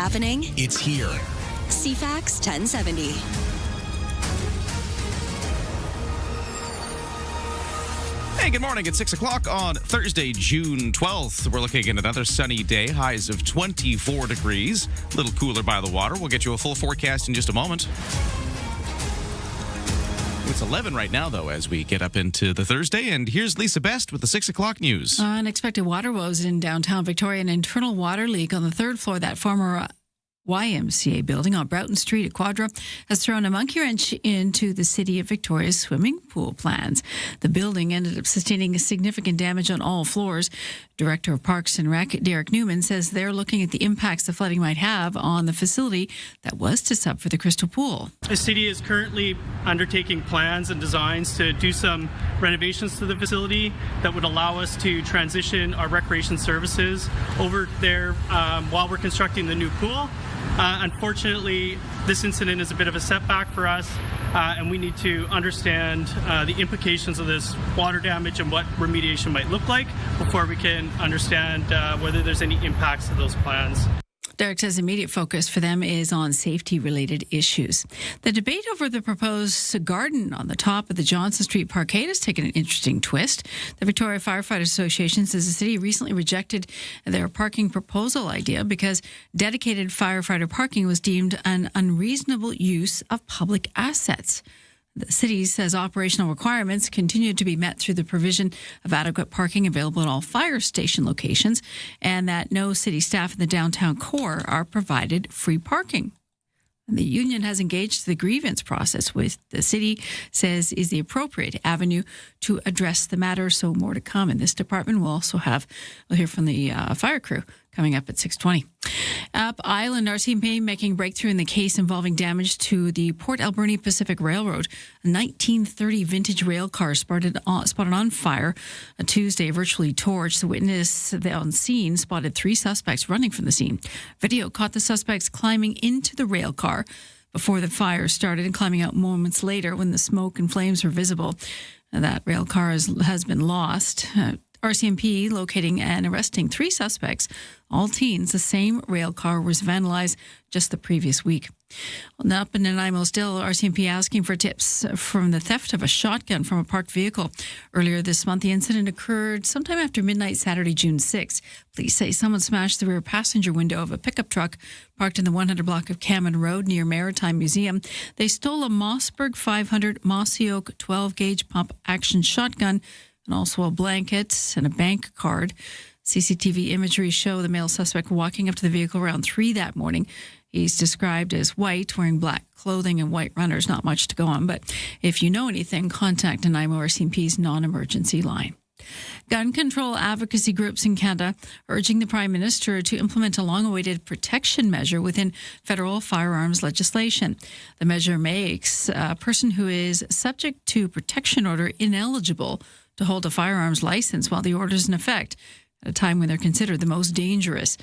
happening? It's here. CFAX 1070. Hey, good morning. It's 6 o'clock on Thursday, June 12th. We're looking at another sunny day, highs of 24 degrees. A little cooler by the water. We'll get you a full forecast in just a moment. It's 11 right now, though, as we get up into the Thursday. And here's Lisa Best with the 6 o'clock news. Unexpected water woes in downtown Victoria. An internal water leak on the third floor of that former YMCA building on Broughton Street at Quadra has thrown a monkey wrench into the City of Victoria's swimming pool plans. The building ended up sustaining significant damage on all floors. Director of Parks and Rec, Derek Newman, says they're looking at the impacts the flooding might have on the facility that was to sub for the Crystal Pool. The city is currently undertaking plans and designs to do some renovations to the facility that would allow us to transition our recreation services over there while we're constructing the new pool. Unfortunately, this incident is a bit of a setback for us, and we need to understand the implications of this water damage and what remediation might look like before we can understand whether there's any impacts to those plans. Derek says immediate focus for them is on safety-related issues. The debate over the proposed garden on the top of the Johnson Street Parkade has taken an interesting twist. The Victoria Firefighters Association says the city recently rejected their parking proposal idea because dedicated firefighter parking was deemed an unreasonable use of public assets. The city says operational requirements continue to be met through the provision of adequate parking available at all fire station locations, and that no city staff in the downtown core are provided free parking. The union has engaged the grievance process, which the city says is the appropriate avenue to address the matter. So more to come in this department. We'll hear from the fire crew coming up at 6:20. Up Island, RCMP making breakthrough in the case involving damage to the Port Alberni Pacific Railroad. A 1930 vintage rail car spotted on fire Tuesday, virtually torched. The witness on scene spotted 3 suspects running from the scene. Video caught the suspects climbing into the rail car before the fire started and climbing out moments later when the smoke and flames were visible. That rail car has been lost. RCMP locating and arresting 3 suspects, all teens. The same rail car was vandalized just the previous week. Up in Nanaimo still, RCMP asking for tips from the theft of a shotgun from a parked vehicle. Earlier this month, the incident occurred sometime after midnight Saturday, June 6. Police say someone smashed the rear passenger window of a pickup truck parked in the 100 block of Cameron Road near Maritime Museum. They stole a Mossberg 500 Mossy Oak 12-gauge pump action shotgun and also a blanket and a bank card. CCTV imagery show the male suspect walking up to the vehicle around 3 that morning. He's described as white, wearing black clothing and white runners. Not much to go on, but if you know anything, contact Nanaimo RCMP's non-emergency line. Gun control advocacy groups in Canada urging the Prime Minister to implement a long-awaited protection measure within federal firearms legislation. The measure makes a person who is subject to protection order ineligible to hold a firearms license while the order is in effect, at a time when they're considered the most dangerous.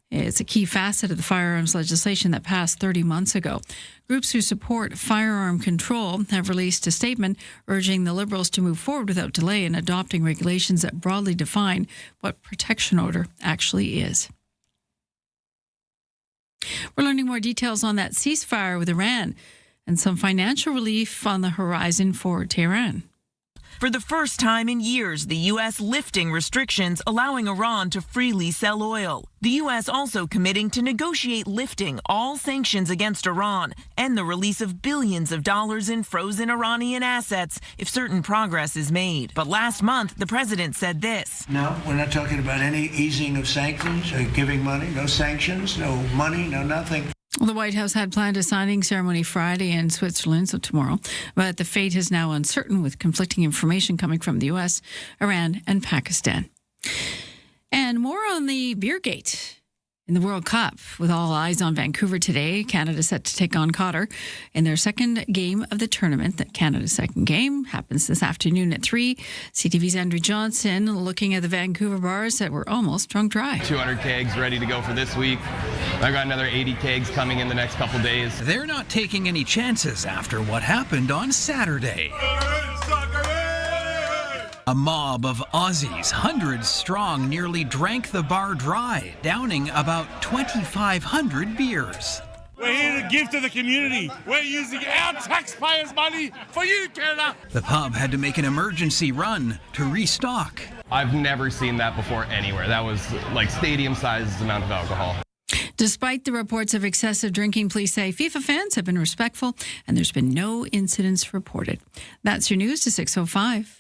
It's a key facet of the firearms legislation that passed 30 months ago. Groups who support firearm control have released a statement urging the Liberals to move forward without delay in adopting regulations that broadly define what protection order actually is. We're learning more details on that ceasefire with Iran and some financial relief on the horizon for Tehran. For the first time in years, the U.S. lifting restrictions allowing Iran to freely sell oil. The U.S. also committing to negotiate lifting all sanctions against Iran and the release of billions of dollars in frozen Iranian assets if certain progress is made. But last month, the president said this. No, we're not talking about any easing of sanctions or giving money. No sanctions, no money, no nothing. Well, the White House had planned a signing ceremony Friday in Switzerland, so tomorrow, but the fate is now uncertain with conflicting information coming from the U.S., Iran, and Pakistan. And more on the Beergate in the World Cup. With all eyes on Vancouver today, Canada set to take on Qatar in their second game of the tournament. Canada's second game happens this afternoon at 3. CTV's Andrew Johnson looking at the Vancouver bars that were almost drunk dry. 200 kegs ready to go for this week. I got another 80 kegs coming in the next couple days. They're not taking any chances after what happened on Saturday. A mob of Aussies, hundreds strong, nearly drank the bar dry, downing about 2,500 beers. We're here to give to the community. We're using our taxpayers' money for you, Canada. The pub had to make an emergency run to restock. I've never seen that before anywhere. That was like stadium-sized amount of alcohol. Despite the reports of excessive drinking, police say FIFA fans have been respectful and there's been no incidents reported. That's your news to 6:05.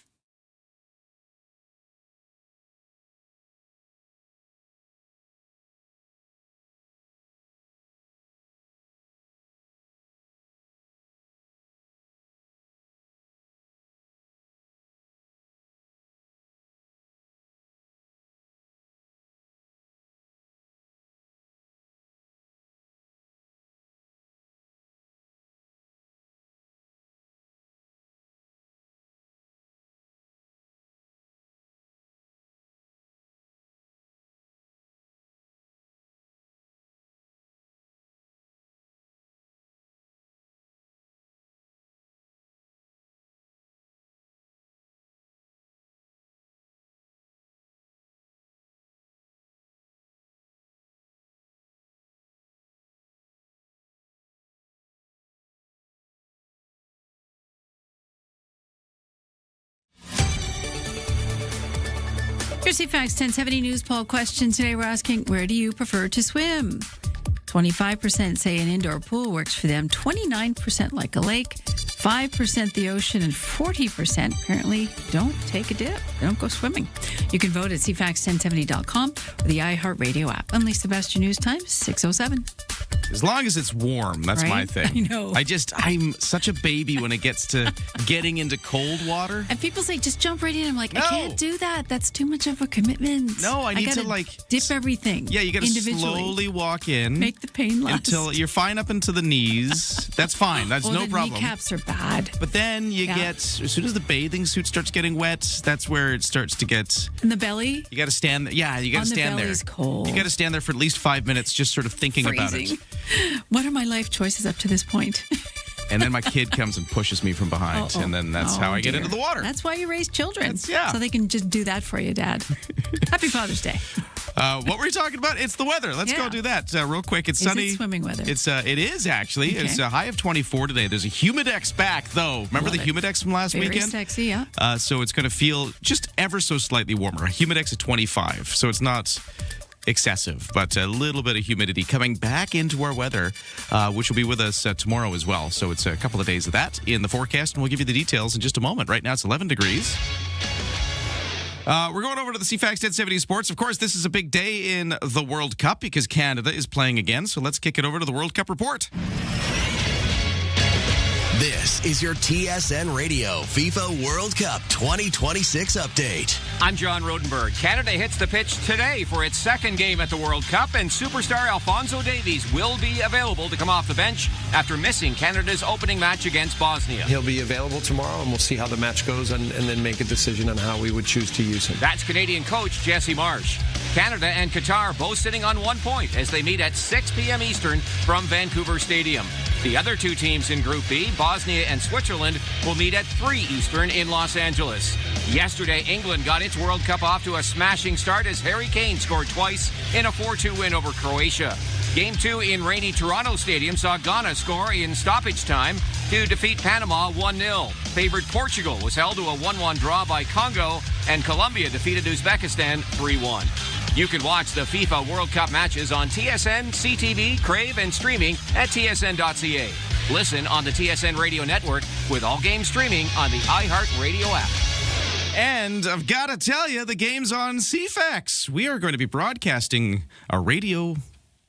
Your CFAX 1070 news poll question today. We're asking, where do you prefer to swim? 25% say an indoor pool works for them, 29% like a lake, 5% the ocean, and 40% apparently don't take a dip. They don't go swimming. You can vote at CFAX1070.com or the iHeartRadio app. I'm Lisa Best, your news time, 6:07. As long as it's warm, that's my Right? thing. I know. I'm such a baby when it gets to getting into cold water. And people say, just jump right in. I'm like, I No. can't do that. That's too much of a commitment. No, I need to, gotta like, dip everything. Yeah, you got to individually. slowly walk in. Make the pain last. until you're fine up into the knees. That's fine. That's no the problem. kneecaps are bad. But then you get, as soon as the bathing suit starts getting wet, that's where it starts to get. And the belly? You got to stand there. Yeah, you got On to the stand there. belly's cold. You got to stand there for at least 5 minutes, just sort of thinking about Freezing. it. What are my life choices up to this point? And then my kid comes and pushes me from behind, and then that's how I get dear. into the water. That's why you raise children. Yeah. So they can just do that for you, Dad. Happy Father's Day. What were you talking about? It's the weather. Let's go do that real quick. It's Is it sunny. swimming weather? It is actually. Okay. It's a high of 24 today. There's a Humidex back though. Remember Love the it. Humidex from last Very weekend? sexy, yeah. So it's going to feel just ever so slightly warmer. A Humidex at 25, so it's not excessive, but a little bit of humidity coming back into our weather, which will be with us tomorrow as well. So it's a couple of days of that in the forecast, and we'll give you the details in just a moment. Right now it's 11 degrees. We're going over to the CFAX 1070 Sports. Of course, this is a big day in the World Cup because Canada is playing again. So let's kick it over to the World Cup report. This is your TSN Radio FIFA World Cup 2026 update. I'm John Rodenberg. Canada hits the pitch today for its second game at the World Cup, and superstar Alphonso Davies will be available to come off the bench after missing Canada's opening match against Bosnia. He'll be available tomorrow, and we'll see how the match goes and then make a decision on how we would choose to use him. That's Canadian coach Jesse Marsh. Canada and Qatar both sitting on 1 point as they meet at 6 p.m. Eastern from Vancouver Stadium. The other two teams in Group B, Bosnia and Switzerland, will meet at 3 Eastern in Los Angeles. Yesterday, England got its World Cup off to a smashing start as Harry Kane scored twice in a 4-2 win over Croatia. Game 2 in rainy Toronto Stadium saw Ghana score in stoppage time to defeat Panama 1-0. Favored Portugal was held to a 1-1 draw by Congo, and Colombia defeated Uzbekistan 3-1. You can watch the FIFA World Cup matches on TSN, CTV, Crave, and streaming at tsn.ca. Listen on the TSN Radio Network with all games streaming on the iHeartRadio app. And I've got to tell you, the game's on CFAX. We are going to be broadcasting a radio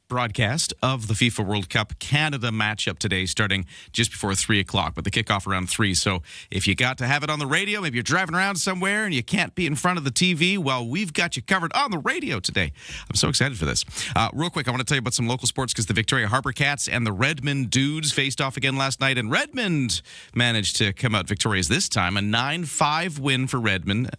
broadcast of the FIFA World Cup Canada matchup today, starting just before 3 o'clock, but the kickoff around 3. So if you got to have it on the radio, maybe you're driving around somewhere and you can't be in front of the TV, well, we've got you covered on the radio today. I'm so excited for this. Real quick, I want to tell you about some local sports because the Victoria Harbour Cats and the Redmond Dudes faced off again last night, and Redmond managed to come out victorious this time, a 9-5 win for Redmond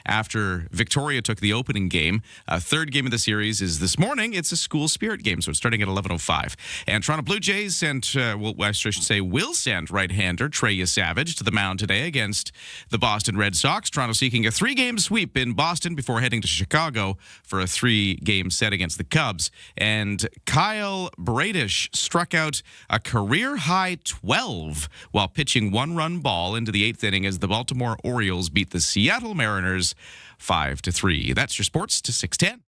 after Victoria took the opening game. Third game of the series is this morning. It's a school spirit game. So it's starting at 11:05. And Toronto Blue Jays sent, I should say, will send right-hander Trey Savage to the mound today against the Boston Red Sox. Toronto seeking a 3-game sweep in Boston before heading to Chicago for a 3-game set against the Cubs. And Kyle Bradish struck out a career-high 12 while pitching 1-run ball into the 8th inning as the Baltimore Orioles beat the Seattle Mariners 5-3. That's your sports to 6:10.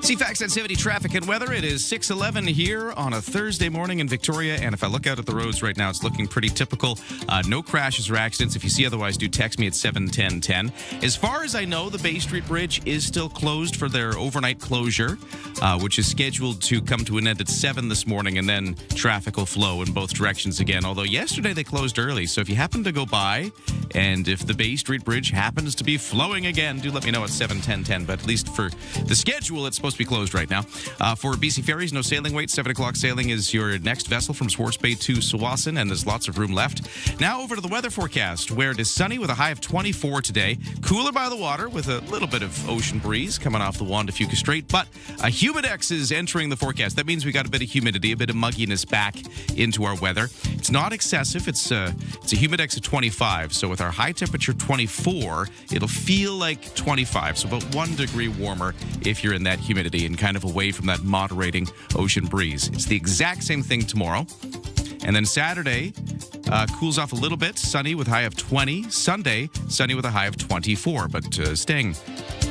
CFAX 1070 traffic and weather. It is 6:11 here on a Thursday morning in Victoria, and if I look out at the roads right now, it's looking pretty typical. No crashes or accidents. If you see otherwise, do text me at 71010. As far as I know, the Bay Street Bridge is still closed for their overnight closure, which is scheduled to come to an end at 7 this morning, and then traffic will flow in both directions again. Although yesterday they closed early, so if you happen to go by, and if the Bay Street Bridge happens to be flowing again, do let me know at 71010. But at least for the schedule, it's supposed to be closed right now. For BC Ferries, no sailing wait. 7 o'clock sailing is your next vessel from Swartz Bay to Tsawwassen, and there's lots of room left. Now over to the weather forecast, where it is sunny with a high of 24 today. Cooler by the water with a little bit of ocean breeze coming off the Juan de Fuca Strait, but a humidex is entering the forecast. That means we got a bit of humidity, a bit of mugginess back into our weather. It's not excessive. It's a humidex of 25, so with our high temperature 24, it'll feel like 25, so about 1 degree warmer if you're in that humidity and kind of away from that moderating ocean breeze. It's the exact same thing tomorrow. And then Saturday cools off a little bit, sunny with a high of 20. Sunday, sunny with a high of 24, but staying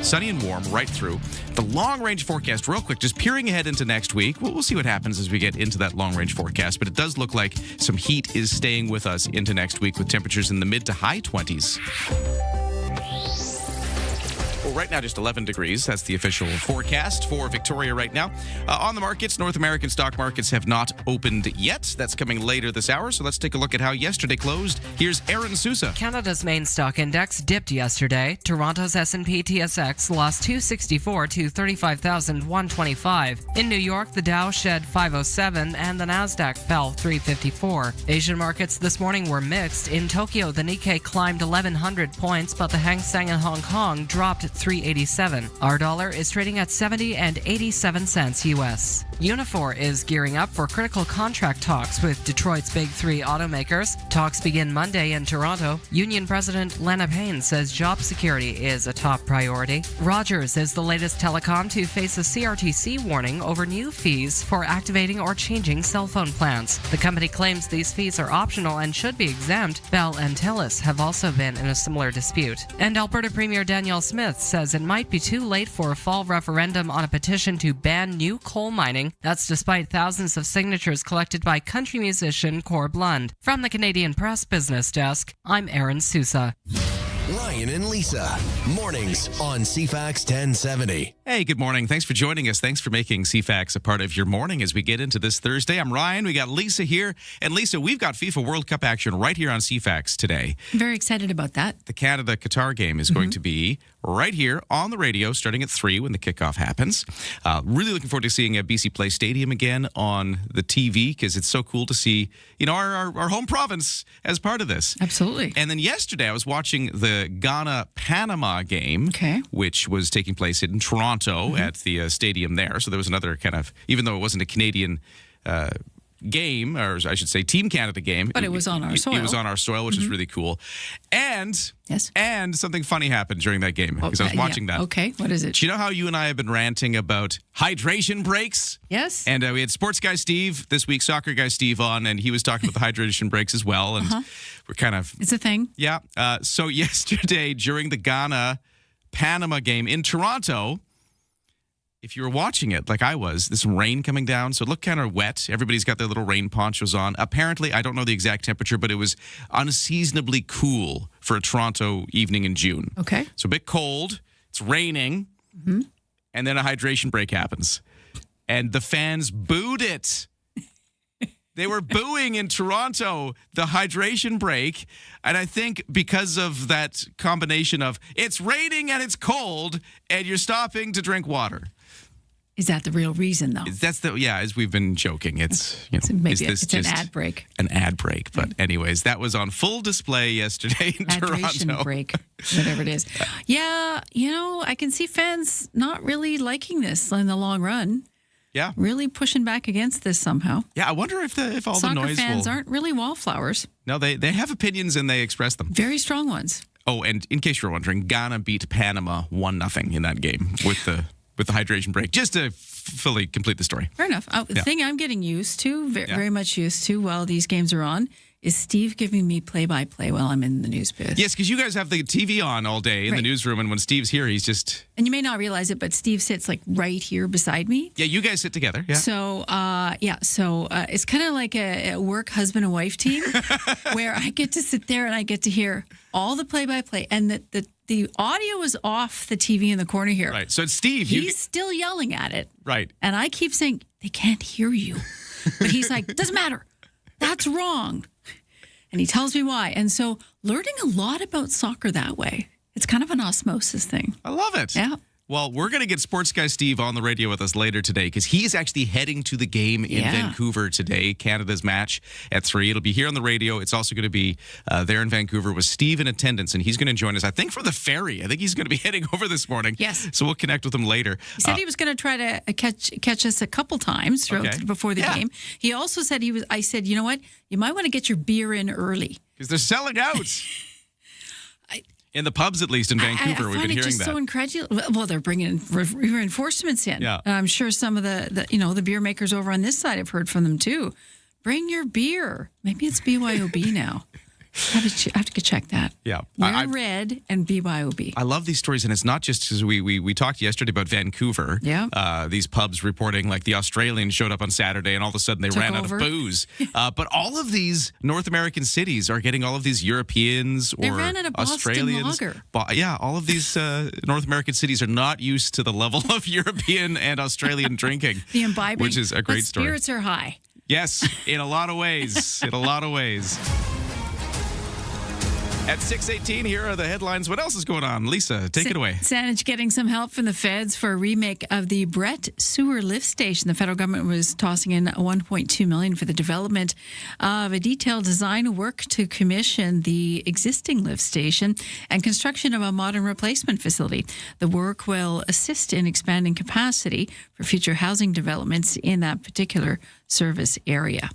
sunny and warm right through. The long-range forecast, real quick, just peering ahead into next week. We'll see what happens as we get into that long-range forecast, but it does look like some heat is staying with us into next week with temperatures in the mid to high 20s. Well, right now, just 11 degrees. That's the official forecast for Victoria right now. On the markets, North American stock markets have not opened yet. That's coming later this hour, so let's take a look at how yesterday closed. Here's Aaron Sousa. Canada's main stock index dipped yesterday. Toronto's S&P TSX lost 264 to 35,125. In New York, the Dow shed 507 and the Nasdaq fell 354. Asian markets this morning were mixed. In Tokyo, the Nikkei climbed 1,100 points, but the Hang Seng in Hong Kong dropped 387. Our dollar is trading at 70 and 87 cents US. Unifor is gearing up for critical contract talks with Detroit's big three automakers. Talks begin Monday in Toronto. Union President Lena Payne says job security is a top priority. Rogers is the latest telecom to face a CRTC warning over new fees for activating or changing cell phone plans. The company claims these fees are optional and should be exempt. Bell and Telus have also been in a similar dispute. And Alberta Premier Danielle Smith says it might be too late for a fall referendum on a petition to ban new coal mining. That's despite thousands of signatures collected by country musician Cor Blund. From the Canadian Press Business Desk, I'm Aaron Sousa. Ryan and Lisa, mornings on CFAX 1070. Hey, good morning. Thanks for joining us. Thanks for making CFAX a part of your morning as we get into this Thursday. I'm Ryan. We got Lisa here. And Lisa, we've got FIFA World Cup action right here on CFAX today. I'm very excited about that. The Canada-Qatar game is going to be right here on the radio starting at 3 when the kickoff happens. Really looking forward to seeing BC Place Stadium again on the TV because it's so cool to see, our home province as part of this. Absolutely. And then yesterday I was watching the Ghana-Panama game, which was taking place in Toronto at the stadium there. So there was another kind of, even though it wasn't a Canadian game, or I should say Team Canada game. But it was on our soil. It was on our soil, which is really cool. And something funny happened during that game because I was watching that. Okay, what is it? Do you know how you and I have been ranting about hydration breaks? Yes. And we had sports guy Steve this week, soccer guy Steve on, and he was talking about the hydration breaks as well. And we're kind of... It's a thing. Yeah. So yesterday during the Ghana-Panama game in Toronto... If you were watching it like I was, there's some rain coming down, so it looked kind of wet. Everybody's got their little rain ponchos on. Apparently, I don't know the exact temperature, but it was unseasonably cool for a Toronto evening in June. Okay. So a bit cold, it's raining, and then a hydration break happens. And the fans booed it. They were booing in Toronto the hydration break. And I think because of that combination of it's raining and it's cold and you're stopping to drink water. Is that the real reason, though? As we've been joking. It's maybe it's an ad break. An ad break. But anyways, that was on full display yesterday in Hydration Toronto. break, whatever it is. Yeah, I can see fans not really liking this in the long run. Yeah. Really pushing back against this somehow. Yeah, I wonder if all Soccer the noise fans aren't really wallflowers. No, they have opinions and they express them. Very strong ones. Oh, and in case you're wondering, Ghana beat Panama 1-0 in that game with the hydration break. Just to fully complete the story. Fair enough. The thing I'm getting used to, very much used to while these games are on, is Steve giving me play-by-play while I'm in the news booth. Yes, because you guys have the TV on all day in the newsroom, and when Steve's here, he's just... And you may not realize it, but Steve sits like right here beside me. Yeah, you guys sit together. Yeah. So, it's kind of like a work husband and wife team where I get to sit there and I get to hear all the play-by-play, and the audio is off the TV in the corner here. Right. So it's Steve. He's still yelling at it. Right. And I keep saying, they can't hear you. But he's like, doesn't matter. That's wrong. And he tells me why. And so learning a lot about soccer that way. It's kind of an osmosis thing. I love it. Yeah. Well, we're going to get sports guy Steve on the radio with us later today because he's actually heading to the game in Vancouver today, Canada's match at 3. It'll be here on the radio. It's also going to be there in Vancouver with Steve in attendance, and he's going to join us, I think, for the ferry. I think he's going to be heading over this morning. Yes. So we'll connect with him later. He said he was going to try to catch us a couple times before the game. He also said I said, you know what? You might want to get your beer in early. Because they're selling out. In the pubs, at least in Vancouver, we've been hearing that. I find it just so incredulous. Well, they're bringing reinforcements in. Yeah. I'm sure some of the beer makers over on this side have heard from them too. Bring your beer. Maybe it's BYOB now. I have to check that. Yeah. Wear red and BYOB. I love these stories, and it's not just because we talked yesterday about Vancouver. Yeah. These pubs reporting like the Australians showed up on Saturday, and all of a sudden they ran out of booze. But all of these North American cities are getting all of these Europeans or they ran out of Australians. Boston Lager. All of these North American cities are not used to the level of European and Australian drinking. The imbibing. Which is a great story. Spirits are high. Yes, in a lot of ways. In a lot of ways. At 6:18, here are the headlines. What else is going on? Lisa, take it away. Saanich getting some help from the feds for a remake of the Brett Sewer Lift Station. The federal government was tossing in $1.2 million for the development of a detailed design work to commission the existing lift station and construction of a modern replacement facility. The work will assist in expanding capacity for future housing developments in that particular service area.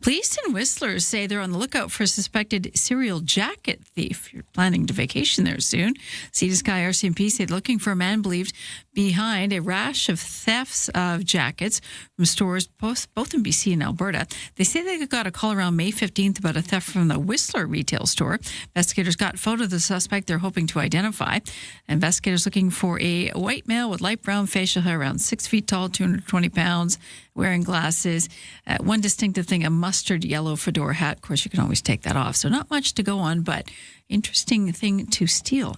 Police in Whistler say they're on the lookout for a suspected serial jacket thief. You're planning to vacation there soon. Sea to Sky RCMP said looking for a man believed behind a rash of thefts of jackets from stores both in BC and Alberta. They say they got a call around May 15th about a theft from the Whistler retail store. Investigators got a photo of the suspect they're hoping to identify. Investigators looking for a white male with light brown facial hair, around 6 feet tall, 220 pounds, wearing glasses. One distinctive thing, a mustard yellow fedora hat. Of course, you can always take that off. So not much to go on, but interesting thing to steal.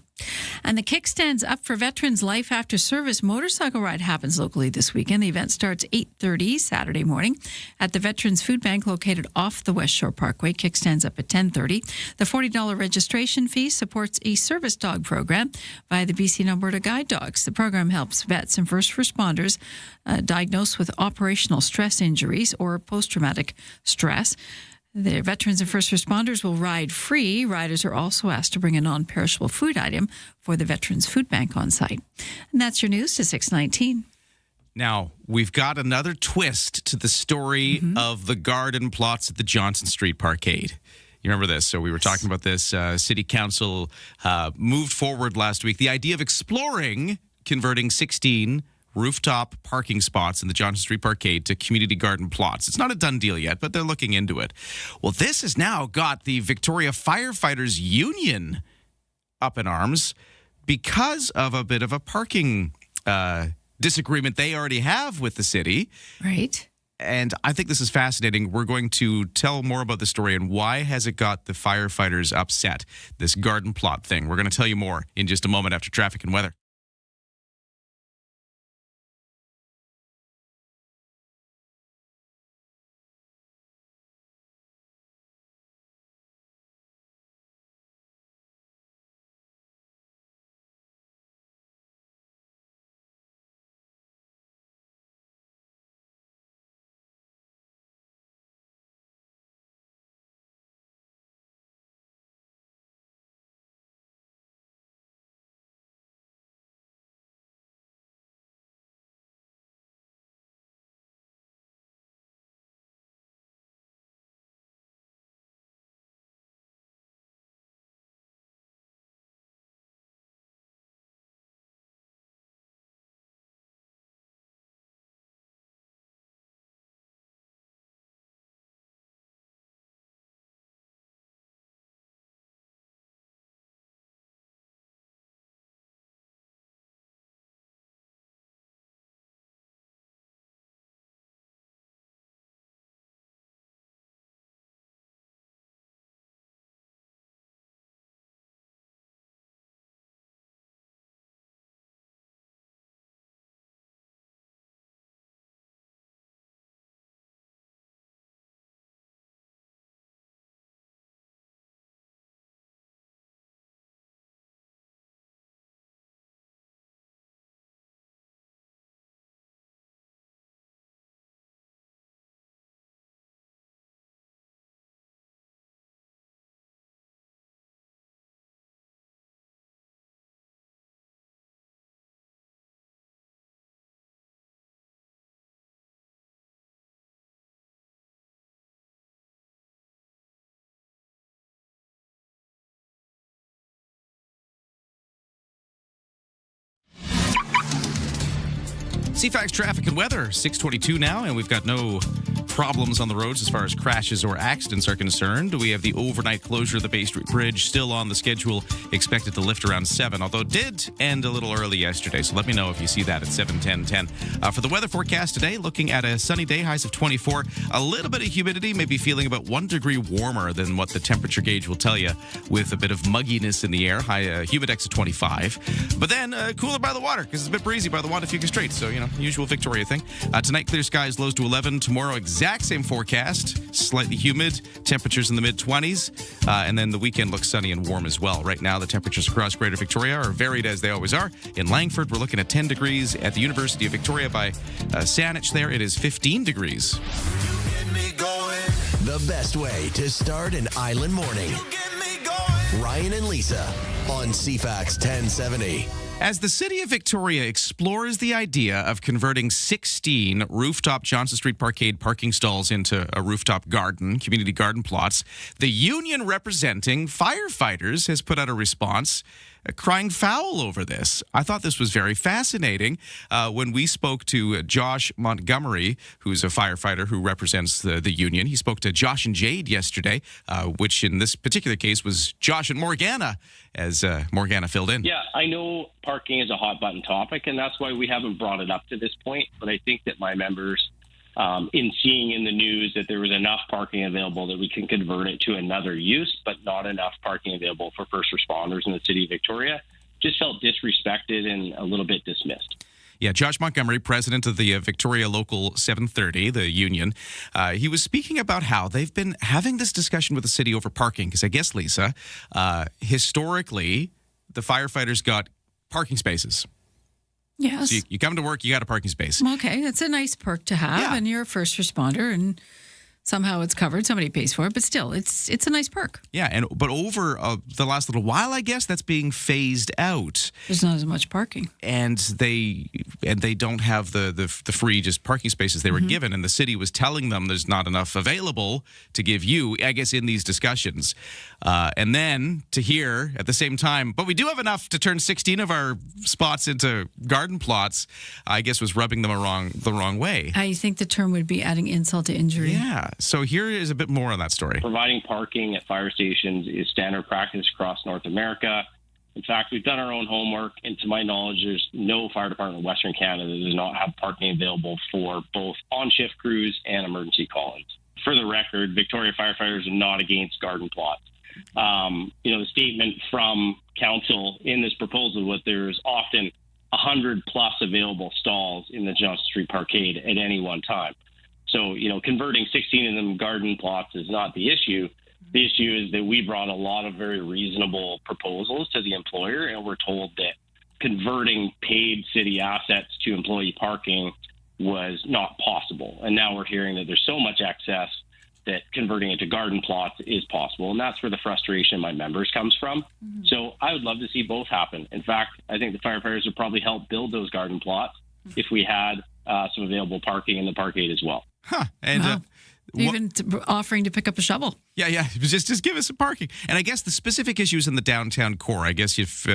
And the kickstand's Up for Veterans Life After Service motorcycle ride happens locally this weekend. The event starts 8:30 Saturday morning at the Veterans Food Bank located off the West Shore Parkway. Kickstand's up at 10:30. The $40 registration fee supports a service dog program by the BC and Alberta Guide Dogs. The program helps vets and first responders diagnosed with operational stress injuries or post-traumatic stress. The veterans and first responders will ride free. Riders are also asked to bring a non-perishable food item for the Veterans Food Bank on site. And that's your news to 6:19. Now, we've got another twist to the story of the garden plots at the Johnson Street Parkade. You remember this? So we were talking about this. City Council moved forward last week. The idea of exploring converting 16 rooftop parking spots in the Johnson Street Parkade to community garden plots. It's not a done deal yet, but they're looking into it. Well, this has now got the Victoria Firefighters Union up in arms because of a bit of a parking disagreement they already have with the city. Right. And I think this is fascinating. We're going to tell more about the story and why has it got the firefighters upset, this garden plot thing. We're going to tell you more in just a moment after traffic and weather. CFAX traffic and weather, 6:22 now, and we've got no problems on the roads as far as crashes or accidents are concerned. We have the overnight closure of the Bay Street Bridge still on the schedule, expected to lift around 7, although it did end a little early yesterday, so let me know if you see that at 7:10. For the weather forecast today, looking at a sunny day, highs of 24, a little bit of humidity, maybe feeling about 1 degree warmer than what the temperature gauge will tell you, with a bit of mugginess in the air, high humidex of 25, but then cooler by the water because it's a bit breezy by the Wandafuga Strait, so, you know, usual Victoria thing. Tonight, clear skies, lows to 11. Tomorrow, exact same forecast, slightly humid, temperatures in the mid-20s, and then the weekend looks sunny and warm as well. Right now, the temperatures across Greater Victoria are varied as they always are. In Langford, we're looking at 10 degrees. At the University of Victoria by Saanich there, it is 15 degrees. The best way to start an island morning. Ryan and Lisa on CFAX 1070. As the City of Victoria explores the idea of converting 16 rooftop Johnson Street Parkade parking stalls into a rooftop garden, community garden plots, the union representing firefighters has put out a response crying foul over this. I thought this was very fascinating. When we spoke to Josh Montgomery, who's a firefighter who represents the union, he spoke to Josh and Jade yesterday, which in this particular case was Josh and Morgana, as Morgana filled in. Yeah, I know parking is a hot button topic, and that's why we haven't brought it up to this point. But I think that my members, in seeing in the news that there was enough parking available that we can convert it to another use, but not enough parking available for first responders in the city of Victoria, just felt disrespected and a little bit dismissed. Yeah, Josh Montgomery, president of the Victoria Local 730, the union, he was speaking about how they've been having this discussion with the city over parking. Because I guess, Lisa, historically, the firefighters got parking spaces. Yes. So you come to work, you got a parking space. Okay, that's a nice perk to have, and you're a first responder, and somehow it's covered. Somebody pays for it, but still, it's a nice perk. Yeah, but over the last little while, I guess that's being phased out. There's not as much parking, and they don't have the free just parking spaces they were given, and the city was telling them there's not enough available to give you, I guess, in these discussions. And then to hear at the same time, but we do have enough to turn 16 of our spots into garden plots, I guess was rubbing them the wrong way. I think the term would be adding insult to injury. Yeah. So here is a bit more on that story. Providing parking at fire stations is standard practice across North America. In fact, we've done our own homework, and to my knowledge, there's no fire department in Western Canada that does not have parking available for both on-shift crews and emergency call-ins. For the record, Victoria firefighters are not against garden plots. The statement from council in this proposal was there's often 100 plus available stalls in the Johnson Street Parkade at any one time. So, converting 16 of them garden plots is not the issue. The issue is that we brought a lot of very reasonable proposals to the employer, and we're told that converting paid city assets to employee parking was not possible. And now we're hearing that there's so much excess that converting it to garden plots is possible. And that's where the frustration of my members comes from. So I would love to see both happen. In fact, I think the firefighters would probably help build those garden plots if we had some available parking in the parkade as well. Huh. And even offering to pick up a shovel. Yeah. Just give us some parking. And I guess the specific issues in the downtown core, I guess if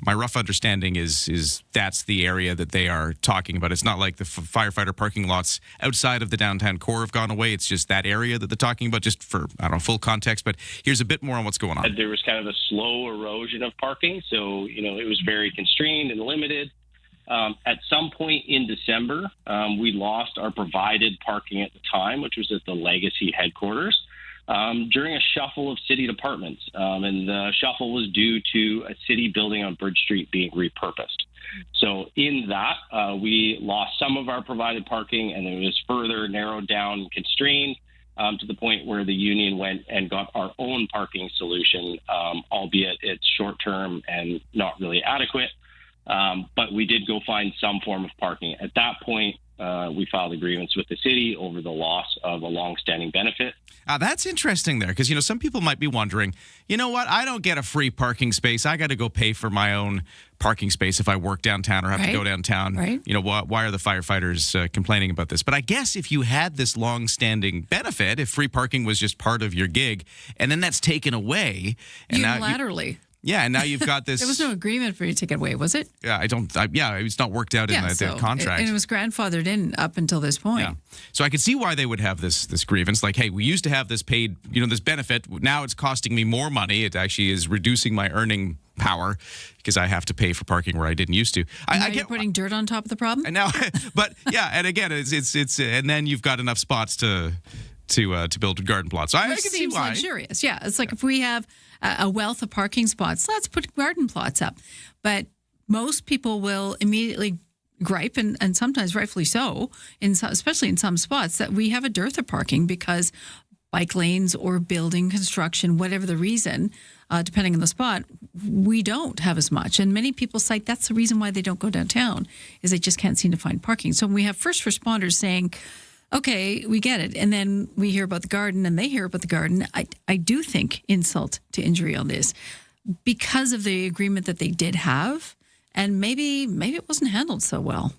my rough understanding is that's the area that they are talking about. It's not like the firefighter parking lots outside of the downtown core have gone away. It's just that area that they're talking about, just for, I don't know, full context. But here's a bit more on what's going on. There was kind of a slow erosion of parking. So, it was very constrained and limited. At some point in December, we lost our provided parking at the time, which was at the Legacy headquarters, during a shuffle of city departments. And the shuffle was due to a city building on Bridge Street being repurposed. So in that, we lost some of our provided parking, and it was further narrowed down and constrained to the point where the union went and got our own parking solution, albeit it's short-term and not really adequate. But we did go find some form of parking. At that point, we filed a grievance with the city over the loss of a long-standing benefit. That's interesting there, because, some people might be wondering, you know what, I don't get a free parking space. I got to go pay for my own parking space if I work downtown or have to go downtown. Right. Why are the firefighters complaining about this? But I guess if you had this long-standing benefit, if free parking was just part of your gig, and then that's taken away. And unilaterally. And now you've got this. There was no agreement for you to take it away, was it? Yeah, it's not worked out in the contract. And it was grandfathered in up until this point. Yeah. So I could see why they would have this grievance. Like, hey, we used to have this paid, this benefit. Now it's costing me more money. It actually is reducing my earning power because I have to pay for parking where I didn't used to. I get putting dirt on top of the problem. And now, but yeah, and again, it's and then you've got enough spots to build garden plots. So I can see why. Luxurious. Yeah, it's like if we have a wealth of parking spots, let's put garden plots up. But most people will immediately gripe, and sometimes rightfully so, especially in some spots, that we have a dearth of parking because bike lanes or building construction, whatever the reason, depending on the spot, we don't have as much. And many people cite that's the reason why they don't go downtown, is they just can't seem to find parking. So when we have first responders saying, okay, we get it. And then we hear about the garden and they hear about the garden. I do think insult to injury on this because of the agreement that they did have. And maybe it wasn't handled so well.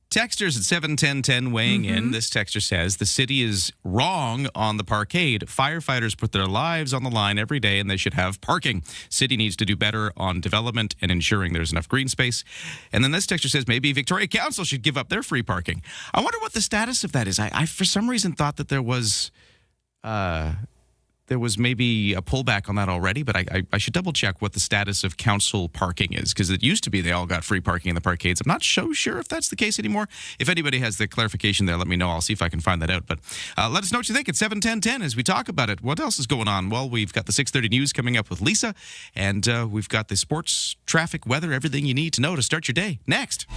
Texters at 71010 weighing in. This texter says, the city is wrong on the parkade. Firefighters put their lives on the line every day and they should have parking. City needs to do better on development and ensuring there's enough green space. And then this texter says maybe Victoria Council should give up their free parking. I wonder what the status of that is. I for some reason thought that there was maybe a pullback on that already, but I should double check what the status of council parking is, because it used to be they all got free parking in the parkades. I'm not so sure if that's the case anymore. If anybody has the clarification there, let me know. I'll see if I can find that out. But let us know what you think at 71010 as we talk about it. What else is going on? Well, we've got the 6:30 news coming up with Lisa, and we've got the sports, traffic, weather, everything you need to know to start your day. Next.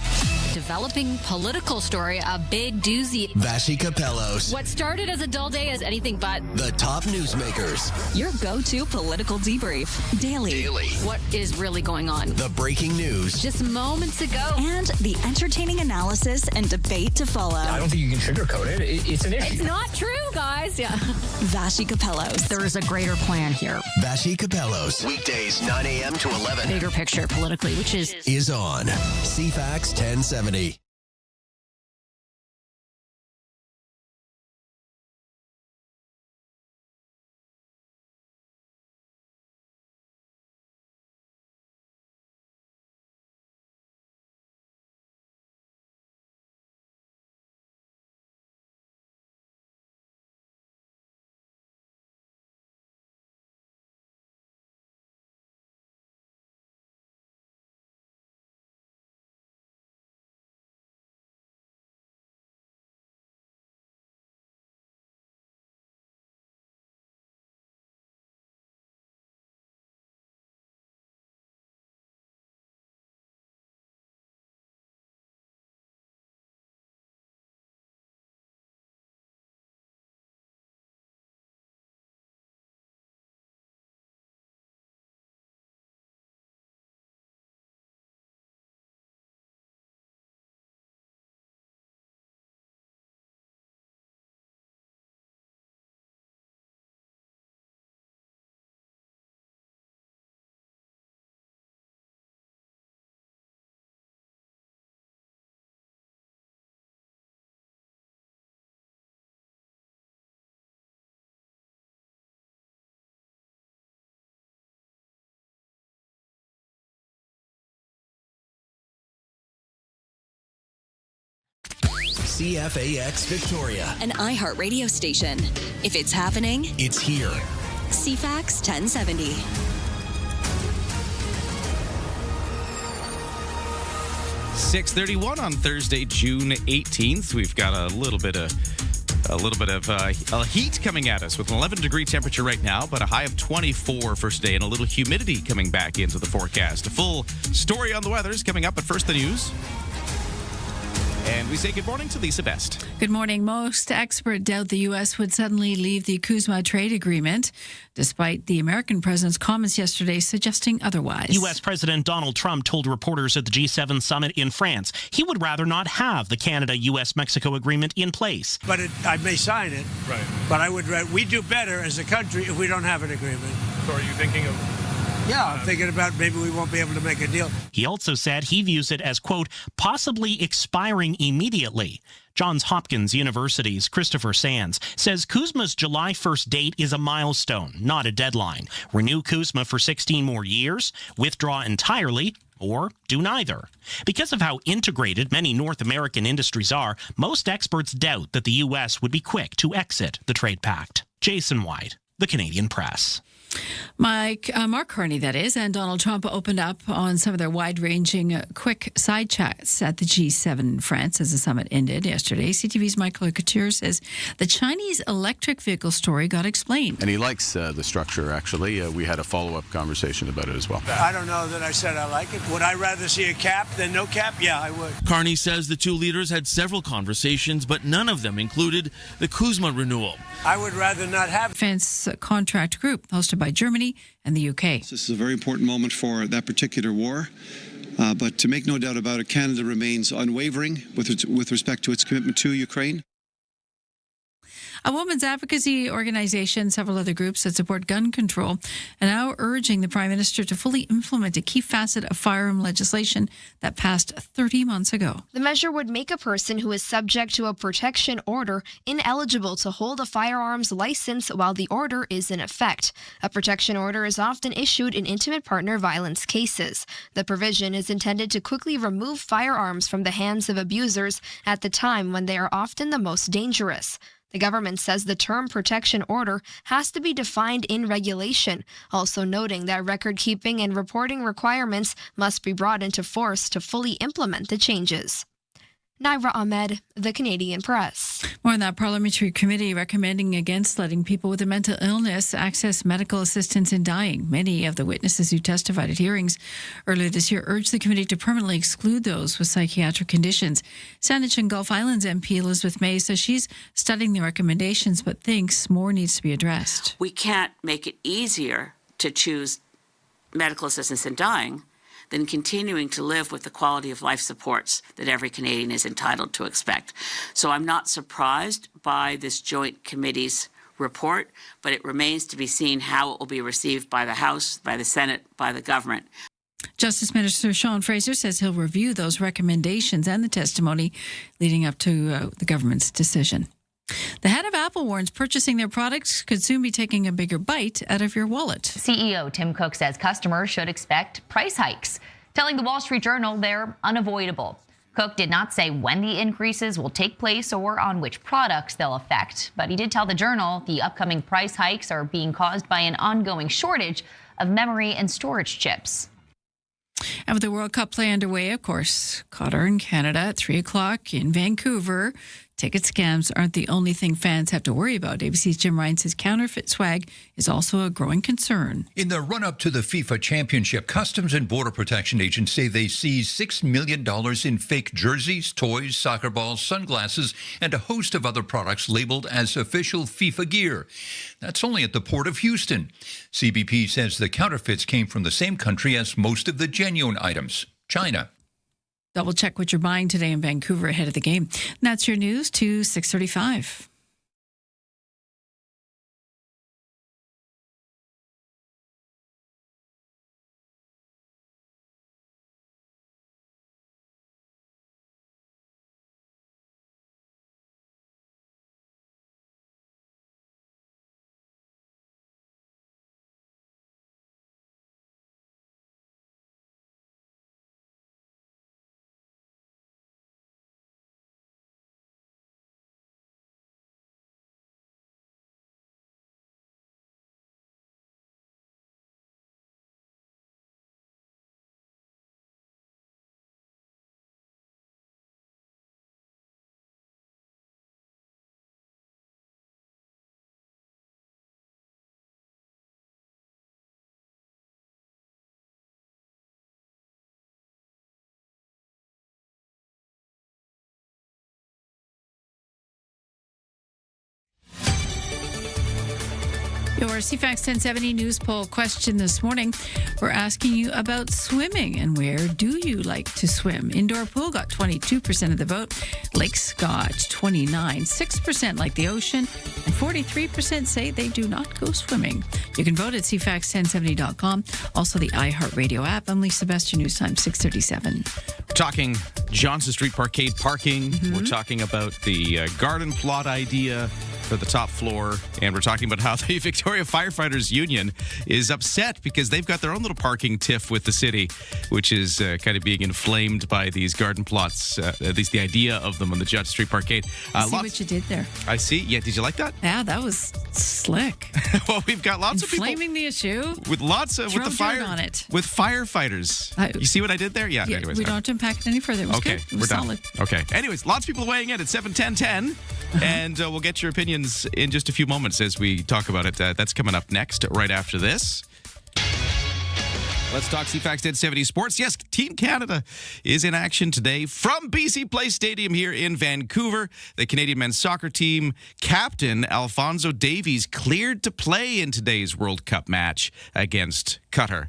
Developing political story, a big doozy. Vashi Capellos. What started as a dull day is anything but. The top newsmakers. Your go-to political debrief. Daily. What is really going on? The breaking news. Just moments ago. And the entertaining analysis and debate to follow. I don't think you can sugarcoat it. It's an issue. It's not true, guys. Yeah. Vashi Capellos. There is a greater plan here. Vashi Capellos. Weekdays 9 a.m. to 11. Bigger picture politically, which is on CFAX 1070. CFAX Victoria. An iHeartRadio station. If it's happening, it's here. CFAX 1070. .31 on Thursday, June 18th. We've got a little bit of heat coming at us with an 11-degree temperature right now, but a high of 24 for today and a little humidity coming back into the forecast. A full story on the weather is coming up, but first the news. And we say good morning to Lisa Best. Good morning. Most experts doubt the U.S. would suddenly leave the CUSMA trade agreement, despite the American president's comments yesterday suggesting otherwise. U.S. President Donald Trump told reporters at the G7 summit in France he would rather not have the Canada-U.S.-Mexico agreement in place. But I may sign it, right? But we do better as a country if we don't have an agreement. So are you thinking of... Yeah, I'm thinking about maybe we won't be able to make a deal. He also said he views it as, quote, possibly expiring immediately. Johns Hopkins University's Christopher Sands says CUSMA's July 1st date is a milestone, not a deadline. Renew CUSMA for 16 more years, withdraw entirely, or do neither. Because of how integrated many North American industries are, most experts doubt that the U.S. would be quick to exit the trade pact. Jason White, The Canadian Press. Mark Carney, that is, and Donald Trump opened up on some of their wide-ranging quick side chats at the G7 in France as the summit ended yesterday. CTV's Michael Couture says the Chinese electric vehicle story got explained. And he likes the structure, actually. We had a follow-up conversation about it as well. I don't know that I said I like it. Would I rather see a cap than no cap? Yeah, I would. Carney says the two leaders had several conversations, but none of them included the CUSMA renewal. I would rather not have defense contract group hosted by Germany and the UK. This is a very important moment for that particular war. But to make no doubt about it, Canada remains unwavering with respect to its commitment to Ukraine. A women's advocacy organization, several other groups that support gun control, are now urging the Prime Minister to fully implement a key facet of firearm legislation that passed 30 months ago. The measure would make a person who is subject to a protection order ineligible to hold a firearms license while the order is in effect. A protection order is often issued in intimate partner violence cases. The provision is intended to quickly remove firearms from the hands of abusers at the time when they are often the most dangerous. The government says the term protection order has to be defined in regulation, also noting that record-keeping and reporting requirements must be brought into force to fully implement the changes. Naira Ahmed, The Canadian Press. More on that parliamentary committee recommending against letting people with a mental illness access medical assistance in dying. Many of the witnesses who testified at hearings earlier this year urged the committee to permanently exclude those with psychiatric conditions. Saanich and Gulf Islands MP Elizabeth May says she's studying the recommendations but thinks more needs to be addressed. We can't make it easier to choose medical assistance in dying than continuing to live with the quality of life supports that every Canadian is entitled to expect. So I'm not surprised by this joint committee's report, but it remains to be seen how it will be received by the House, by the Senate, by the government. Justice Minister Sean Fraser says he'll review those recommendations and the testimony leading up to the government's decision. The head of Apple warns purchasing their products could soon be taking a bigger bite out of your wallet. CEO Tim Cook says customers should expect price hikes, telling the Wall Street Journal they're unavoidable. Cook did not say when the increases will take place or on which products they'll affect, but he did tell the Journal the upcoming price hikes are being caused by an ongoing shortage of memory and storage chips. And with the World Cup play underway, of course, Qatar and Canada at 3 o'clock in Vancouver. Ticket scams aren't the only thing fans have to worry about. ABC's Jim Ryan says counterfeit swag is also a growing concern. In the run-up to the FIFA Championship, Customs and Border Protection agents say they seized $6 million in fake jerseys, toys, soccer balls, sunglasses, and a host of other products labeled as official FIFA gear. That's only at the Port of Houston. CBP says the counterfeits came from the same country as most of the genuine items, China. Double check what you're buying today in Vancouver ahead of the game. And that's your news to 6:35. Your CFAX 1070 news poll question this morning. We're asking you about swimming and where do you like to swim? Indoor pool got 22% of the vote. Lakes got 29%. 6% like the ocean. And 43% say they do not go swimming. You can vote at CFAX1070.com. Also the iHeartRadio app. I'm Lisa Best, your news time, 6:37. We're talking Johnson Street Parkade parking. We're talking about the garden plot idea for the top floor, and we're talking about how the Victoria Firefighters Union is upset because they've got their own little parking tiff with the city, which is kind of being inflamed by these garden plots, at least the idea of them on the Johnson Street Parkade. I see what you did there. I see. Yeah, did you like that? Yeah, that was slick. Well, we've got lots of people inflaming the issue with lots of with the fire on it with firefighters. You see what I did there? Yeah. Anyways, we don't have to unpack it any further. It was okay. Good. It was we're solid. done. Okay. Anyways, lots of people weighing in at 7-10-10, and we'll get your opinions in just a few moments as we talk about it. That's coming up next, right after this. Let's talk CFAX 1070 Sports. Yes, Team Canada is in action today from BC Place Stadium here in Vancouver. The Canadian men's soccer team captain Alphonso Davies cleared to play in today's World Cup match against Qatar.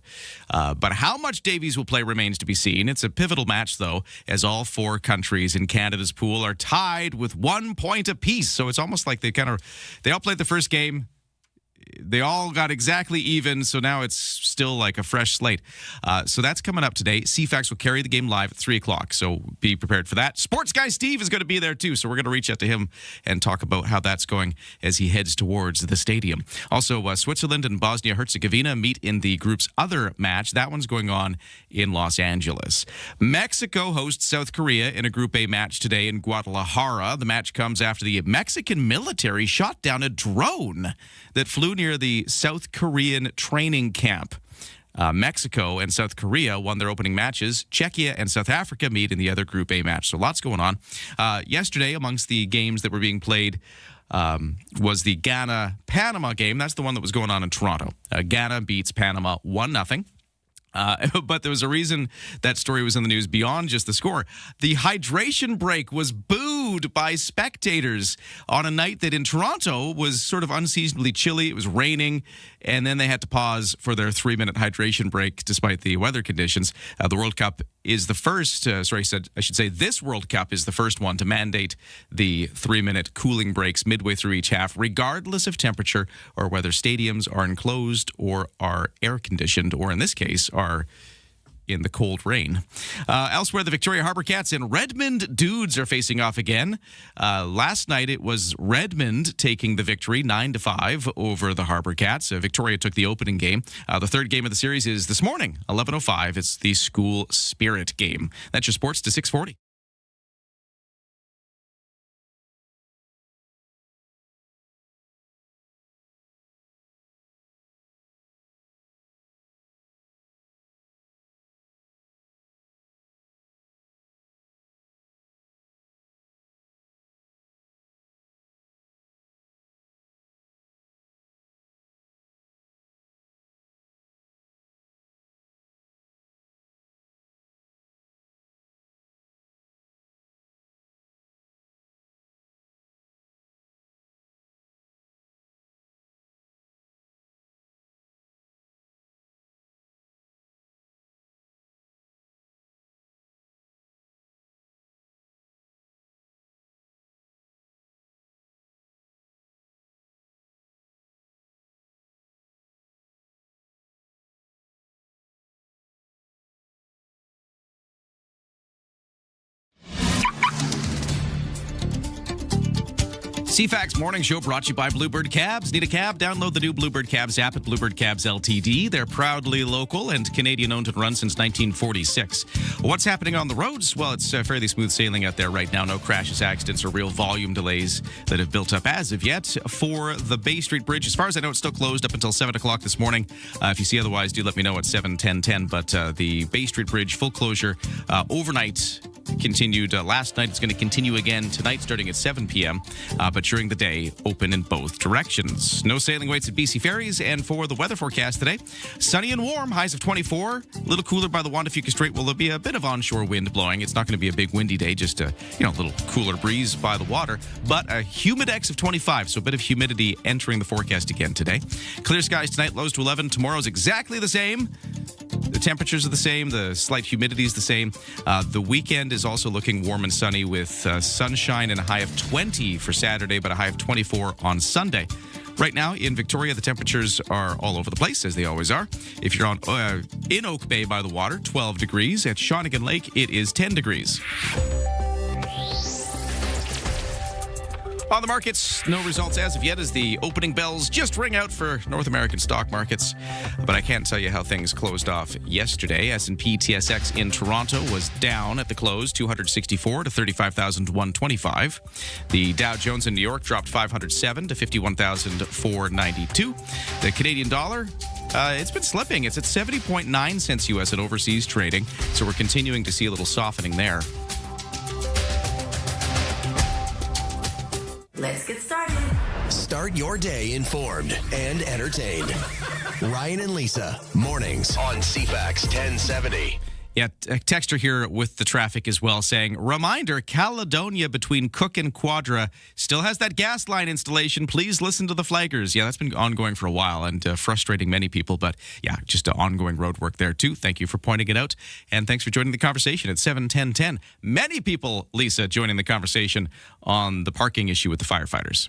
But how much Davies will play remains to be seen. It's a pivotal match, though, as all four countries in Canada's pool are tied with 1 point apiece. So it's almost like they all played the first game. They all got exactly even, so now it's still like a fresh slate. So that's coming up today. CFAX will carry the game live at 3 o'clock, so be prepared for that. Sports guy Steve is going to be there too, so we're going to reach out to him and talk about how that's going as he heads towards the stadium. Also, Switzerland and Bosnia-Herzegovina meet in the group's other match. That one's going on in Los Angeles. Mexico hosts South Korea in a Group A match today in Guadalajara. The match comes after the Mexican military shot down a drone that flew near the South Korean training camp. Mexico and South Korea won their opening matches. Czechia and South Africa meet in the other Group A match. So lots going on. Yesterday, amongst the games that were being played, was the Ghana-Panama game. That's the one that was going on in Toronto. Ghana beats Panama 1-0. But there was a reason that story was in the news beyond just the score. The hydration break was booed by spectators on a night that in Toronto was sort of unseasonably chilly. It was raining, and then they had to pause for their 3-minute hydration break despite the weather conditions. The World Cup is the first, this World Cup is the first one to mandate the 3-minute cooling breaks midway through each half, regardless of temperature or whether stadiums are enclosed or are air-conditioned, or in this case, are in the cold rain. Elsewhere, the Victoria Harbour Cats and Redmond Dudes are facing off again. Last night, it was Redmond taking the victory 9-5 over the Harbour Cats. Victoria took the opening game. The third game of the series is this morning, 11:05. It's the School Spirit game. That's your sports to 6:40. CFAX Morning Show brought to you by Bluebird Cabs. Need a cab? Download the new Bluebird Cabs app at Bluebird Cabs Ltd. They're proudly local and Canadian-owned and run since 1946. What's happening on the roads? Well, it's fairly smooth sailing out there right now. No crashes, accidents, or real volume delays that have built up as of yet. For the Bay Street Bridge, as far as I know, it's still closed up until 7 o'clock this morning. If you see otherwise, do let me know at 7:10:10. But the Bay Street Bridge, full closure overnight. Continued last night. It's going to continue again tonight starting at 7 p.m. But during the day, open in both directions. No sailing waits at BC Ferries. And for the weather forecast today, sunny and warm, highs of 24. A little cooler by the Juan de Fuca Strait. Well, there'll be a bit of onshore wind blowing. It's not going to be a big windy day, just a little cooler breeze by the water. But a humidex of 25, so a bit of humidity entering the forecast again today. Clear skies tonight, lows to 11. Tomorrow's exactly the same. The temperatures are the same. The slight humidity is the same. The weekend is also looking warm and sunny with sunshine and a high of 20 for Saturday, but a high of 24 on Sunday. Right now in Victoria, the temperatures are all over the place, as they always are. If you're in Oak Bay by the water, 12 degrees. At Shawnigan Lake, it is 10 degrees. On the markets, no results as of yet as the opening bells just ring out for North American stock markets. But I can't tell you how things closed off yesterday. S&P TSX in Toronto was down at the close, 264 to 35,125. The Dow Jones in New York dropped 507 to 51,492. The Canadian dollar, it's been slipping. It's at 70.9 cents U.S. in overseas trading. So we're continuing to see a little softening there. Let's get started. Start your day informed and entertained. Ryan and Lisa, mornings on CFAX 1070. Yeah, a texter here with the traffic as well saying, reminder, Caledonia between Cook and Quadra still has that gas line installation. Please listen to the flaggers. Yeah, that's been ongoing for a while and frustrating many people. But yeah, just ongoing road work there too. Thank you for pointing it out. And thanks for joining the conversation at 7:10:10. Many people, Lisa, joining the conversation on the parking issue with the firefighters.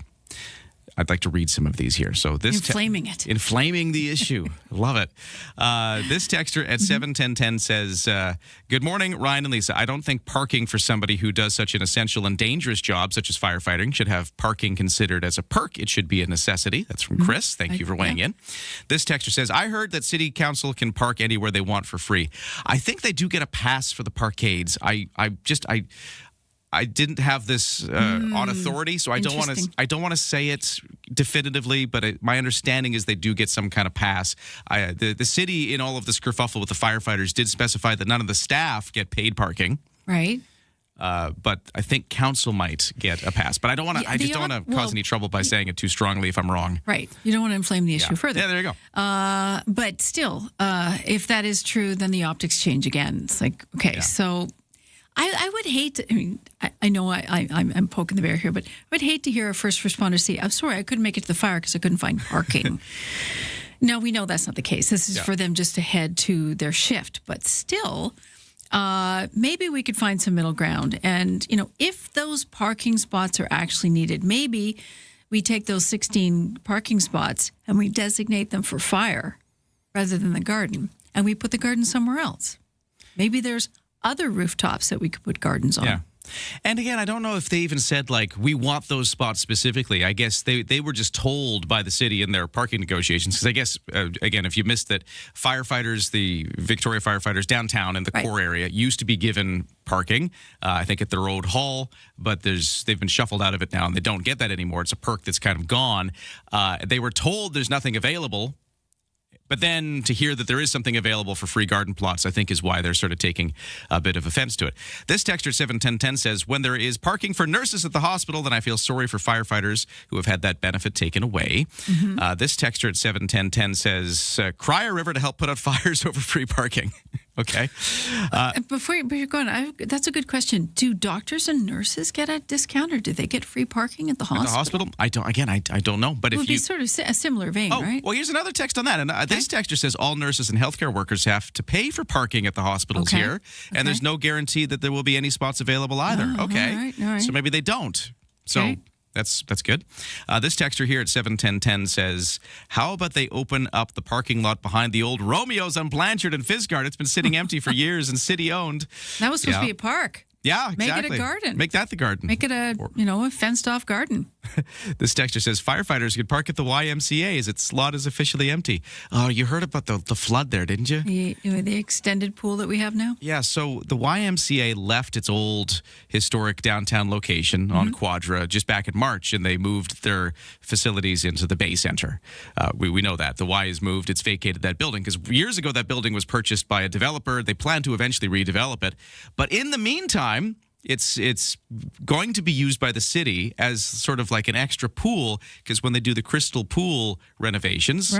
I'd like to read some of these here. So this inflaming the issue. Love it. This texter at 7:10:10 says, good morning, Ryan and Lisa. I don't think parking for somebody who does such an essential and dangerous job, such as firefighting, should have parking considered as a perk. It should be a necessity. That's from Chris. Thank you for weighing in. This texter says, I heard that City Council can park anywhere they want for free. I think they do get a pass for the parkades. I didn't have this on authority, so I don't want to say it definitively. But my understanding is they do get some kind of pass. The city, in all of this kerfuffle with the firefighters, did specify that none of the staff get paid parking. Right. But I think council might get a pass. But I don't want to. I just don't want to cause any trouble by saying it too strongly if I'm wrong. Right. You don't want to inflame the issue further. Yeah, there you go. But still, if that is true, then the optics change again. It's like, okay, so I would hate to, I mean, I know I'm poking the bear here, but I would hate to hear a first responder say, I'm sorry, I couldn't make it to the fire because I couldn't find parking. Now, we know that's not the case. This is for them just to head to their shift. But still, maybe we could find some middle ground. And, if those parking spots are actually needed, maybe we take those 16 parking spots and we designate them for fire rather than the garden. And we put the garden somewhere else. Maybe there's other rooftops that we could put gardens on. Yeah. And again, I don't know if they even said, we want those spots specifically. I guess they were just told by the city in their parking negotiations. Because I guess, again, if you missed that, firefighters, the Victoria firefighters downtown in the core area used to be given parking, I think at the Road Hall, but they've been shuffled out of it now, and they don't get that anymore. It's a perk that's kind of gone. They were told there's nothing available. But then to hear that there is something available for free garden plots, I think is why they're sort of taking a bit of offense to it. This texter 71010 says, when there is parking for nurses at the hospital, then I feel sorry for firefighters who have had that benefit taken away. Mm-hmm. This texter at 71010 says, cry a river to help put out fires over free parking. Okay. Before you're going, that's a good question. Do doctors and nurses get a discount, or do they get free parking at the hospital? At the hospital? I don't know. But it if would be sort of a similar vein, right? Well, here's another text on that. And this texter says all nurses and healthcare workers have to pay for parking at the hospitals here, and there's no guarantee that there will be any spots available either. Oh, okay. All right. So maybe they don't. So. Okay. That's good. This texter here at 71010 says, how about they open up the parking lot behind the old Romeo's on Blanchard and Fisgard? It's been sitting empty for years and city-owned. That was supposed to be a park. Yeah, exactly. Make it a garden. Make that the garden. Make it a fenced-off garden. This texter says, firefighters could park at the YMCA as its slot is officially empty. Oh, you heard about the flood there, didn't you? The extended pool that we have now? Yeah, so the YMCA left its old historic downtown location on Quadra just back in March, and they moved their facilities into the Bay Center. We know that. The Y has moved. It's vacated that building because years ago that building was purchased by a developer. They plan to eventually redevelop it. But in the meantime, it's going to be used by the city as sort of like an extra pool, because when they do the Crystal Pool renovations,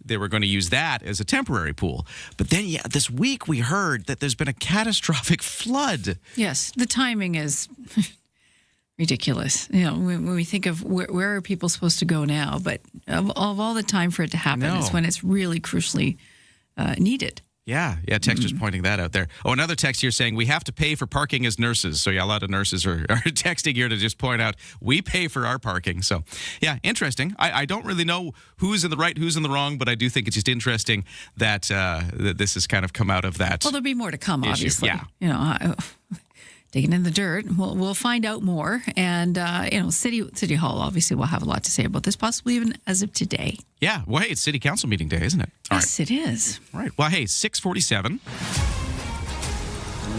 they were going to use that as a temporary pool. But then, this week we heard that there's been a catastrophic flood. Yes, the timing is ridiculous. When we think of where are people supposed to go now, but of all the time for it to happen is when it's really crucially needed. Yeah, texter's pointing that out there. Oh, another text here saying we have to pay for parking as nurses. So, a lot of nurses are texting here to just point out we pay for our parking. So, interesting. I don't really know who's in the right, who's in the wrong, but I do think it's just interesting that this has kind of come out of that. Well, there'll be more to come, issue. obviously. Yeah. Digging in the dirt. We'll find out more. And, City Hall obviously will have a lot to say about this, possibly even as of today. Yeah. Well, hey, it's City Council meeting day, isn't it? Yes, it is. All right. Well, hey, 6:47.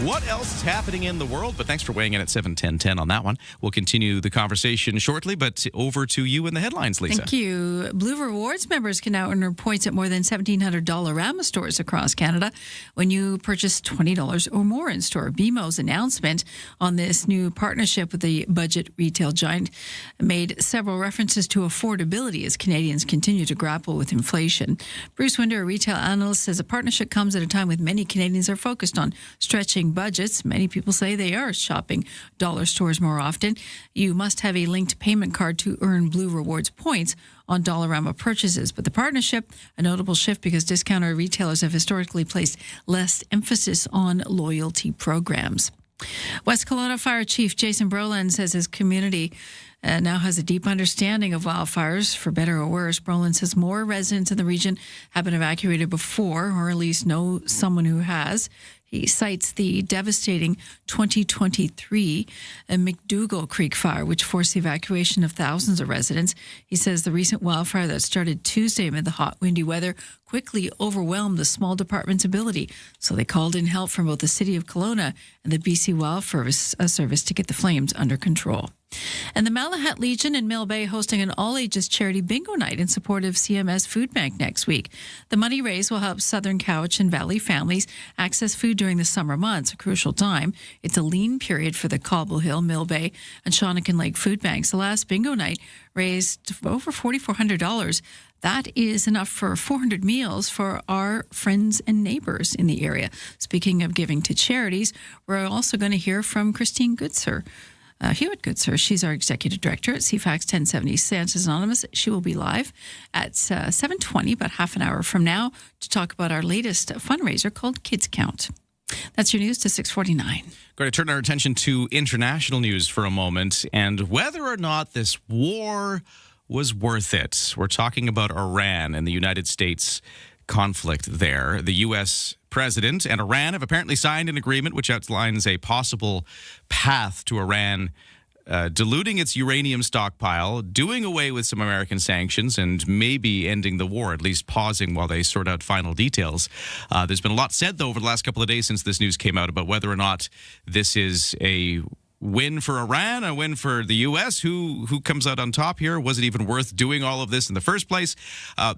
What else is happening in the world? But thanks for weighing in at 71010 on that one. We'll continue the conversation shortly, but over to you in the headlines, Lisa. Thank you. Blue Rewards members can now earn points at more than 1,700 Dollarama stores across Canada when you purchase $20 or more in store. BMO's announcement on this new partnership with the budget retail giant made several references to affordability as Canadians continue to grapple with inflation. Bruce Winder, a retail analyst, says the partnership comes at a time when many Canadians are focused on stretching budgets. Many people say they are shopping dollar stores more often. You must have a linked payment card to earn Blue Rewards points on Dollarama purchases. But the partnership, a notable shift because discounter retailers have historically placed less emphasis on loyalty programs. West Kelowna Fire Chief Jason Brolin says his community now has a deep understanding of wildfires, for better or worse. Brolin says more residents in the region have been evacuated before, or at least know someone who has. He cites the devastating 2023 McDougall Creek fire, which forced the evacuation of thousands of residents. He says the recent wildfire that started Tuesday amid the hot, windy weather quickly overwhelmed the small department's ability. So they called in help from both the City of Kelowna and the BC Wildfire Service to get the flames under control. And the Malahat Legion in Mill Bay hosting an all-ages charity bingo night in support of CMS Food Bank next week. The money raised will help Southern Cowichan Valley families access food during the summer months, a crucial time. It's a lean period for the Cobble Hill, Mill Bay, and Shawnican Lake Food Banks. The last bingo night raised over $4,400. That is enough for 400 meals for our friends and neighbors in the area. Speaking of giving to charities, we're also going to hear from Christine Goodser. Hewitt Goodser, she's our executive director at CFAX 1070 Santa's Anonymous. She will be live at 7:20, about half an hour from now, to talk about our latest fundraiser called Kids Count. That's your news to 6:49. Going to turn our attention to international news for a moment and whether or not this war was worth it. We're talking about Iran and the United States conflict there. The U.S. president and Iran have apparently signed an agreement which outlines a possible path to Iran diluting its uranium stockpile, doing away with some American sanctions, and maybe ending the war, at least pausing while they sort out final details. There's been a lot said, though, over the last couple of days since this news came out about whether or not this is a win for Iran, a win for the U.S. Who comes out on top here? Was it even worth doing all of this in the first place?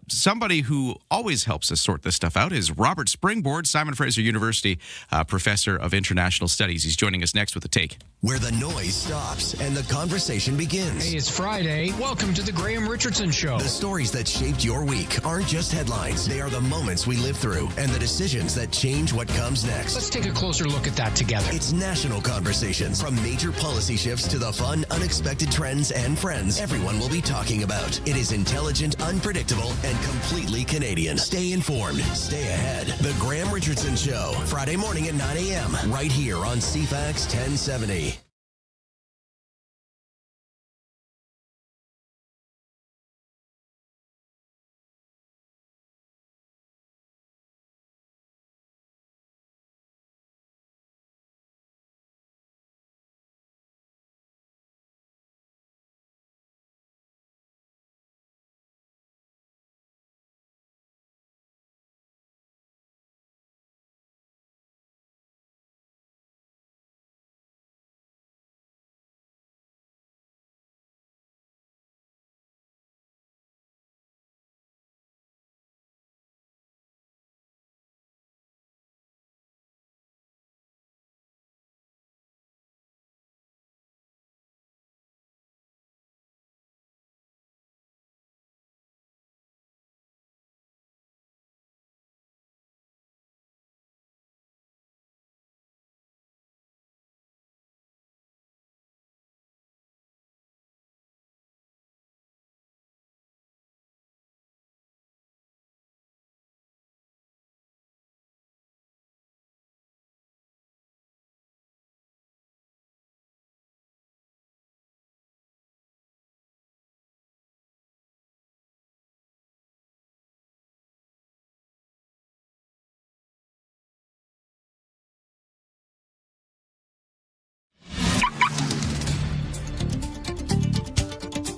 Somebody who always helps us sort this stuff out is Robert Springboard, Simon Fraser University professor of international studies. He's joining us next with a take. Where the noise stops and the conversation begins. Hey, it's Friday. Welcome to the Graham Richardson Show. The stories that shaped your week aren't just headlines. They are the moments we live through and the decisions that change what comes next. Let's take a closer look at that together. It's national conversations. From major policy shifts to the fun, unexpected trends and friends everyone will be talking about. It is intelligent, unpredictable, and completely Canadian. Stay informed. Stay ahead. The Graham Richardson Show. Friday morning at 9 a.m. right here on CFAX 1070.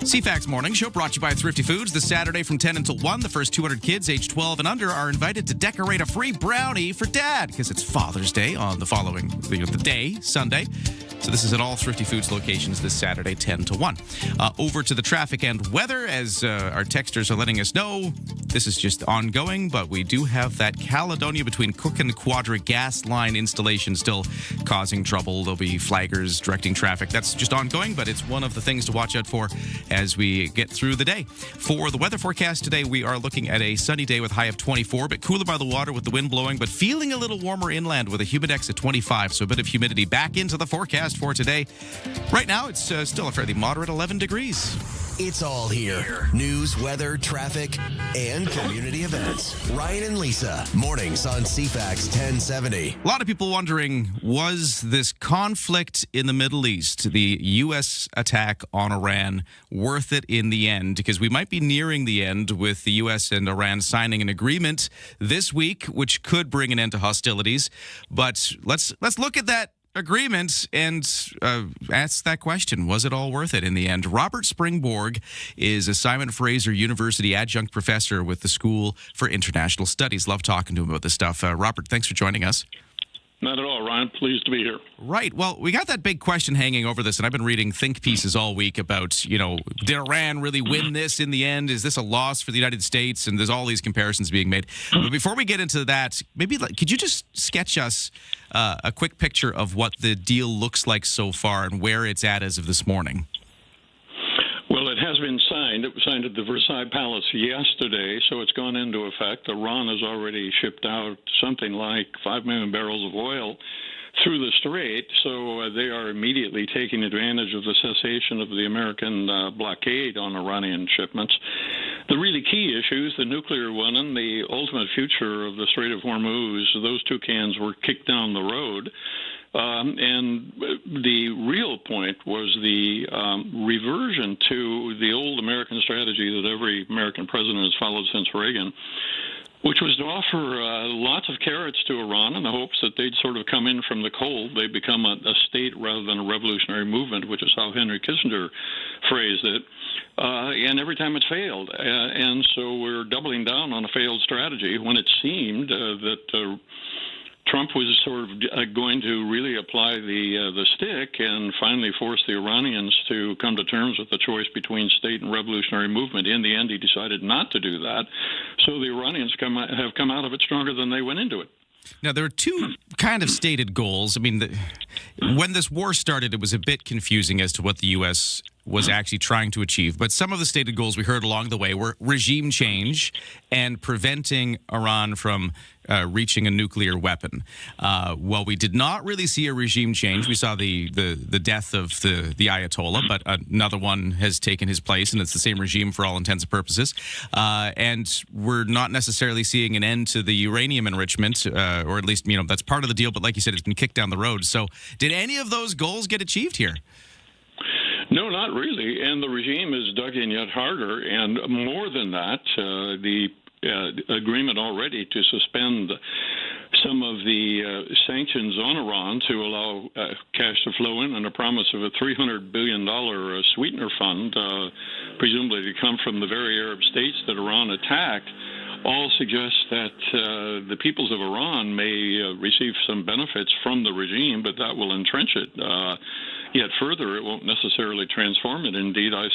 CFAX Morning Show brought to you by Thrifty Foods. This Saturday from 10 until 1, the first 200 kids aged 12 and under are invited to decorate a free brownie for Dad because it's Father's Day on the day, Sunday. So this is at all Thrifty Foods locations this Saturday, 10 to 1. Over to the traffic and weather, as our texters are letting us know, this is just ongoing, but we do have that Caledonia between Cook and Quadra gas line installation still causing trouble. There'll be flaggers directing traffic. That's just ongoing, but it's one of the things to watch out for as we get through the day. For the weather forecast today, we are looking at a sunny day with a high of 24, but cooler by the water with the wind blowing, but feeling a little warmer inland with a humidex at 25, so a bit of humidity back into the forecast forecast for today. Right now, it's still a fairly moderate 11 degrees. It's all here. News, weather, traffic, and community events. Ryan and Lisa, mornings on CFAX 1070. A lot of people wondering, was this conflict in the Middle East, the U.S. attack on Iran, worth it in the end? Because we might be nearing the end with the U.S. and Iran signing an agreement this week, which could bring an end to hostilities. But let's look at that agreement and ask that question. Was it all worth it in the end? Robert Springborg is a Simon Fraser University adjunct professor with the School for International Studies. Love talking to him about this stuff. Robert, thanks for joining us. Not at all, Ryan. Pleased to be here. Right. Well, we got that big question hanging over this, and I've been reading think pieces all week about, did Iran really win this in the end? Is this a loss for the United States? And there's all these comparisons being made. But before we get into that, maybe could you just sketch us a quick picture of what the deal looks like so far and where it's at as of this morning? Well, it has been signed. It was signed at the Versailles Palace yesterday, so it's gone into effect. Iran has already shipped out something like 5 million barrels of oil through the strait, so they are immediately taking advantage of the cessation of the American blockade on Iranian shipments. The really key issues, the nuclear one and the ultimate future of the Strait of Hormuz, those two cans were kicked down the road. And the real point was the reversion to the old American strategy that every American president has followed since Reagan, which was to offer lots of carrots to Iran in the hopes that they'd sort of come in from the cold. They become a state rather than a revolutionary movement, which is how Henry Kissinger phrased it. And every time it failed. And so we're doubling down on a failed strategy when it seemed that Trump was sort of going to really apply the stick and finally force the Iranians to come to terms with the choice between state and revolutionary movement. In the end, he decided not to do that. So the Iranians have come out of it stronger than they went into it. Now, there are two kind of stated goals. I mean, when this war started, it was a bit confusing as to what the U.S. was actually trying to achieve. But some of the stated goals we heard along the way were regime change and preventing Iran from reaching a nuclear weapon. Well, we did not really see a regime change. We saw the death of the Ayatollah, but another one has taken his place, and it's the same regime for all intents and purposes. And we're not necessarily seeing an end to the uranium enrichment, or at least, that's part of the deal. But like you said, it's been kicked down the road. So did any of those goals get achieved here? No, not really. And the regime is dug in yet harder. And more than that, the agreement already to suspend some of the sanctions on Iran to allow cash to flow in, and a promise of a $300 billion sweetener fund, presumably to come from the very Arab states that Iran attacked, all suggest that the peoples of Iran may receive some benefits from the regime, but that will entrench it. Yet further, it won't necessarily transform it. Indeed, I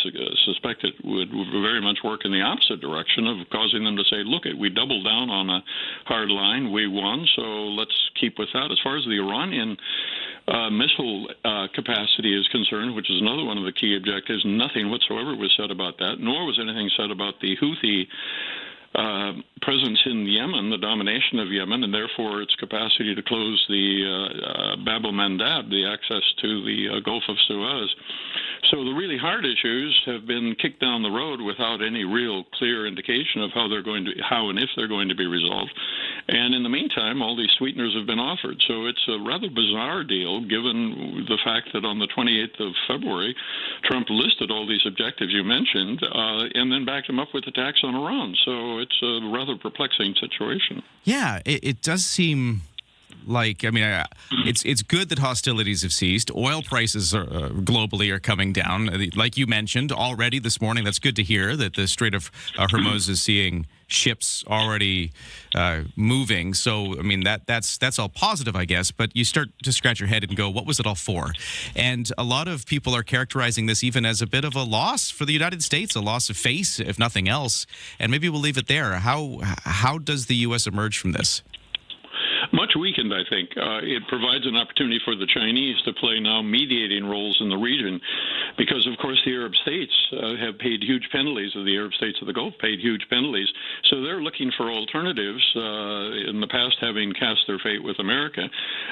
suspect it would very much work in the opposite direction of causing them to say, look, we doubled down on a hard line, we won, so let's keep with that. As far as the Iranian missile capacity is concerned, which is another one of the key objectives, nothing whatsoever was said about that, nor was anything said about the Houthi presence in Yemen, the domination of Yemen, and therefore its capacity to close the Bab el-Mandab, the access to the Gulf of Suez. So the really hard issues have been kicked down the road without any real clear indication of how and if they're going to be resolved. And in the meantime, all these sweeteners have been offered. So it's a rather bizarre deal, given the fact that on the 28th of February, Trump listed all these objectives you mentioned, and then backed them up with attacks on Iran. So it's a rather perplexing situation. Yeah, it does seem like, it's good that hostilities have ceased. Oil prices globally are coming down. Like you mentioned already this morning, that's good to hear that the Strait of Hormuz is seeing ships already moving. So, that's all positive, I guess. But you start to scratch your head and go, what was it all for? And a lot of people are characterizing this even as a bit of a loss for the United States, a loss of face, if nothing else. And maybe we'll leave it there. How does the U.S. emerge from this? Much much weakened, I think. It provides an opportunity for the Chinese to play now mediating roles in the region because, of course, the Arab states have paid huge penalties, or the Arab states of the Gulf paid huge penalties. So they're looking for alternatives. In the past, having cast their fate with America,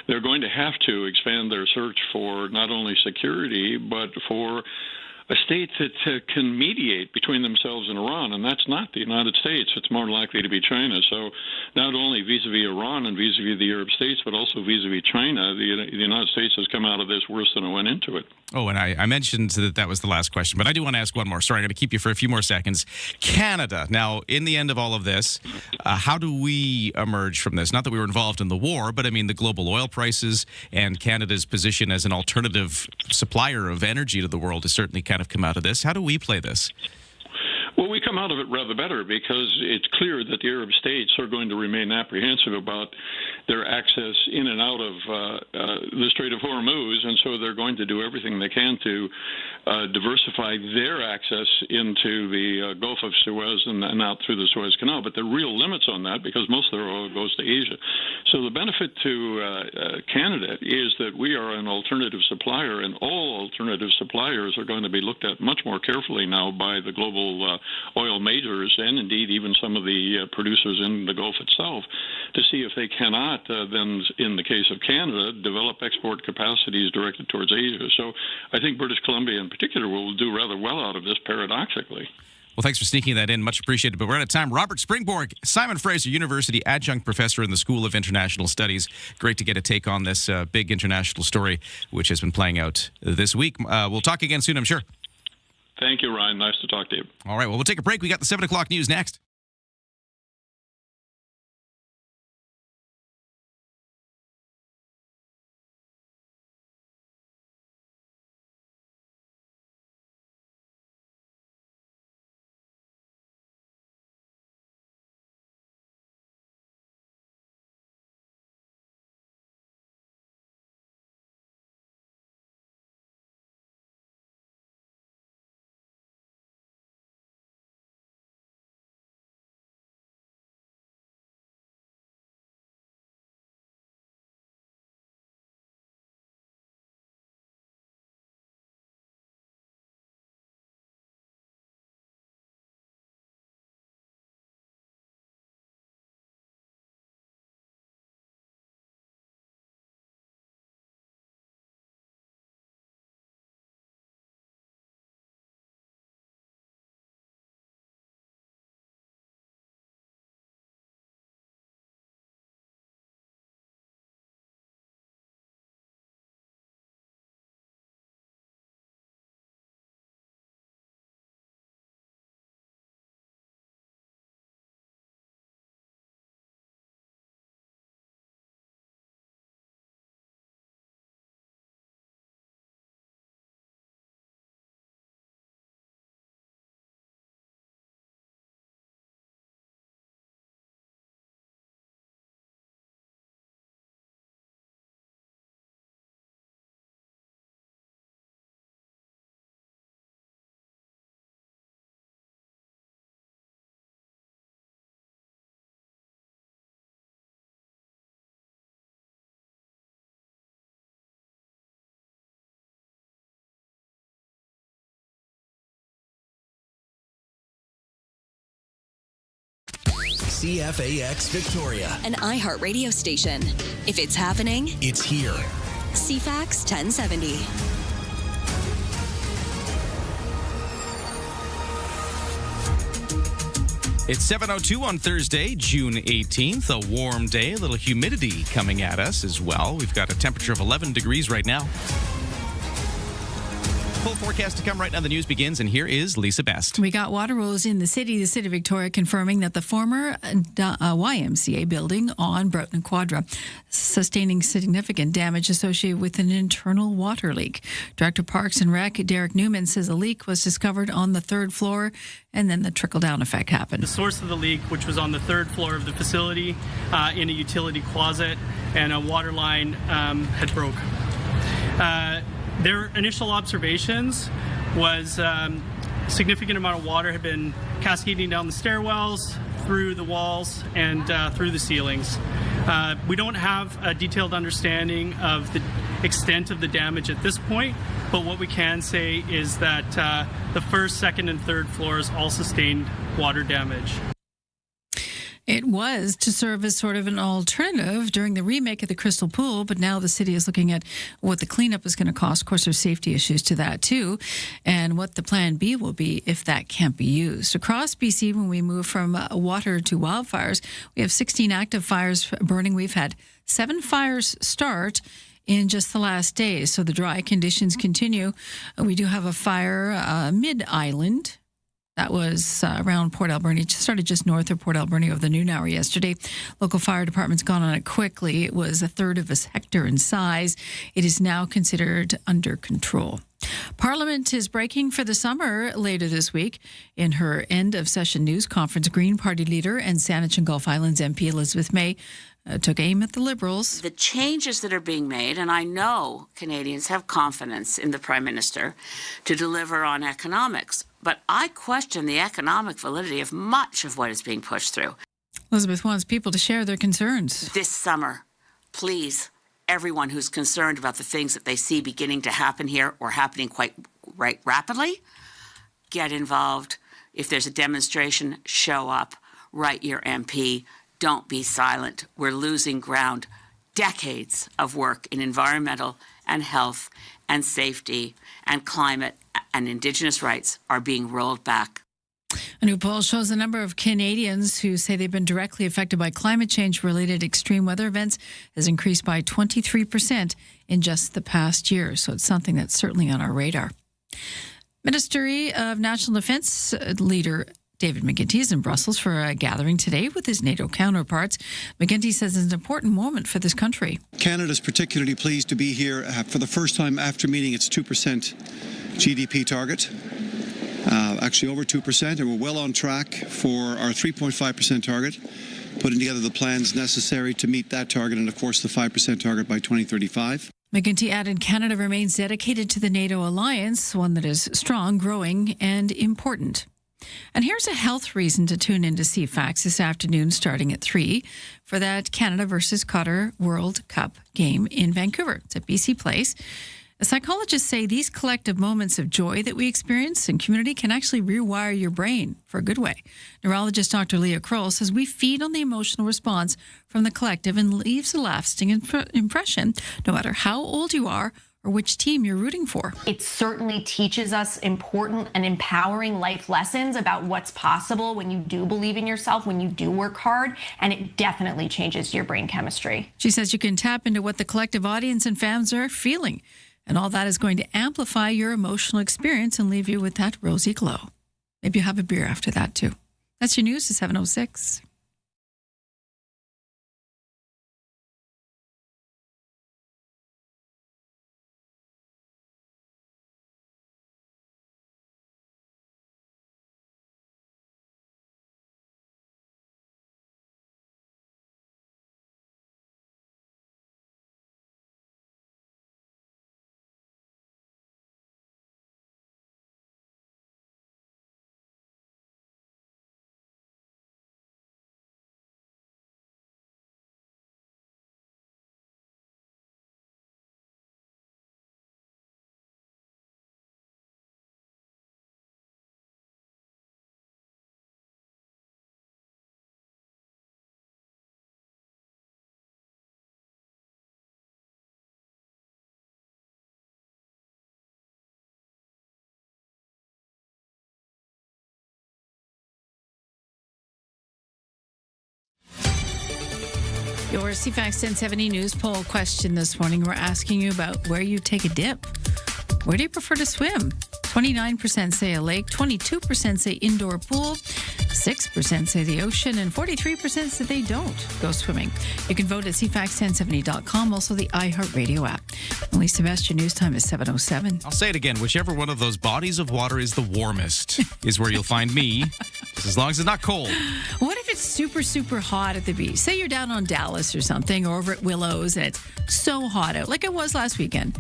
they're going to have to expand their search for not only security, but for a state that can mediate between themselves and Iran, and that's not the United States. It's more likely to be China. So not only vis-a-vis Iran and vis-a-vis the Arab states, but also vis-a-vis China, the United States has come out of this worse than it went into it. Oh, and I mentioned that was the last question, but I do want to ask one more. Sorry, I'm going to keep you for a few more seconds. Canada. Now, in the end of all of this, how do we emerge from this? Not that we were involved in the war, but I mean the global oil prices and Canada's position as an alternative supplier of energy to the world has certainly kind of come out of this. How do we play this? Well, we come out of it rather better because it's clear that the Arab states are going to remain apprehensive about their access in and out of the Strait of Hormuz, and so they're going to do everything they can to diversify their access into the Gulf of Suez and out through the Suez Canal. But there are real limits on that because most of their oil goes to Asia. So the benefit to Canada is that we are an alternative supplier, and all alternative suppliers are going to be looked at much more carefully now by the global oil majors and indeed even some of the producers in the Gulf itself to see if they cannot then, in the case of Canada, develop export capacities directed towards Asia. So I think British Columbia in particular will do rather well out of this, paradoxically. Well, thanks for sneaking that in. Much appreciated. But we're out of time. Robert Springborg, Simon Fraser University adjunct professor in the School of International Studies. Great to get a take on this big international story, which has been playing out this week. We'll talk again soon, I'm sure. Thank you, Ryan. Nice to talk to you. All right. Well, we'll take a break. We got the 7 o'clock news next. CFAX Victoria. An iHeartRadio station. If it's happening, it's here. CFAX 1070. It's 7:02 on Thursday, June 18th. A warm day, a little humidity coming at us as well. We've got a temperature of 11 degrees right now. Full forecast to come right now. The news begins, and here is Lisa Best. We got water woes in the city of Victoria confirming that the former YMCA building on Broughton and Quadra sustaining significant damage associated with an internal water leak. Director Parks and Rec, Derek Newman, says a leak was discovered on the third floor, and then the trickle-down effect happened. The source of the leak, which was on the third floor of the facility in a utility closet, and a water line had broke. Their initial observations was a significant amount of water had been cascading down the stairwells, through the walls, and through the ceilings. We don't have a detailed understanding of the extent of the damage at this point, but what we can say is that the first, second, and third floors all sustained water damage. It was to serve as sort of an alternative during the remake of the Crystal Pool, but now the city is looking at what the cleanup is going to cost. Of course, there's safety issues to that too, and what the plan B will be if that can't be used. Across BC, when we move from water to wildfires, we have 16 active fires burning. We've had 7 fires start in just the last days, so the dry conditions continue. We do have a fire mid-island. That was around Port Alberni. It started just north of Port Alberni over the noon hour yesterday. Local fire department's gone on it quickly. It was a third of a hectare in size. It is now considered under control. Parliament is breaking for the summer later this week. In her end-of-session news conference, Green Party leader and Saanich and Gulf Islands MP Elizabeth May took aim at the Liberals. The changes that are being made, and I know Canadians have confidence in the Prime Minister to deliver on economics, but I question the economic validity of much of what is being pushed through. Elizabeth wants people to share their concerns. This summer, please, everyone who's concerned about the things that they see beginning to happen here or happening quite rapidly, get involved. If there's a demonstration, show up, write your MP. Don't be silent. We're losing ground. Decades of work in environmental and health and safety and climate and Indigenous rights are being rolled back. A new poll shows the number of Canadians who say they've been directly affected by climate change-related extreme weather events has increased by 23% in just the past year. So it's something that's certainly on our radar. Ministry of National Defence leader David McGuinty is in Brussels for a gathering today with his NATO counterparts. McGuinty says it's an important moment for this country. Canada's particularly pleased to be here for the first time after meeting its 2% GDP target. Actually over 2%, and we're well on track for our 3.5% target, putting together the plans necessary to meet that target and, of course, the 5% target by 2035. McGuinty added Canada remains dedicated to the NATO alliance, one that is strong, growing, and important. And here's a health reason to tune into CFAX this afternoon starting at 3 for that Canada versus Qatar World Cup game in Vancouver. It's at BC Place. Psychologists say these collective moments of joy that we experience in community can actually rewire your brain for a good way. Neurologist Dr. Leah Kroll says we feed on the emotional response from the collective and leaves a lasting impression no matter how old you are or which team you're rooting for. It certainly teaches us important and empowering life lessons about what's possible when you do believe in yourself, when you do work hard, and it definitely changes your brain chemistry. She says you can tap into what the collective audience and fans are feeling, and all that is going to amplify your emotional experience and leave you with that rosy glow. Maybe you have a beer after that, too. That's your news at 7:06. Your CFAX 1070 news poll question this morning. We're asking you about where you take a dip. Where do you prefer to swim? 29% say a lake, 22% say indoor pool, 6% say the ocean, and 43% say they don't go swimming. You can vote at CFAX1070.com, also the iHeartRadio app. Elise Sebastian, news time is 7:07. I'll say it again. Whichever one of those bodies of water is the warmest is where you'll find me, just as long as it's not cold. What if it's it's super, super hot at the beach, say you're down on Dallas or something, or over at Willows, and it's so hot out, like it was last weekend.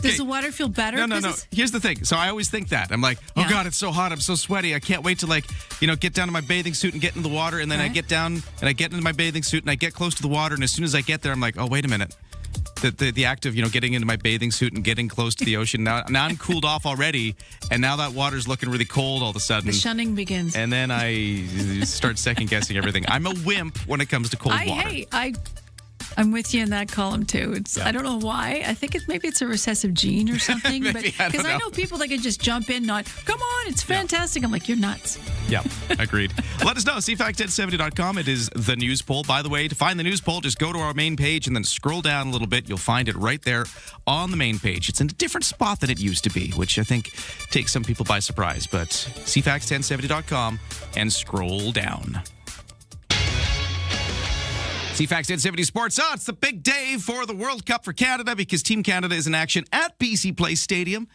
Does the water feel better? No. Here's the thing. So I always think that. I'm like, oh, God, it's so hot. I'm so sweaty. I can't wait to, get down to my bathing suit and get into the water. And then I get down and I get into my bathing suit and I get close to the water. And as soon as I get there, I'm like, oh, wait a minute. The act of, getting into my bathing suit and getting close to the ocean. Now I'm cooled off already, and now that water's looking really cold all of a sudden. The shunning begins. And then I start second-guessing everything. I'm a wimp when it comes to cold water. I'm with you in that column too. I don't know why. I think maybe it's a recessive gene or something. Because I know people that can just jump in, come on, it's fantastic. I'm like, you're nuts. Yeah, agreed. Let us know. CFAX1070.com. It is the news poll. By the way, to find the news poll, just go to our main page and then scroll down a little bit. You'll find it right there on the main page. It's in a different spot than it used to be, which I think takes some people by surprise. But CFAX1070.com and scroll down. CFAX 1070 Sports. It's the big day for the World Cup for Canada because Team Canada is in action at BC Place Stadium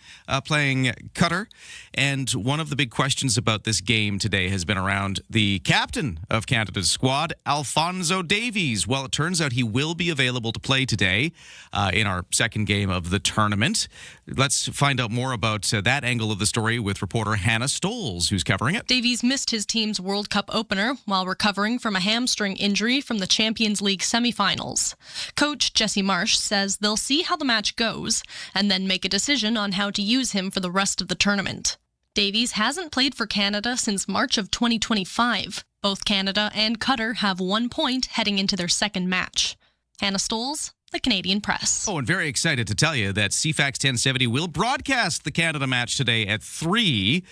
playing Qatar. And one of the big questions about this game today has been around the captain of Canada's squad, Alphonso Davies. Well, it turns out he will be available to play today in our second game of the tournament. Let's find out more about that angle of the story with reporter Hannah Stoles, who's covering it. Davies missed his team's World Cup opener while recovering from a hamstring injury from the Champions League semifinals. Coach Jesse Marsh says they'll see how the match goes and then make a decision on how to use him for the rest of the tournament. Davies hasn't played for Canada since March of 2025. Both Canada and Qatar have 1 point heading into their second match. Hannah Stoles, the Canadian Press. Oh, and very excited to tell you that CFAX 1070 will broadcast the Canada match today at 3.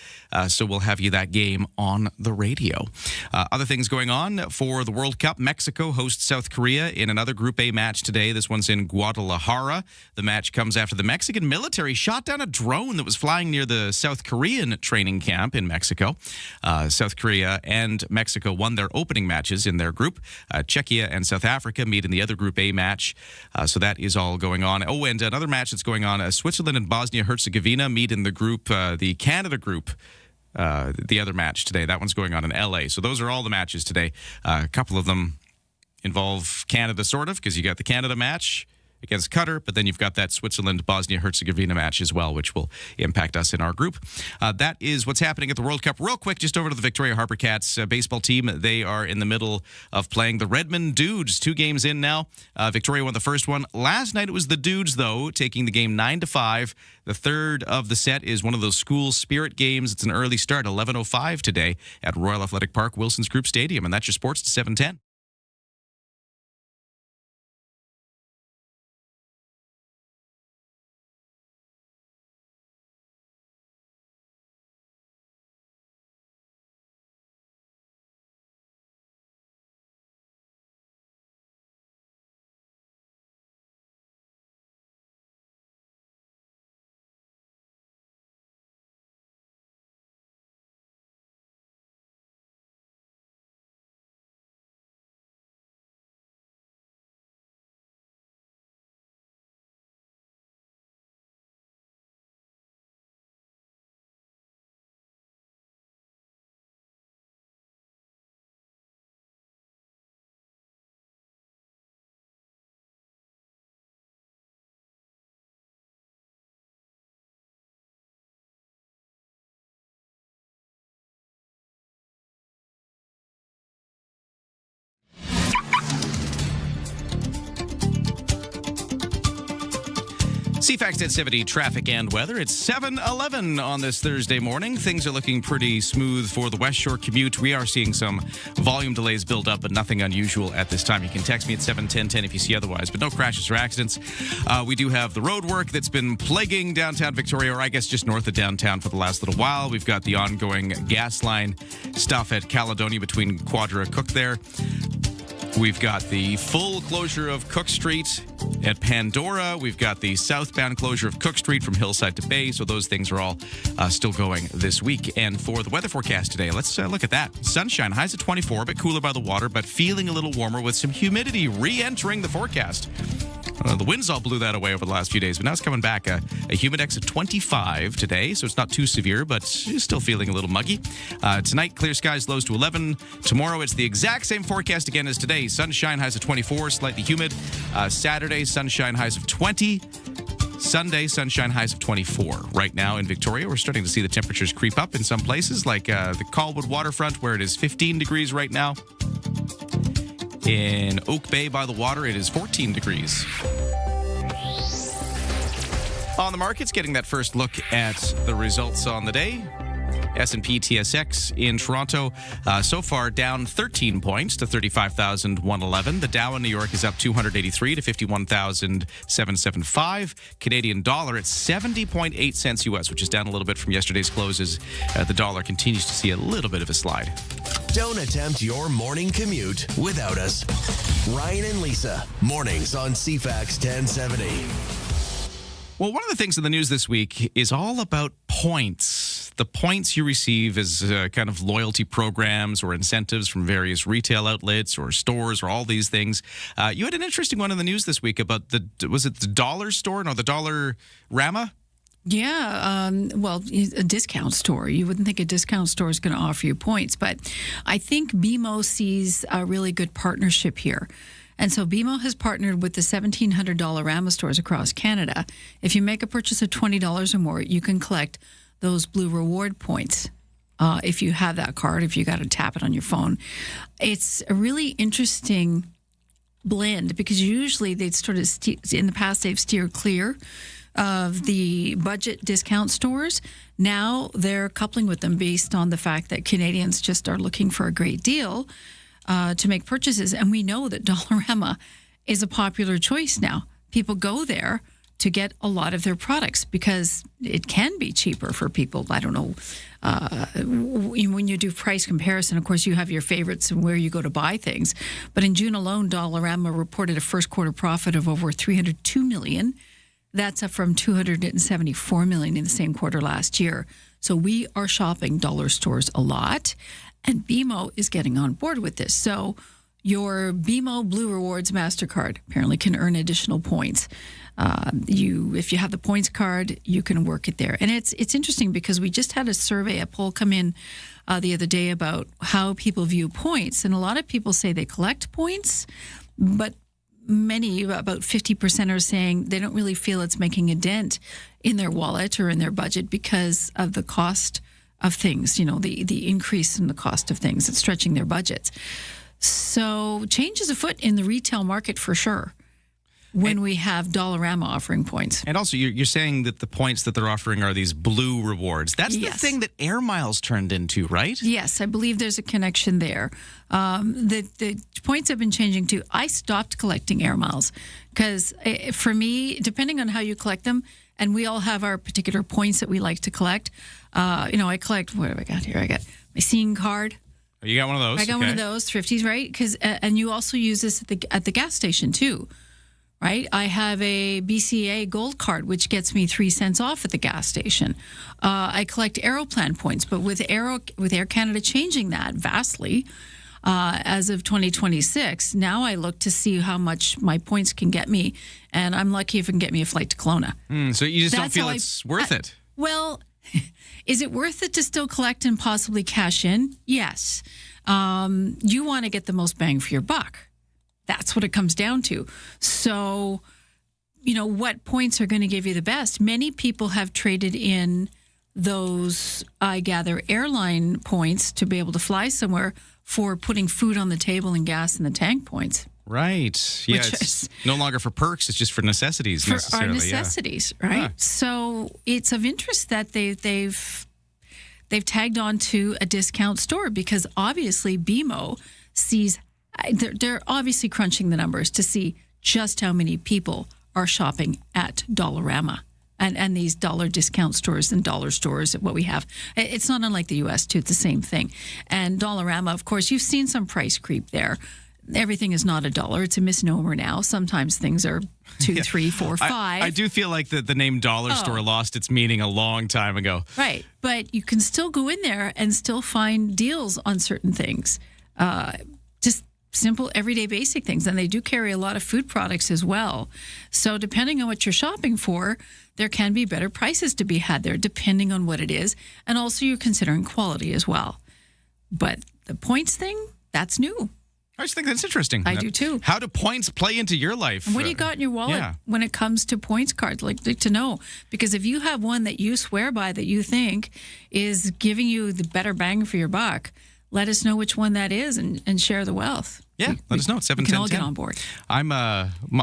So we'll have you that game on the radio. Other things going on for the World Cup. Mexico hosts South Korea in another Group A match today. This one's in Guadalajara. The match comes after the Mexican military shot down a drone that was flying near the South Korean training camp in Mexico. South Korea and Mexico won their opening matches in their group. Czechia and South Africa meet in the other Group A match. So that is all going on. Oh, and another match that's going on. Switzerland and Bosnia-Herzegovina meet in the group, the Canada group, the other match today. That one's going on in L.A. So those are all the matches today. A couple of them involve Canada, sort of, because you got the Canada match against Qatar, but then you've got that Switzerland-Bosnia-Herzegovina match as well, which will impact us in our group. That is what's happening at the World Cup. Real quick, just over to the Victoria Harbour Cats baseball team. They are in the middle of playing the Redmond Dudes. 2 games in now. Victoria won the first one. Last night it was the Dudes, though, taking the game 9-5. The third of the set is one of those school spirit games. It's an early start, 11:05 today at Royal Athletic Park, Wilson's Group Stadium. And that's your sports to 7:10. CFAX 1070 traffic and weather. It's 7:11 on this Thursday morning. Things are looking pretty smooth for the West Shore commute. We are seeing some volume delays build up, but nothing unusual at this time. You can text me at 71010 if you see otherwise, but no crashes or accidents. We do have the road work that's been plaguing downtown Victoria, or I guess just north of downtown for the last little while. We've got the ongoing gas line stuff at Caledonia between Quadra and Cook there. We've got the full closure of Cook Street at Pandora. We've got the southbound closure of Cook Street from Hillside to Bay. So those things are all still going this week. And for the weather forecast today, let's look at that. Sunshine, highs at 24, a bit cooler by the water, but feeling a little warmer with some humidity re-entering the forecast. The winds all blew that away over the last few days, but now it's coming back. A humidex of 25 today, so it's not too severe, but it's still feeling a little muggy. Tonight, clear skies, lows to 11. Tomorrow, it's the exact same forecast again as today. Sunshine, highs of 24, slightly humid. Saturday, sunshine, highs of 20. Sunday, sunshine, highs of 24. Right now in Victoria, we're starting to see the temperatures creep up in some places, like the Colwood waterfront, where it is 15 degrees right now. In Oak Bay by the water, it is 14 degrees. On the markets, getting that first look at the results on the day. S&P TSX in Toronto so far down 13 points to 35,111. The Dow in New York is up 283 to 51,775. Canadian dollar at 70.8 cents US, which is down a little bit from yesterday's closes. The dollar continues to see a little bit of a slide. Don't attempt your morning commute without us. Ryan and Lisa, mornings on CFAX 1070. Well, one of the things in the news this week is all about points. The points you receive as kind of loyalty programs or incentives from various retail outlets or stores or all these things. You had an interesting one in the news this week about was it the dollar store? No, the Dollarama? Yeah, well, a discount store. You wouldn't think a discount store is going to offer you points, but I think BMO sees a really good partnership here. And so BMO has partnered with the $1,700 Dollarama stores across Canada. If you make a purchase of $20 or more, you can collect those Blue Reward points. If you have that card, if you got to tap it on your phone. It's a really interesting blend because usually they'd sort of, in the past, they've steered clear of the budget discount stores. Now they're coupling with them based on the fact that Canadians just are looking for a great deal to make purchases. And we know that Dollarama is a popular choice now. People go there to get a lot of their products because it can be cheaper for people. I don't know. When you do price comparison, of course, you have your favorites and where you go to buy things. But in June alone, Dollarama reported a first quarter profit of over $302 million. That's up from $274 million in the same quarter last year. So we are shopping dollar stores a lot. And BMO is getting on board with this. So your BMO Blue Rewards MasterCard apparently can earn additional points. If you have the points card, you can work it there. And it's interesting because we just had a poll come in the other day about how people view points. And a lot of people say they collect points, but many, about 50%, are saying they don't really feel it's making a dent in their wallet or in their budget because of the cost of things, the increase in the cost of things. It's stretching their budgets. So change is afoot in the retail market for sure when we have Dollarama offering points. And also, you're saying that the points that they're offering are these Blue Rewards. That's the thing that Air Miles turned into, right? Yes, I believe there's a connection there. The points have been changing too. I stopped collecting Air Miles because for me, depending on how you collect them, and we all have our particular points that we like to collect. I collect, what have I got here? I got my Scene card. You got one of those? I got one of those, Thrifties, right? And you also use this at the gas station too, right? I have a BCA Gold card, which gets me 3 cents off at the gas station. I collect Aeroplan points, but with Air Canada changing that vastly, as of 2026, now I look to see how much my points can get me, and I'm lucky if it can get me a flight to Kelowna. So you just don't feel it's worth it? Well, is it worth it to still collect and possibly cash in? Yes. You want to get the most bang for your buck. That's what it comes down to. So, what points are going to give you the best? Many people have traded in those, I gather, airline points to be able to fly somewhere for putting food on the table and gas in the tank points. Right. Yeah, it's no longer for perks. It's just for necessities. For our necessities, right? Huh. So it's of interest that they've tagged on to a discount store because obviously BMO sees, they're obviously crunching the numbers to see just how many people are shopping at Dollarama. And these dollar discount stores and dollar stores, what we have. It's not unlike the U.S., too. It's the same thing. And Dollarama, of course, you've seen some price creep there. Everything is not $1. It's a misnomer now. Sometimes things are $2, $3, $4, $5. I do feel like the name dollar store lost its meaning a long time ago. Right. But you can still go in there and still find deals on certain things. Just simple, everyday, basic things. And they do carry a lot of food products as well. So depending on what you're shopping for, there can be better prices to be had there, depending on what it is. And also you're considering quality as well. But the points thing, that's new. I just think that's interesting. I do too. How do points play into your life? And what do you got in your wallet when it comes to points cards? Like to know, because if you have one that you swear by that you think is giving you the better bang for your buck, let us know which one that is and share the wealth. Yeah, let us know. It's 71010. We can all get on board. I'm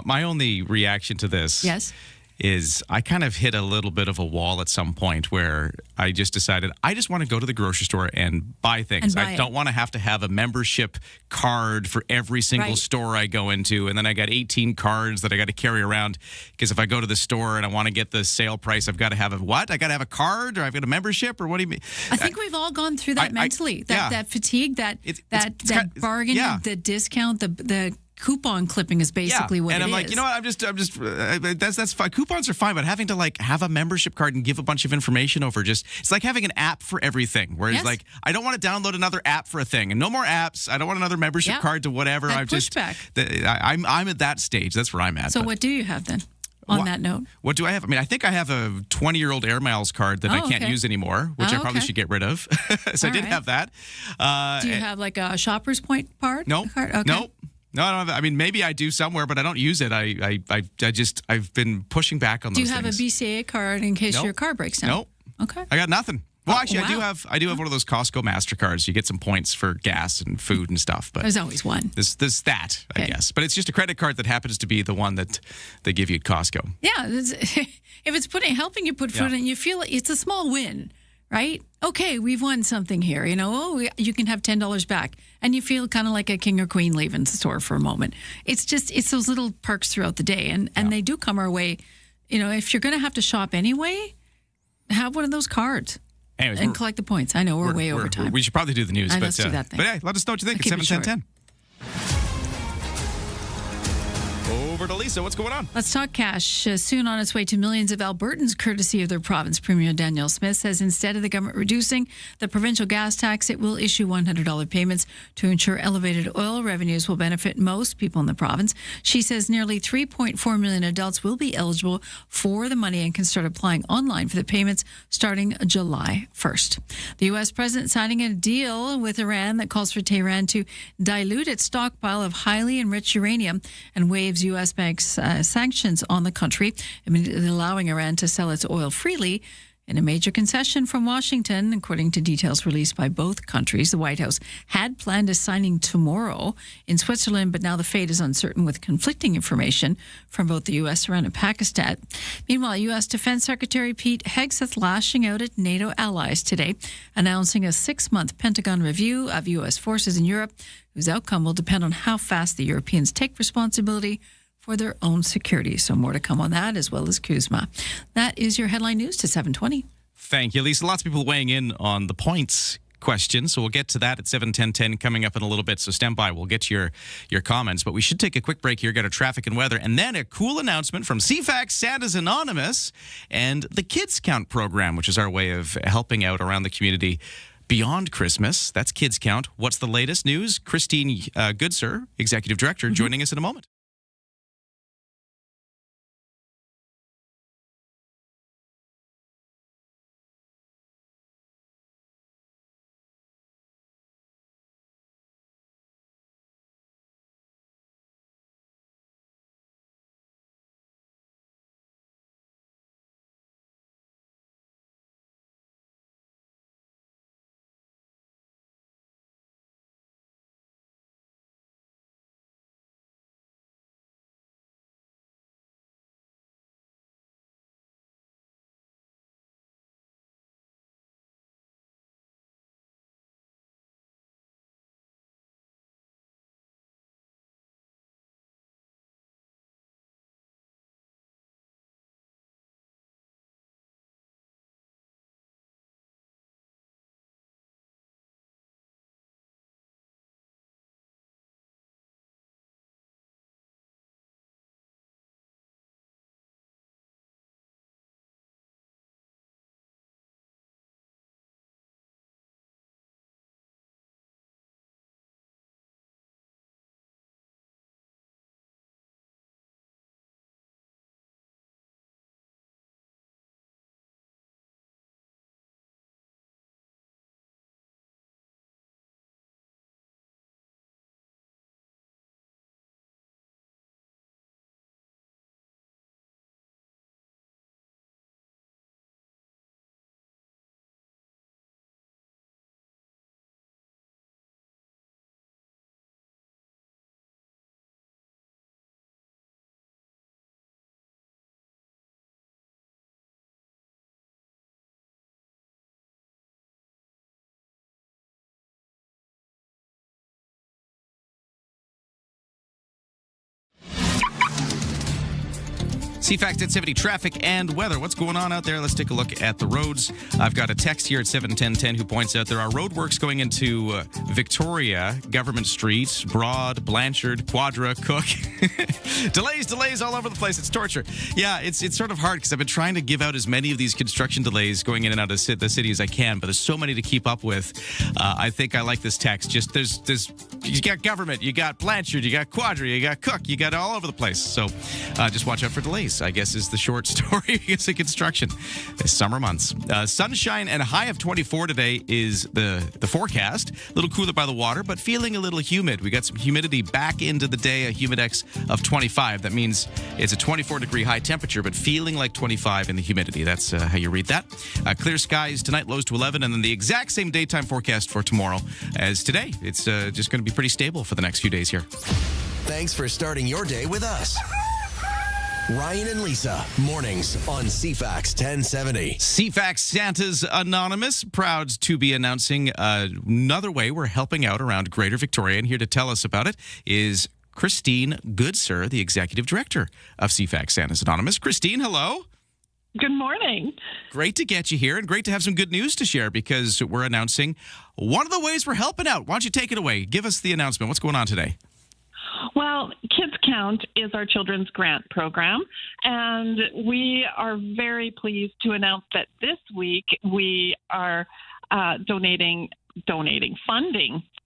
my only reaction to this. Yes. Is I kind of hit a little bit of a wall at some point where I just decided I just want to go to the grocery store and buy things. I don't want to have a membership card for every single store I go into. And then I got 18 cards that I got to carry around because if I go to the store and I want to get the sale price, I've got to have I got to have a card or I've got a membership or what do you mean? I think we've all gone through that mentally, that fatigue, that bargain, the discount, the coupon clipping is basically what it is. And I'm like, you know what? I'm just that's fine. Coupons are fine, but having to have a membership card and give a bunch of information over it's like having an app for everything. Whereas I don't want to download another app for a thing, and no more apps. I don't want another membership card to whatever. I'm at that stage. That's where I'm at. So what do you have then? On that note, what do I have? I mean, I think I have a 20-year-old Air Miles card that I can't use anymore, which I probably should get rid of. So I did have that. Do you have like a Shoppers Point card? Nope. Okay. Nope. No, I don't have. I mean, maybe I do somewhere, but I don't use it. I've been pushing back on those things. Do you have a BCA card in case your car breaks down? Nope. Okay. I got nothing. Well, actually, I do have one of those Costco MasterCards. You get some points for gas and food and stuff. But there's always one. There's that, I guess. But it's just a credit card that happens to be the one that they give you at Costco. Yeah. If it's helping you put food in, you feel it's a small win. Right? Okay, we've won something here. You know, you can have $10 back. And you feel kind of like a king or queen leaving the store for a moment. It's those little perks throughout the day. And they do come our way. You know, if you're going to have to shop anyway, have one of those cards. Anyways, and collect the points. I know, we're way over time. We should probably do the news. Let's do that thing. But yeah, let us know what you think. It's 7:10:10. Over to Lisa. What's going on? Let's talk cash. Soon on its way to millions of Albertans, courtesy of their province. Premier Danielle Smith says instead of the government reducing the provincial gas tax, it will issue $100 payments to ensure elevated oil revenues will benefit most people in the province. She says nearly 3.4 million adults will be eligible for the money and can start applying online for the payments starting July 1st. The U.S. president signing a deal with Iran that calls for Tehran to dilute its stockpile of highly enriched uranium and waives U.S. banks' sanctions on the country, allowing Iran to sell its oil freely. In a major concession from Washington, according to details released by both countries, the White House had planned a signing tomorrow in Switzerland, but now the fate is uncertain with conflicting information from both the U.S., Iran, and Pakistan. Meanwhile, U.S. Defense Secretary Pete Hegseth lashing out at NATO allies today, announcing a 6-month Pentagon review of U.S. forces in Europe, whose outcome will depend on how fast the Europeans take responsibility for their own security. So more to come on that, as well as Kuzma. That is your headline news to 7:20. Thank you, Lisa. Lots of people weighing in on the points question, so we'll get to that at 7:10:10 coming up in a little bit. So stand by. We'll get to your comments, but we should take a quick break here, get our traffic and weather, and then a cool announcement from CFAX, Santa's Anonymous, and the Kids Count program, which is our way of helping out around the community beyond Christmas. That's Kids Count. What's the latest news? Christine Goodsir, Executive Director, joining us in a moment. CFAX 1070 traffic and weather. What's going on out there? Let's take a look at the roads. I've got a text here at 71010 who points out there are roadworks going into Victoria, Government Street, Broad, Blanchard, Quadra, Cook. Delays all over the place. It's torture. Yeah, it's sort of hard because I've been trying to give out as many of these construction delays going in and out of the city as I can, but there's so many to keep up with. I think I like this text. Just there's you got Government, you got Blanchard, you got Quadra, you got Cook, you got it all over the place. So just watch out for delays, I guess, is the short story of construction this summer months. Sunshine and a high of 24 today is the forecast. A little cooler by the water, but feeling a little humid. We got some humidity back into the day, a humidex of 25. That means it's a 24-degree high temperature, but feeling like 25 in the humidity. That's how you read that. Clear skies tonight, lows to 11, and then the exact same daytime forecast for tomorrow as today. It's just going to be pretty stable for the next few days here. Thanks for starting your day with us. Ryan and Lisa, mornings on CFAX 1070. CFAX Santa's Anonymous, proud to be announcing another way we're helping out around Greater Victoria. And here to tell us about it is Christine Goodsir, the Executive Director of CFAX Santa's Anonymous. Christine, hello. Good morning. Great to get you here and great to have some good news to share because we're announcing one of the ways we're helping out. Why don't you take it away? Give us the announcement. What's going on today? Well, Kids Count is our children's grant program, and we are very pleased to announce that this week we are funding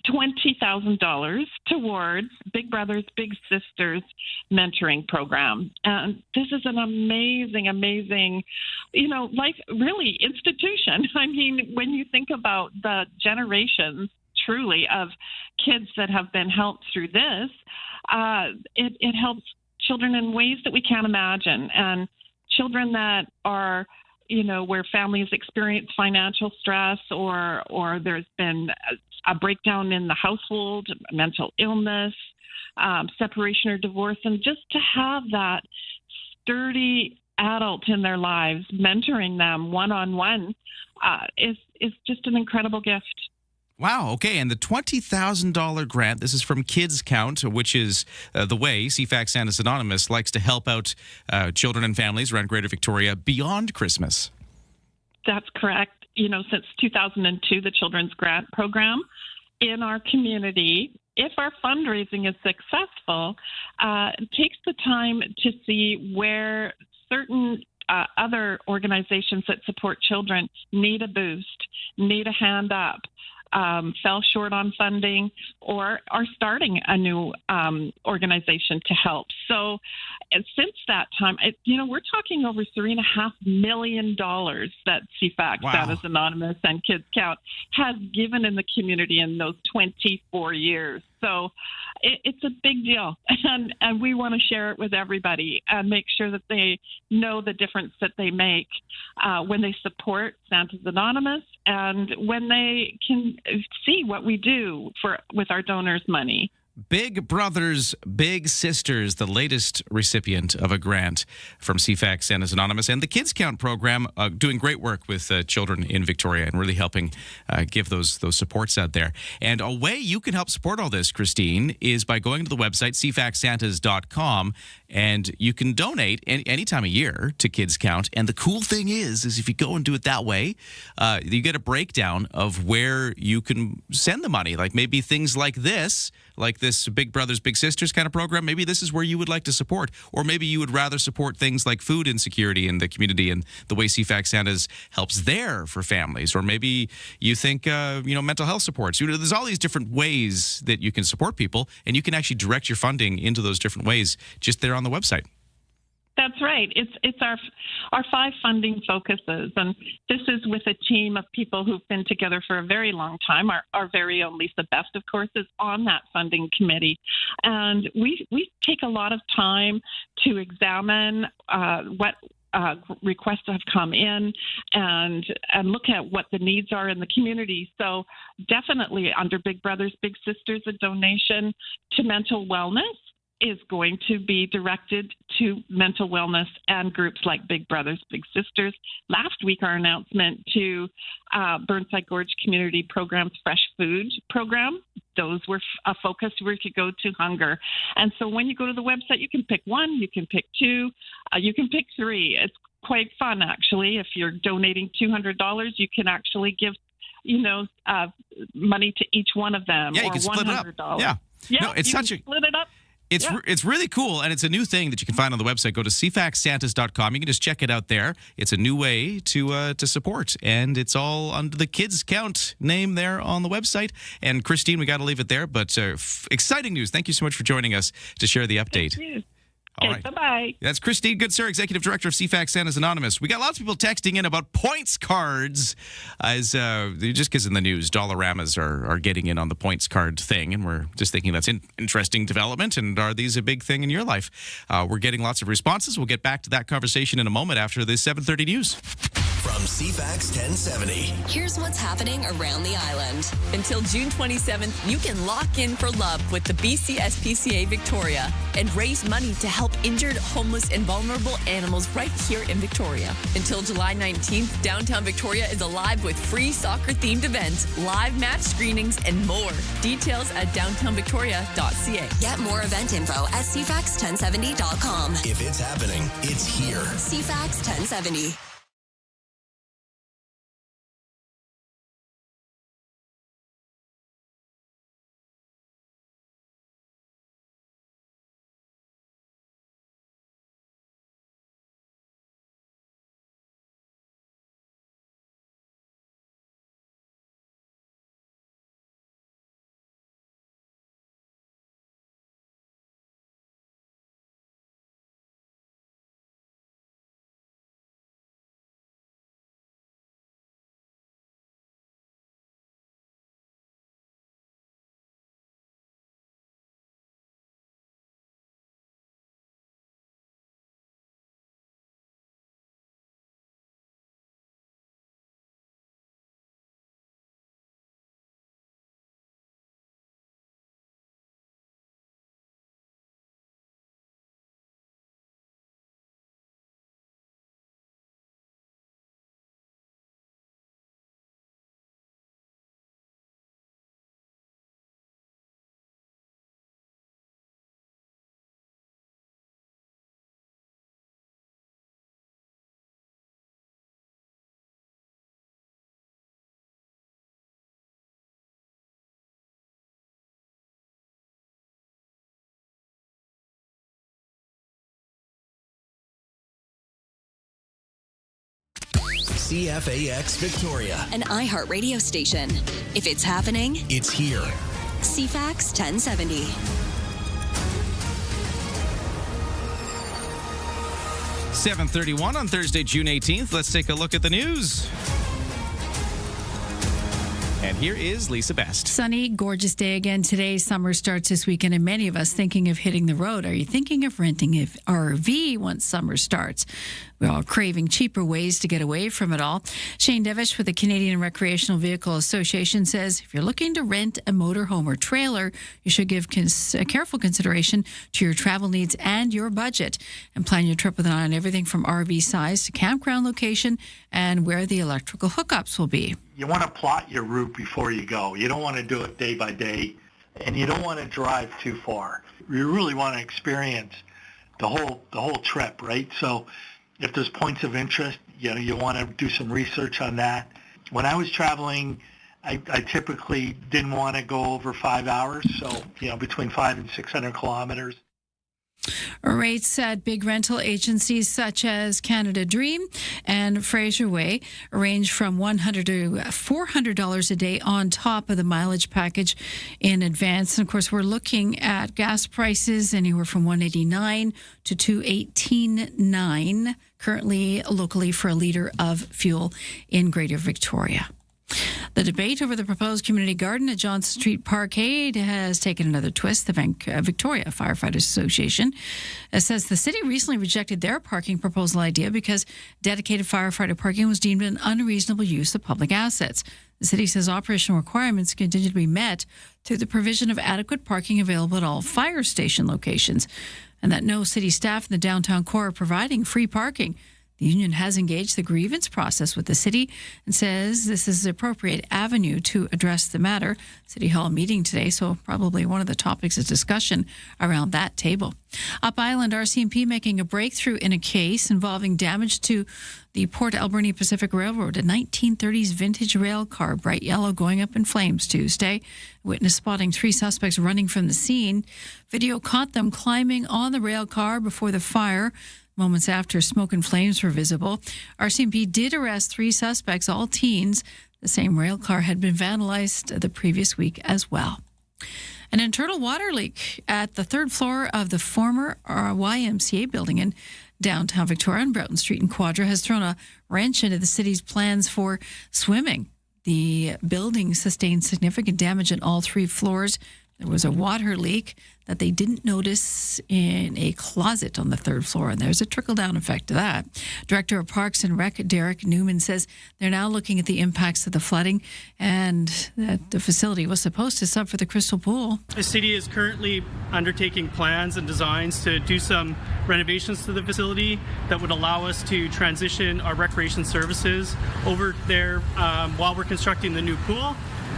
$20,000 towards Big Brothers Big Sisters mentoring program. And this is an amazing, life really institution. I mean, when you think about the generations truly of kids that have been helped through this, it helps children in ways that we can't imagine. And children that are, where families experience financial stress or there's been a breakdown in the household, mental illness, separation or divorce, and just to have that sturdy adult in their lives mentoring them one-on-one is just an incredible gift. Wow. Okay. And the $20,000 grant, this is from Kids Count, which is the way CFAX Santa's Anonymous likes to help out children and families around Greater Victoria beyond Christmas. That's correct. Since 2002, the Children's Grant Program in our community, if our fundraising is successful, takes the time to see where certain other organizations that support children need a boost, need a hand up, fell short on funding, or are starting a new organization to help. So since that time, we're talking over $3.5 million that CFAX, Santa's Anonymous, and Kids Count has given in the community in those 24 years. So it's a big deal, and we want to share it with everybody and make sure that they know the difference that they make when they support Santa's Anonymous and when they can see what we do with our donors' money. Big Brothers Big Sisters, the latest recipient of a grant from CFAX Santa's Anonymous and the Kids Count program, doing great work with children in Victoria and really helping give those supports out there. And a way you can help support all this, Christine, is by going to the website cfaxsantas.com, and you can donate any time of year to Kids Count. And the cool thing is if you go and do it that way, you get a breakdown of where you can send the money. Like maybe things like this Big Brothers Big Sisters kind of program, maybe this is where you would like to support. Or maybe you would rather support things like food insecurity in the community and the way CFAX Santa's helps there for families. Or maybe you think, mental health supports. There's all these different ways that you can support people, and you can actually direct your funding into those different ways just there on the website. That's right. It's our 5 funding focuses, and this is with a team of people who've been together for a very long time. Our very own Lisa Best, of course, is on that funding committee, and we take a lot of time to examine what requests have come in and look at what the needs are in the community. So definitely under Big Brothers Big Sisters, a donation to mental wellness is going to be directed to mental wellness and groups like Big Brothers Big Sisters. Last week, our announcement to Burnside Gorge Community Program's Fresh Food Program those were a focus where you could go to hunger. And so when you go to the website, you can pick one, you can pick two, you can pick three. It's quite fun, actually. If you're donating $200, you can actually give, money to each one of them. Yeah, you or can split $100. it up. Yeah. No, it's such a split it up. It's really cool, and it's a new thing that you can find on the website. Go to cfaxsantas.com. You can just check it out there. It's a new way to support, and it's all under the Kids Count name there on the website. And Christine, we got to leave it there, but exciting news. Thank you so much for joining us to share the update. Thank you. All Okay, right. bye-bye. That's Christine Goodsir, Executive Director of CFAX Santa's Anonymous. We got lots of people texting in about points cards, as just because in the news, Dollaramas are getting in on the points card thing, and we're just thinking that's an interesting development, and are these a big thing in your life? We're getting lots of responses. We'll get back to that conversation in a moment after the 7:30 news. From CFAX 1070. Here's what's happening around the island. Until June 27th, you can lock in for love with the BCSPCA Victoria and raise money to help injured, homeless, and vulnerable animals right here in Victoria. Until July 19th, downtown Victoria is alive with free soccer-themed events, live match screenings, and more. Details at downtownvictoria.ca. Get more event info at CFAX1070.com. If it's happening, it's here. CFAX 1070. CFAX Victoria. An iHeart radio station. If it's happening, It's here. CFAX 1070. $7:31 on Thursday, June 18th. Let's take a look at the news. And here is Lisa Best. Sunny, gorgeous day again today. Summer starts this weekend, and many of us thinking of hitting the road. Are you thinking of renting an RV once summer starts? We're all craving cheaper ways to get away from it all. Shane Devish with the Canadian Recreational Vehicle Association says if you're looking to rent a motorhome or trailer, you should give careful consideration to your travel needs and your budget, and plan your trip with an eye on everything from RV size to campground location and where the electrical hookups will be. You want to plot your route before you go. You don't want to do it day by day, and you don't want to drive too far. You really want to experience the whole trip, right? So if there's points of interest, you want to do some research on that. When I was traveling, I typically didn't want to go over 5 hours, so between 500 and 600 kilometers. Rates at big rental agencies such as Canada Dream and Fraser Way range from $100 to $400 a day on top of the mileage package in advance. And of course, we're looking at gas prices anywhere from $1.89 to $2.189 currently locally for a litre of fuel in Greater Victoria. The debate over the proposed community garden at Johnson Street Parkade has taken another twist. The Victoria Firefighters Association says the city recently rejected their parking proposal idea because dedicated firefighter parking was deemed an unreasonable use of public assets. The city says operational requirements continue to be met through the provision of adequate parking available at all fire station locations, and that no city staff in the downtown core are providing free parking. The union has engaged the grievance process with the city and says this is the appropriate avenue to address the matter. City Hall meeting today, so probably one of the topics of discussion around that table. Up Island, RCMP making a breakthrough in a case involving damage to the Port Alberni Pacific Railroad, a 1930s vintage rail car, bright yellow, going up in flames Tuesday. Witness spotting 3 suspects running from the scene. Video caught them climbing on the rail car before the fire. Moments after, smoke and flames were visible. RCMP did arrest 3 suspects, all teens. The same rail car had been vandalized the previous week as well. An internal water leak at the 3rd floor of the former YMCA building in downtown Victoria on Broughton Street in Quadra has thrown a wrench into the city's plans for swimming. The building sustained significant damage in all 3 floors. There was a water leak that they didn't notice in a closet on the 3rd floor, and there's a trickle-down effect to that. Director of Parks and Rec, Derek Newman, says they're now looking at the impacts of the flooding and that the facility was supposed to sub for the Crystal Pool. The city is currently undertaking plans and designs to do some renovations to the facility that would allow us to transition our recreation services over there while we're constructing the new pool.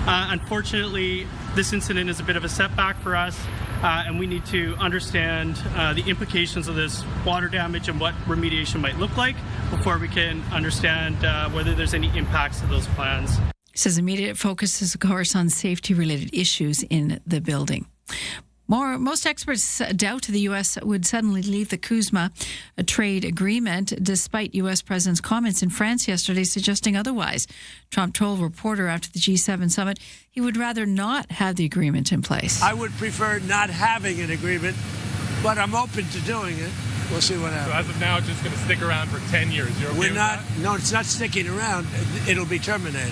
Unfortunately, this incident is a bit of a setback for us, and we need to understand the implications of this water damage and what remediation might look like before we can understand whether there's any impacts to those plans. He says immediate focus is, of course, on safety-related issues in the building. Most experts doubt the U.S. would suddenly leave the CUSMA trade agreement, despite U.S. President's comments in France yesterday suggesting otherwise. Trump told a reporter after the G7 summit he would rather not have the agreement in place. I would prefer not having an agreement, but I'm open to doing it. We'll see what happens. So as of now, it's just going to stick around for 10 years. You're okay We're with not. that? No, it's not sticking around. It'll be terminated.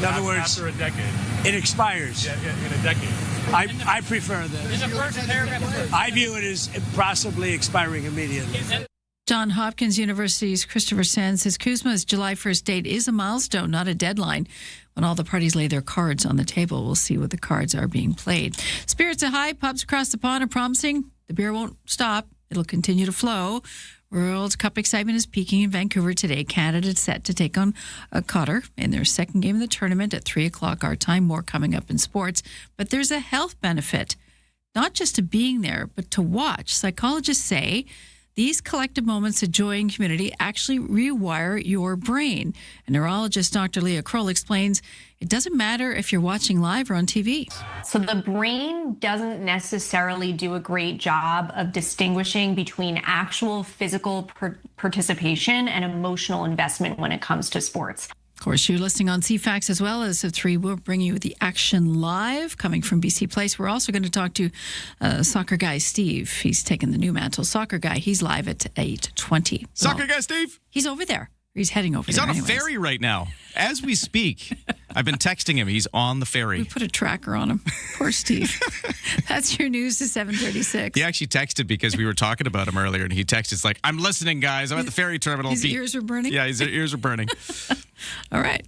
In other words, after a decade. It expires. Yeah, in a decade. I prefer that. I view it as possibly expiring immediately. Johns Hopkins University's Christopher Sands says CUSMA's July 1st date is a milestone, not a deadline. When all the parties lay their cards on the table, we'll see what the cards are being played. Spirits are high. Pubs across the pond are promising the beer won't stop. It'll continue to flow. World Cup excitement is peaking in Vancouver today. Canada set to take on Qatar in their second game of the tournament at 3 o'clock our time. More coming up in sports. But there's a health benefit, not just to being there, but to watch. Psychologists say these collective moments of joy and community actually rewire your brain. And neurologist Dr. Leah Kroll explains it doesn't matter if you're watching live or on TV. So the brain doesn't necessarily do a great job of distinguishing between actual physical participation and emotional investment when it comes to sports. Of course, you're listening on CFAX as well as of 3. We'll bring you the action live coming from BC Place. We're also going to talk to soccer guy Steve. He's taken the new mantle. Soccer guy, he's live at 8:20. Soccer guy Steve? He's over there. He's heading over He's there. on a anyways. ferry right now. As we speak, I've been texting him. He's on the ferry. We put a tracker on him. Poor Steve. That's your news to 7:36. He actually texted because we were talking about him earlier, and he texted, it's like, I'm listening, guys. I'm at the ferry terminal. His ears are burning? Yeah, his ears are burning. All right.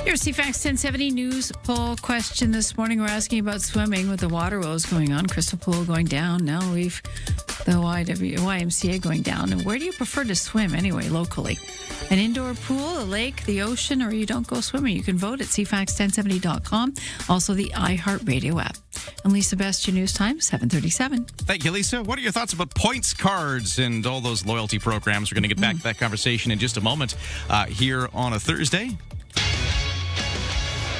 Your CFAX 1070 news poll question this morning. We're asking about swimming with the water woes going on. Crystal Pool going down. Now we've the YMCA going down. And where do you prefer to swim anyway, locally? An indoor pool, a lake, the ocean, or you don't go swimming? You can vote at CFAX1070.com. Also, the iHeartRadio app. And Lisa Best, your news time, 7:37. Thank you, Lisa. What are your thoughts about points cards and all those loyalty programs? We're going to get back to that conversation in just a moment here on a Thursday.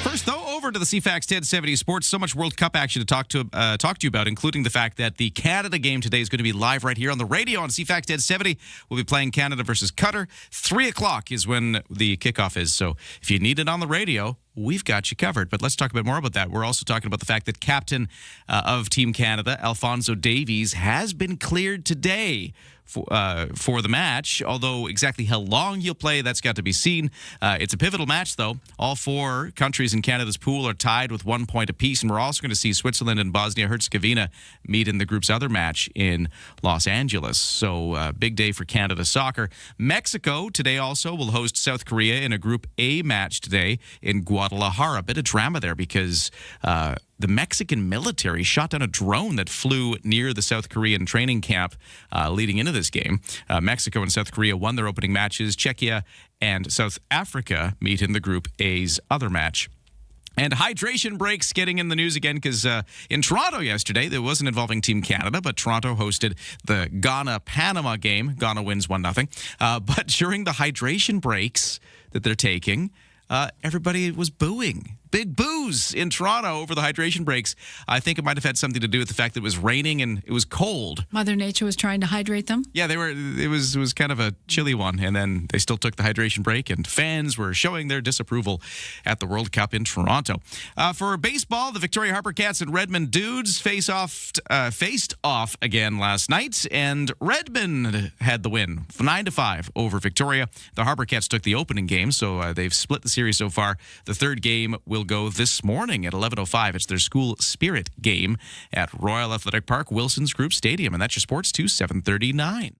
First, though, over to the CFAX 1070 Sports. So much World Cup action to talk to you about, including the fact that the Canada game today is going to be live right here on the radio on CFAX 1070. We'll be playing Canada versus Qatar. 3 o'clock is when the kickoff is. So if you need it on the radio, we've got you covered. But let's talk a bit more about that. We're also talking about the fact that captain of Team Canada, Alphonso Davies, has been cleared today for the match, although exactly how long he'll play, that's got to be seen. It's a pivotal match, though. All 4 countries in Canada's pool are tied with 1 point apiece, and we're also going to see Switzerland and Bosnia-Herzegovina meet in the group's other match in Los Angeles. So, big day for Canada soccer. Mexico today also will host South Korea in a Group A match today in Guadalajara. A bit of drama there because the Mexican military shot down a drone that flew near the South Korean training camp leading into this game. Mexico and South Korea won their opening matches. Czechia and South Africa meet in the Group A's other match. And hydration breaks getting in the news again because in Toronto yesterday, it wasn't involving Team Canada, but Toronto hosted the Ghana-Panama game. Ghana wins 1-0. But during the hydration breaks that they're taking, everybody was booing. Big boos in Toronto over the hydration breaks. I think it might have had something to do with the fact that it was raining and it was cold. Mother Nature was trying to hydrate them? Yeah, they were. It was kind of a chilly one, and then they still took the hydration break, and fans were showing their disapproval at the World Cup in Toronto. For baseball, the Victoria Harper Cats and Redmond Dudes faced off again last night, and Redmond had the win, 9-5 over Victoria. The Harper Cats took the opening game, so they've split the series so far. The third game will go this morning at 11:05. It's their school spirit game at Royal Athletic Park, Wilson's Group Stadium. And that's your Sports 2, 739.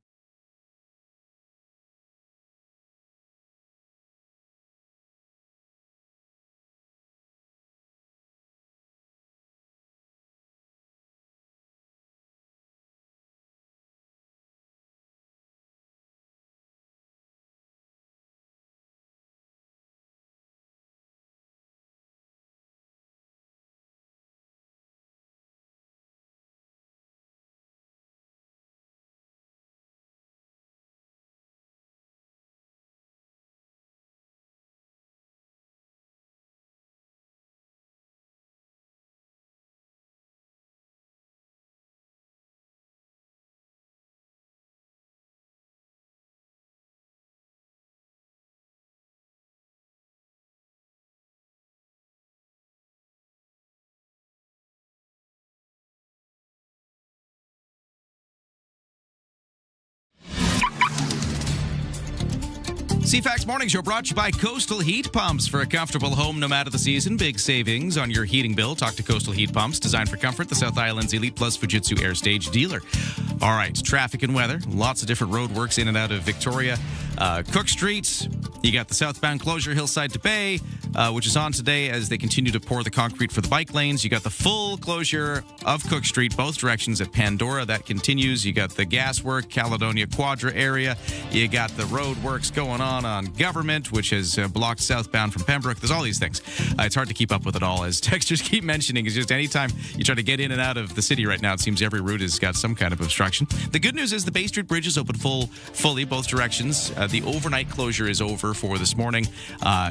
CFAX Morning Show brought to you by Coastal Heat Pumps. For a comfortable home no matter the season, big savings on your heating bill. Talk to Coastal Heat Pumps, designed for comfort, the South Island's Elite Plus Fujitsu Air Stage dealer. All right, traffic and weather. Lots of different road works in and out of Victoria. Cook Street, you got the southbound closure, Hillside to Bay, which is on today as they continue to pour the concrete for the bike lanes. You got the full closure of Cook Street, both directions at Pandora. That continues. You got the gas work, Caledonia Quadra area. You got the road works going on Government, which has blocked southbound from Pembroke. There's all these things. It's hard to keep up with it all, as texters keep mentioning. It's just anytime you try to get in and out of the city right now, it seems every route has got some kind of obstruction. The good news is the Bay Street Bridge is open fully, both directions. The overnight closure is over for this morning.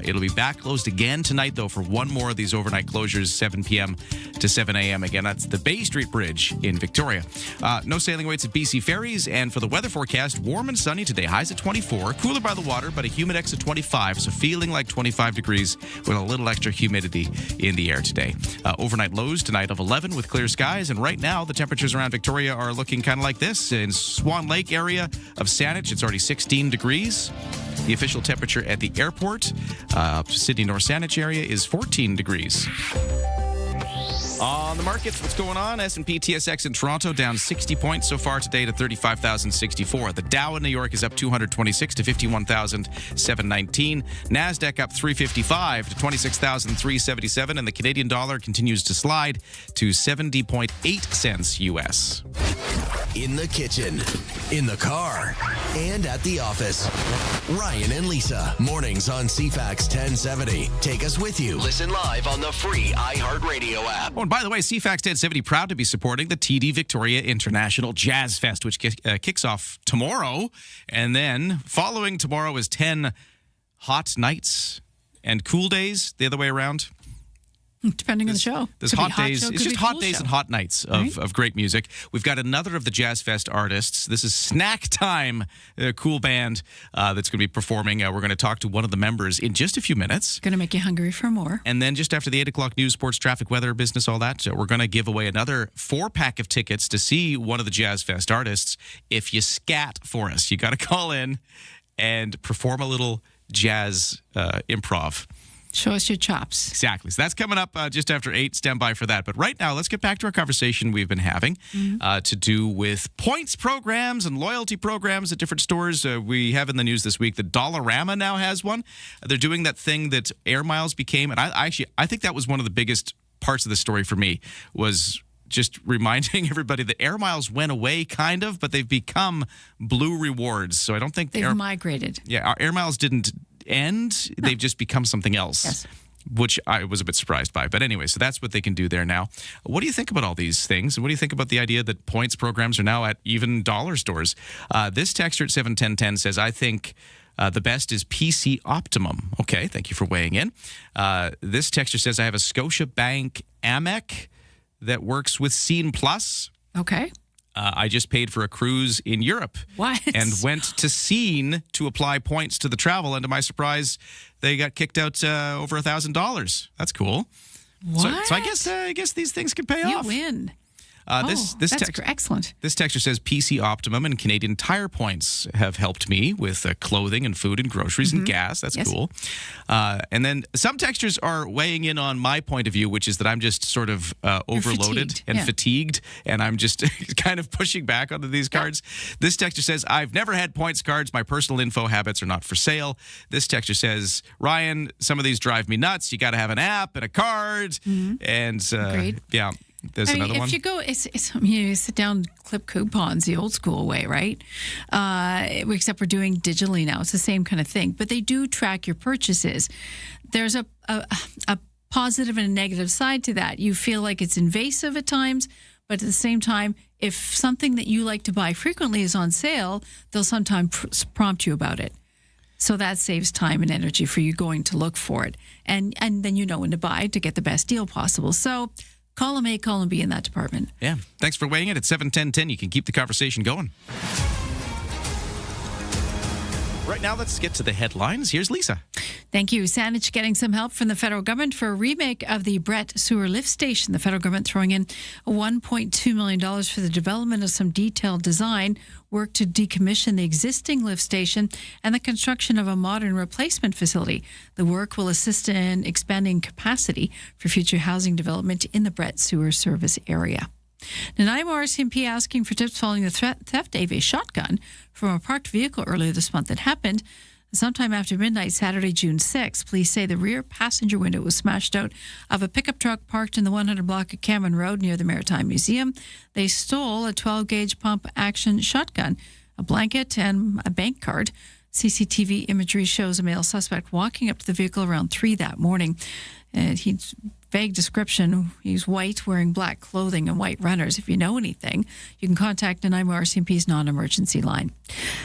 It'll be back closed again tonight, though, for one more of these overnight closures, 7 p.m. to 7 a.m. Again, that's the Bay Street Bridge in Victoria. No sailing waits at BC Ferries, and for the weather forecast, warm and sunny today, highs at 24, cooler by the water, but a humidex at 25, so feeling like 25 degrees with a little extra humidity in the air today. Overnight lows tonight of 11 with clear skies, and right now the temperatures around Victoria are looking kind of like this. In Swan Lake area of Saanich, it's already 16 degrees. The official temperature at the airport, Sydney North Saanich area, is 14 degrees. On the markets, what's going on? S&P TSX in Toronto down 60 points so far today to 35,064. The Dow in New York is up 226 to 51,719. NASDAQ up 355 to 26,377. And the Canadian dollar continues to slide to 70.8 cents U.S. in the kitchen, in the car, and at the office. Ryan and Lisa, mornings on CFAX 1070. Take us with you. Listen live on the free iHeartRadio app. Oh, and by the way, CFAX 1070 proud to be supporting the TD Victoria International Jazz Fest, which kicks off tomorrow. And then following tomorrow is 10 hot nights and cool days, the other way around. Depending on the show. There's hot days. It's just hot days and hot nights of great music. We've got another of the Jazz Fest artists. This is Snack Time, a cool band that's going to be performing. We're going to talk to one of the members in just a few minutes. Going to make you hungry for more. And then just after the 8 o'clock news, sports, traffic, weather, business, all that, we're going to give away another 4-pack of tickets to see one of the Jazz Fest artists. If you scat for us, you got to call in and perform a little jazz improv. Show us your chops. Exactly. So that's coming up just after 8. Stand by for that. But right now, let's get back to our conversation we've been having to do with points programs and loyalty programs at different stores. We have in the news this week that Dollarama now has one. They're doing that thing that Air Miles became. And I think that was one of the biggest parts of the story for me, was just reminding everybody that Air Miles went away, kind of, but they've become Blue Rewards. So I don't think they've migrated. Yeah, our Air Miles didn't end. They've just become something else. Yes. Which I was a bit surprised by. But anyway, so that's what they can do there now. What do you think about all these things? And what do you think about the idea that points programs are now at even dollar stores? This texter at 71010 says, I think the best is PC Optimum. Okay, thank you for weighing in. This texter says, I have a Scotiabank Amex that works with Scene Plus. Okay. I just paid for a cruise in Europe. What? And went to Scene to apply points to the travel. And to my surprise, they got kicked out over $1,000. That's cool. What? So I guess these things can pay off. You win. This excellent. This texter says PC Optimum and Canadian Tire points have helped me with clothing and food and groceries and gas. That's cool. And then some texters are weighing in on my point of view, which is that I'm just sort of overloaded fatigued, and I'm just kind of pushing back onto these cards. This texter says, I've never had points cards. My personal info habits are not for sale. This texter says, Ryan, some of these drive me nuts. You got to have an app and a card. And yeah. There's another one. If you go, you sit down, clip coupons the old school way, right? Except we're doing digitally now. It's the same kind of thing, but they do track your purchases. There's a positive and a negative side to that. You feel like it's invasive at times, but at the same time, if something that you like to buy frequently is on sale, they'll sometimes prompt you about it. So that saves time and energy for you going to look for it, and then you know when to buy to get the best deal possible. So. Column A, column B in that department. Yeah. Thanks for weighing in at 71010. You can keep the conversation going. Right now, let's get to the headlines. Here's Lisa. Thank you. Saanich getting some help from the federal government for a remake of the Brett Sewer Lift Station. The federal government throwing in $1.2 million for the development of some detailed design work to decommission the existing lift station and the construction of a modern replacement facility. The work will assist in expanding capacity for future housing development in the Brett Sewer Service area. Nanaimo RCMP asking for tips following the theft of a shotgun from a parked vehicle earlier this month. It happened sometime after midnight, Saturday, June 6th. Police say the rear passenger window was smashed out of a pickup truck parked in the 100 block of Cameron Road near the Maritime Museum. They stole a 12-gauge pump-action shotgun, a blanket, and a bank card. CCTV imagery shows a male suspect walking up to the vehicle around 3 that morning. He's vague description. He's white, wearing black clothing and white runners. If you know anything, you can contact Nanaimo RCMP's non-emergency line.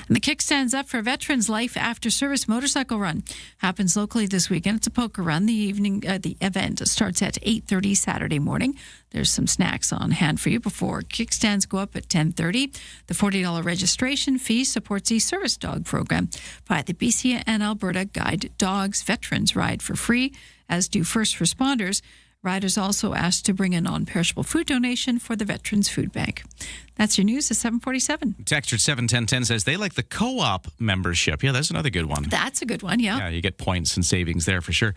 And the kick stands up for Veterans Life After Service Motorcycle Run. Happens locally this weekend. It's a poker run. The event starts at 8:30 Saturday morning. There's some snacks on hand for you before kickstands go up at 10:30. The $40 registration fee supports the service dog program by the BC and Alberta Guide Dogs. Veterans ride for free, as do first responders. Riders also asked to bring a non-perishable food donation for the Veterans Food Bank. That's your news at 7:47. Texter 71010 says they like the co-op membership. Yeah, that's another good one. That's a good one, yeah. Yeah, you get points and savings there for sure.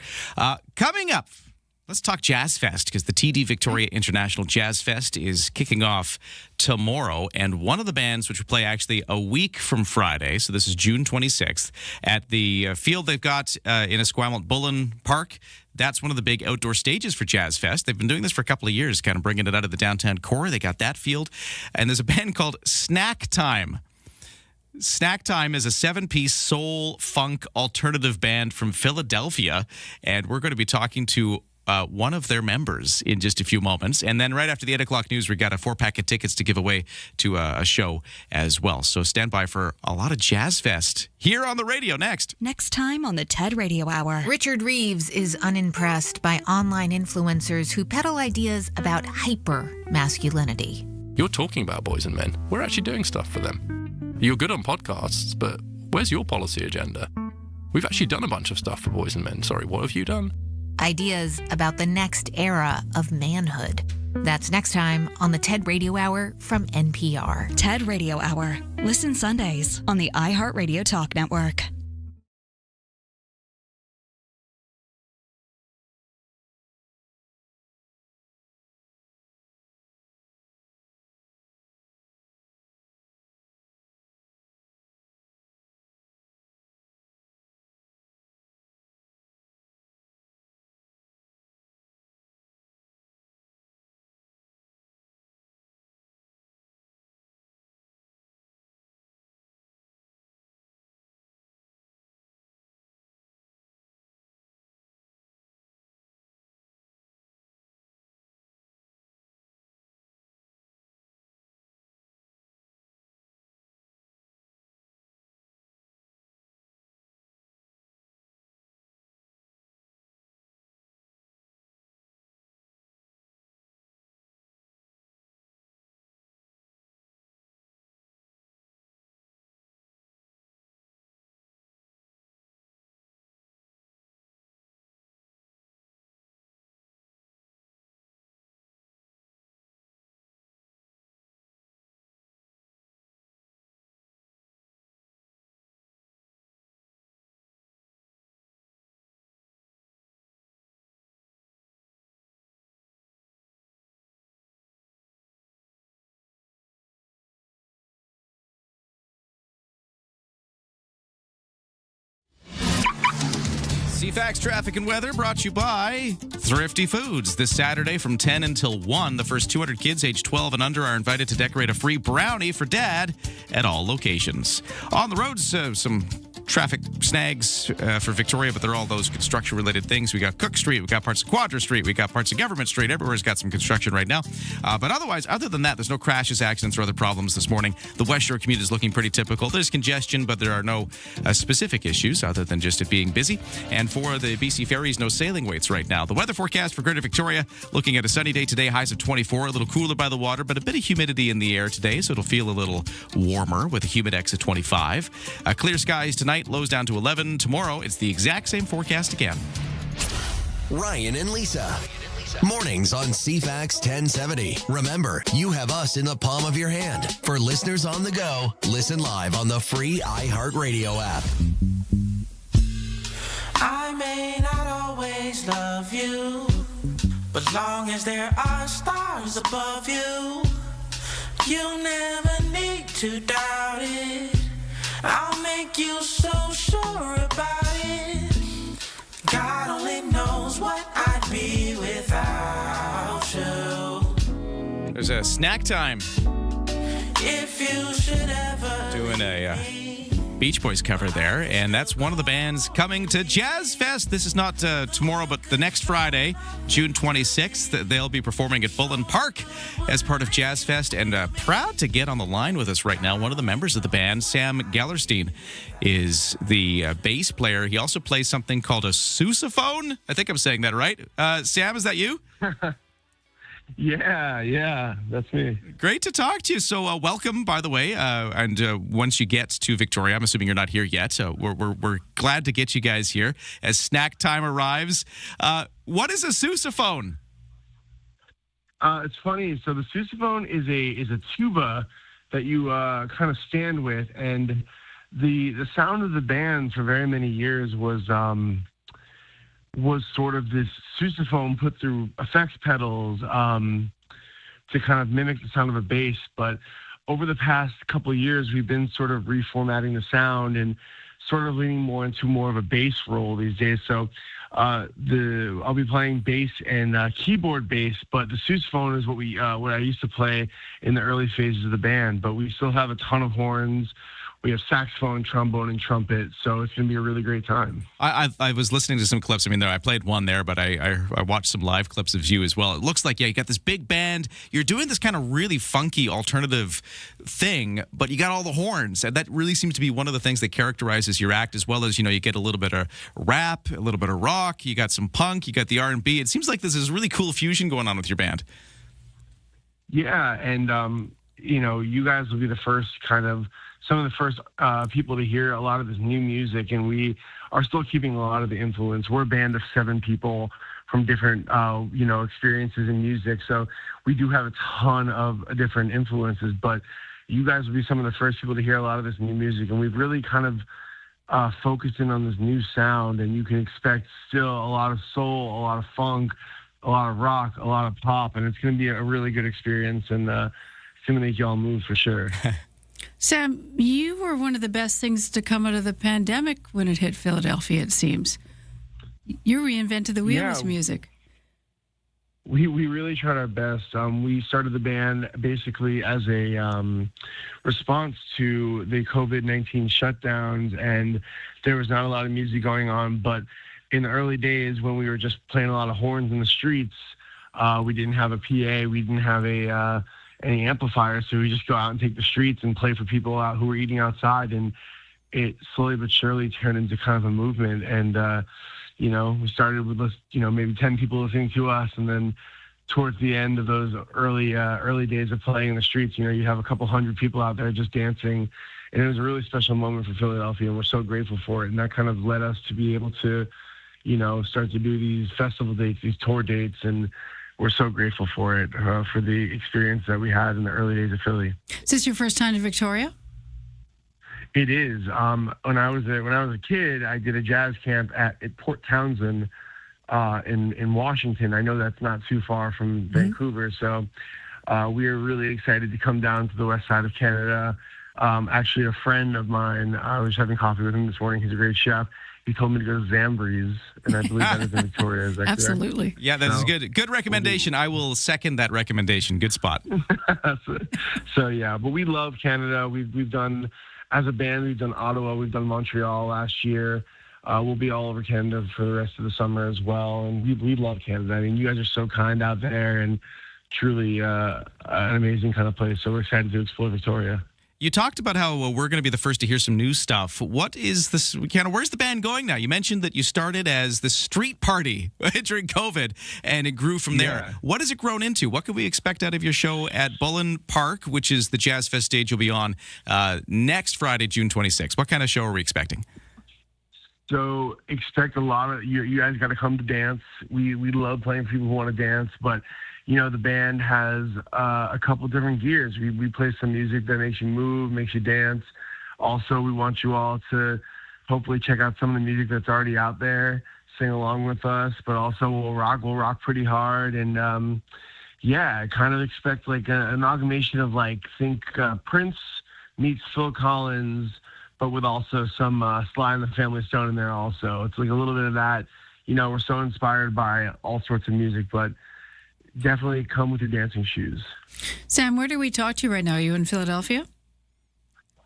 Coming up, Let's talk Jazz Fest, because the TD Victoria International Jazz Fest is kicking off tomorrow. And one of the bands, which will play actually a week from Friday, so this is June 26th, at the field they've got in Esquimalt Bullen Park. That's one of the big outdoor stages for Jazz Fest. They've been doing this for a couple of years, kind of bringing it out of the downtown core. They got that field. And there's a band called Snack Time. Snack Time is a 7-piece soul funk alternative band from Philadelphia. And we're going to be talking to one of their members in just a few moments. And then right after the 8 o'clock news, we got a 4-pack of tickets to give away to a show as well. So stand by for a lot of Jazz Fest here on the radio next. Next time on the TED Radio Hour. Richard Reeves is unimpressed by online influencers who peddle ideas about hyper-masculinity. You're talking about boys and men. We're actually doing stuff for them. You're good on podcasts, but where's your policy agenda? We've actually done a bunch of stuff for boys and men. Sorry, what have you done? Ideas about the next era of manhood. That's next time on the TED Radio Hour from NPR. TED Radio Hour. Listen Sundays on the iHeartRadio Talk Network. CFAX traffic and weather brought to you by Thrifty Foods. This Saturday from 10 until 1, the first 200 kids aged 12 and under are invited to decorate a free brownie for Dad at all locations. On the roads, some traffic snags for Victoria, but they're all those construction-related things. We got Cook Street, we got parts of Quadra Street, we got parts of Government Street. Everywhere's got some construction right now. But otherwise, other than that, there's no crashes, accidents, or other problems this morning. The West Shore commute is looking pretty typical. There's congestion, but there are no specific issues other than just it being busy. And for the BC ferries, no sailing waits right now. The weather forecast for Greater Victoria, looking at a sunny day today, highs of 24, a little cooler by the water, but a bit of humidity in the air today, so it'll feel a little warmer with a humidex of 25. Clear skies tonight, lows down to 11. Tomorrow, it's the exact same forecast again. Ryan and Lisa. Mornings on CFAX 1070. Remember, you have us in the palm of your hand. For listeners on the go, listen live on the free iHeartRadio app. I may not always love you, but long as there are stars above you, you never need to doubt it. I'll make you so sure about it. God only knows what I'd be without you. There's a snack time. If you should ever doing a Beach Boys cover there, and that's one of the bands coming to Jazz Fest. This is not tomorrow, but the next Friday, June 26th. They'll be performing at Bullen Park as part of Jazz Fest, and proud to get on the line with us right now, one of the members of the band, Sam Gellerstein, is the bass player. He also plays something called a sousaphone. I think I'm saying that right. Sam, is that you? Yeah, that's me. Great to talk to you. So welcome, by the way. And once you get to Victoria, I'm assuming you're not here yet. So we're glad to get you guys here as snack time arrives. What is a sousaphone? It's funny. So the sousaphone is a tuba that you kind of stand with, and the sound of the band for very many years was was sort of this sousaphone put through effects pedals to kind of mimic the sound of a bass. But over the past couple of years, we've been sort of reformatting the sound and sort of leaning more into more of a bass role these days. So I'll be playing bass and keyboard bass, but the sousaphone is what I used to play in the early phases of the band. But we still have a ton of horns. We have saxophone, trombone, and trumpet, so it's going to be a really great time. I was listening to some clips. I mean, I played one there, but I watched some live clips of you as well. It looks like, you got this big band. You're doing this kind of really funky alternative thing, but you got all the horns. And that really seems to be one of the things that characterizes your act, as well as, you get a little bit of rap, a little bit of rock, you got some punk, you got the R&B. It seems like there's this really cool fusion going on with your band. Yeah, and, you guys will be the first some of the first people to hear a lot of this new music, and we are still keeping a lot of the influence. We're a band of 7 people from different, experiences in music, so we do have a ton of different influences, but you guys will be some of the first people to hear a lot of this new music, and we've really kind of focused in on this new sound, and you can expect still a lot of soul, a lot of funk, a lot of rock, a lot of pop, and it's going to be a really good experience, and it's going to make you all move for sure. Sam, you were one of the best things to come out of the pandemic when it hit Philadelphia, it seems. You reinvented the wheel with music. We really tried our best. We started the band basically as a response to the COVID-19 shutdowns, and there was not a lot of music going on. But in the early days, when we were just playing a lot of horns in the streets, we didn't have a PA, we didn't have any amplifiers, so we just go out and take the streets and play for people out who were eating outside, and it slowly but surely turned into kind of a movement. And we started with maybe 10 people listening to us, and then towards the end of those early days of playing in the streets, you have a couple hundred people out there just dancing, and it was a really special moment for Philadelphia, and we're so grateful for it. And that kind of led us to be able to start to do these festival dates, these tour dates, and we're so grateful for it, for the experience that we had in the early days of Philly. Is this your first time to Victoria? It is. When I was a kid, I did a jazz camp at Port Townsend in Washington. I know that's not too far from Vancouver, so we are really excited to come down to the west side of Canada. Actually, a friend of mine, I was having coffee with him this morning. He's a great chef. He told me to go to Zambres, and I believe that is in Victoria. Is that Absolutely. Correct? Yeah, that is good. Good recommendation. I will second that recommendation. Good spot. So yeah, but we love Canada. We've done, as a band, we've done Ottawa, we've done Montreal last year. We'll be all over Canada for the rest of the summer as well, and we love Canada. I mean, you guys are so kind out there, and truly an amazing kind of place. So we're excited to explore Victoria. You talked about how we're going to be the first to hear some new stuff. What is this? Where's the band going now? You mentioned that you started as the street party during COVID, and it grew from there. Yeah. What has it grown into? What can we expect out of your show at Bullen Park, which is the Jazz Fest stage you'll be on next Friday, June 26th? What kind of show are we expecting? So expect a lot of you guys got to come to dance. We love playing for people who want to dance, but the band has a couple different gears. We play some music that makes you move, makes you dance. Also, we want you all to hopefully check out some of the music that's already out there, sing along with us, but also we'll rock pretty hard. And kind of expect like an amalgamation of think Prince meets Phil Collins, but with also some Sly and the Family Stone in there also. It's like a little bit of that. We're so inspired by all sorts of music, but definitely come with your dancing shoes. Sam, where do we talk to you right now? Are you in Philadelphia?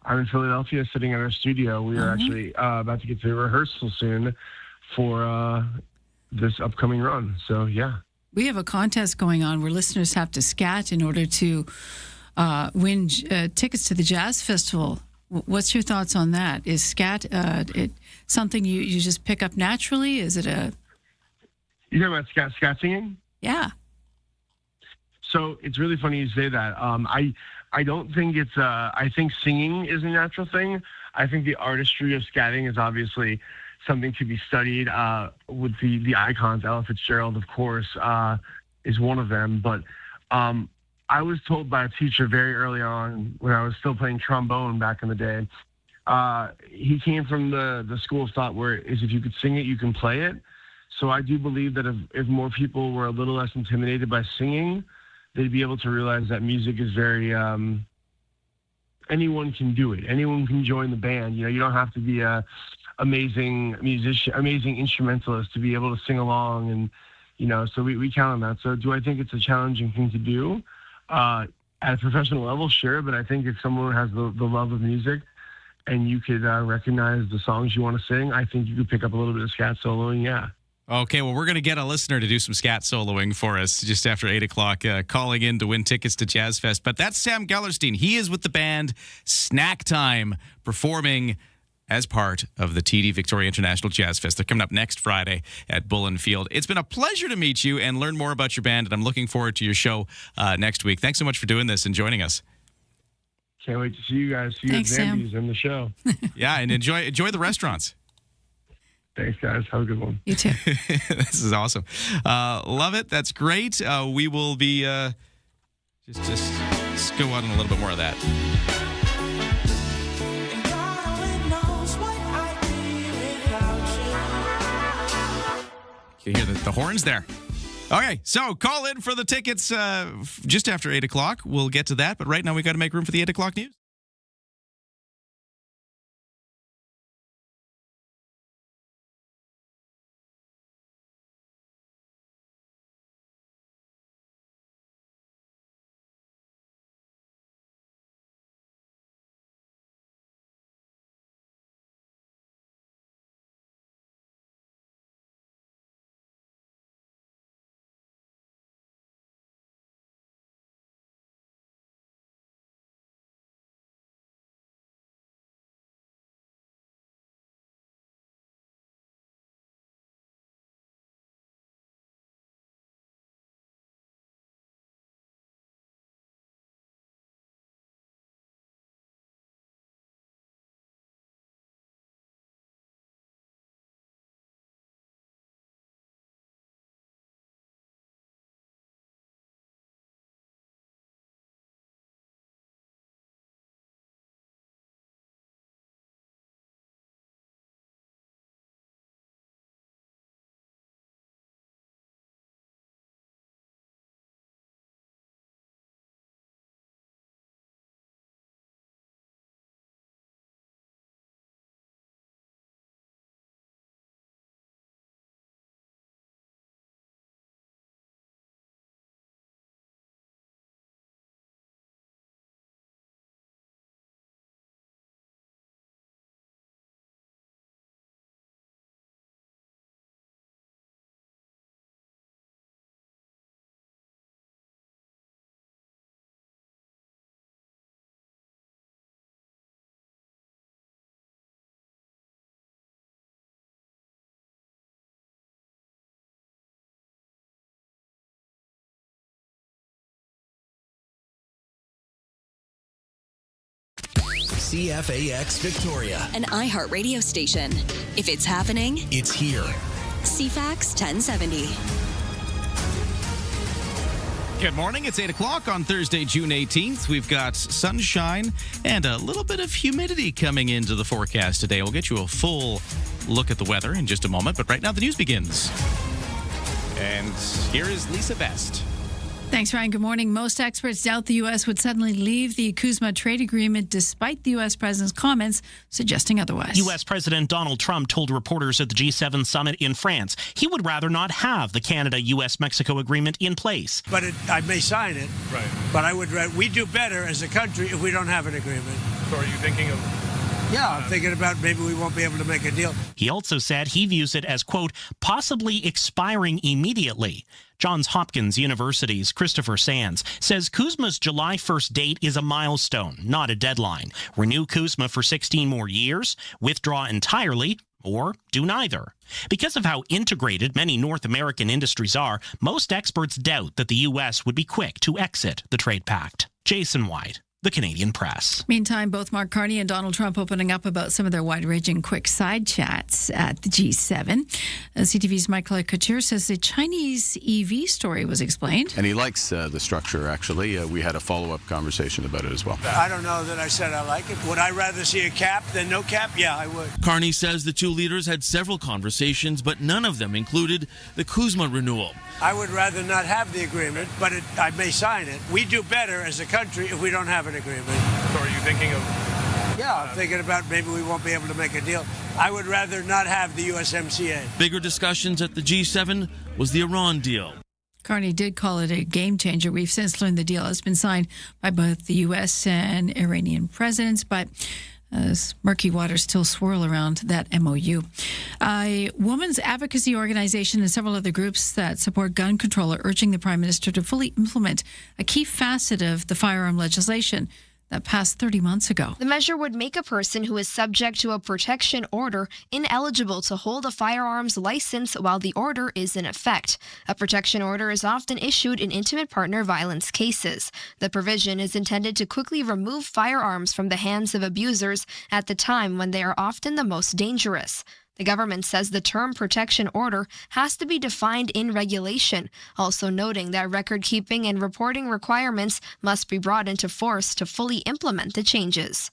I'm in Philadelphia sitting at our studio. We are actually about to get to rehearsal soon for this upcoming run. So, yeah. We have a contest going on where listeners have to scat in order to win tickets to the Jazz Festival. What's your thoughts on that? Is scat something you just pick up naturally? Is it a... You're talking about scat singing? Yeah. So it's really funny you say that. I don't think it's I think singing is a natural thing. I think the artistry of scatting is obviously something to be studied with the icons. Ella Fitzgerald, of course, is one of them. But I was told by a teacher very early on when I was still playing trombone back in the day. He came from the school of thought where is if you could sing it, you can play it. So I do believe that if more people were a little less intimidated by singing, they'd be able to realize that music is very, anyone can do it. Anyone can join the band. You don't have to be a amazing musician, amazing instrumentalist to be able to sing along. And, so we count on that. So do I think it's a challenging thing to do? At a professional level, sure. But I think if someone has the love of music and you could recognize the songs you want to sing, I think you could pick up a little bit of scat soloing, yeah. Okay, well, we're going to get a listener to do some scat soloing for us just after 8 o'clock, calling in to win tickets to Jazz Fest. But that's Sam Gellerstein. He is with the band Snack Time, performing as part of the TD Victoria International Jazz Fest. They're coming up next Friday at Bullen Field. It's been a pleasure to meet you and learn more about your band, and I'm looking forward to your show next week. Thanks so much for doing this and joining us. Can't wait to see you guys. See you at Zambies and the show. Yeah, and enjoy the restaurants. Thanks, guys. Have a good one. You too. This is awesome. Love it. That's great. We will be just go on a little bit more of that. You hear the horns there. Okay, so call in for the tickets just after 8 o'clock. We'll get to that, but right now we got to make room for the 8 o'clock news. CFAX Victoria, An iHeart radio station. If it's happening, it's here. CFAX 1070. Good morning. It's 8 o'clock on Thursday, June 18th. We've got sunshine and a little bit of humidity coming into the forecast today. We'll get you a full look at the weather in just a moment, but right now the news begins. And here is Lisa Best. Thanks, Ryan. Good morning. Most experts doubt the U.S. would suddenly leave the CUSMA trade agreement despite the U.S. president's comments suggesting otherwise. U.S. President Donald Trump told reporters at the G7 summit in France he would rather not have the Canada-U.S.-Mexico agreement in place. But I may sign it, right? But we do better as a country if we don't have an agreement. So are you thinking of... Yeah, I'm thinking about maybe we won't be able to make a deal. He also said he views it as, quote, possibly expiring immediately. Johns Hopkins University's Christopher Sands says CUSMA's July 1st date is a milestone, not a deadline. Renew CUSMA for 16 more years, withdraw entirely, or do neither. Because of how integrated many North American industries are, most experts doubt that the U.S. would be quick to exit the trade pact. Jason White, the Canadian Press. Meantime, both Mark Carney and Donald Trump opening up about some of their wide-ranging quick side chats at the G7. CTV's Michael Couture says the Chinese EV story was explained. And he likes the structure, actually. We had a follow-up conversation about it as well. I don't know that I said I like it. Would I rather see a cap than no cap? Yeah, I would. Carney says the two leaders had several conversations, but none of them included the CUSMA renewal. I would rather not have the agreement, but I may sign it. We do better as a country if we don't have an agreement. So are you thinking of... Yeah, I'm thinking about maybe we won't be able to make a deal. I would rather not have the USMCA. Bigger discussions at the G7 was the Iran deal. Carney did call it a game changer. We've since learned the deal has been signed by both the U.S. and Iranian presidents, but murky waters still swirl around that MOU. A women's advocacy organization and several other groups that support gun control are urging the Prime Minister to fully implement a key facet of the firearm legislation that passed 30 months ago. The measure would make a person who is subject to a protection order ineligible to hold a firearms license while the order is in effect. A protection order is often issued in intimate partner violence cases. The provision is intended to quickly remove firearms from the hands of abusers at the time when they are often the most dangerous. The government says the term protection order has to be defined in regulation, also noting that record-keeping and reporting requirements must be brought into force to fully implement the changes.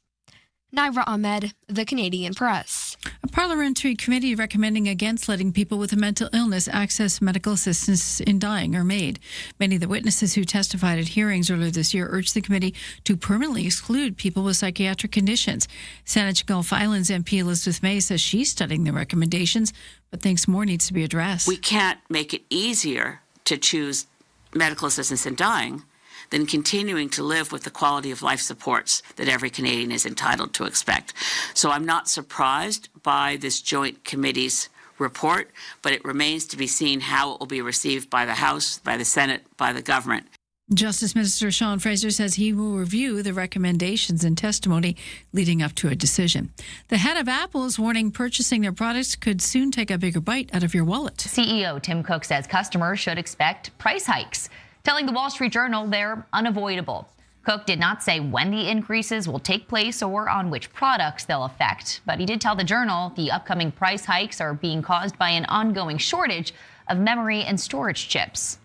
Naira Ahmed, The Canadian Press. A parliamentary committee recommending against letting people with a mental illness access medical assistance in dying are made. Many of the witnesses who testified at hearings earlier this year urged the committee to permanently exclude people with psychiatric conditions. Saanich Gulf Islands MP Elizabeth May says she's studying the recommendations, but thinks more needs to be addressed. We can't make it easier to choose medical assistance in dying than continuing to live with the quality of life supports that every Canadian is entitled to expect. So I'm not surprised by this joint committee's report, but it remains to be seen how it will be received by the House, by the Senate, by the government. Justice Minister Sean Fraser says he will review the recommendations and testimony leading up to a decision. The head of Apple is warning purchasing their products could soon take a bigger bite out of your wallet. CEO Tim Cook says customers should expect price hikes, telling the Wall Street Journal they're unavoidable. Cook did not say when the increases will take place or on which products they'll affect, but he did tell the Journal the upcoming price hikes are being caused by an ongoing shortage of memory and storage chips.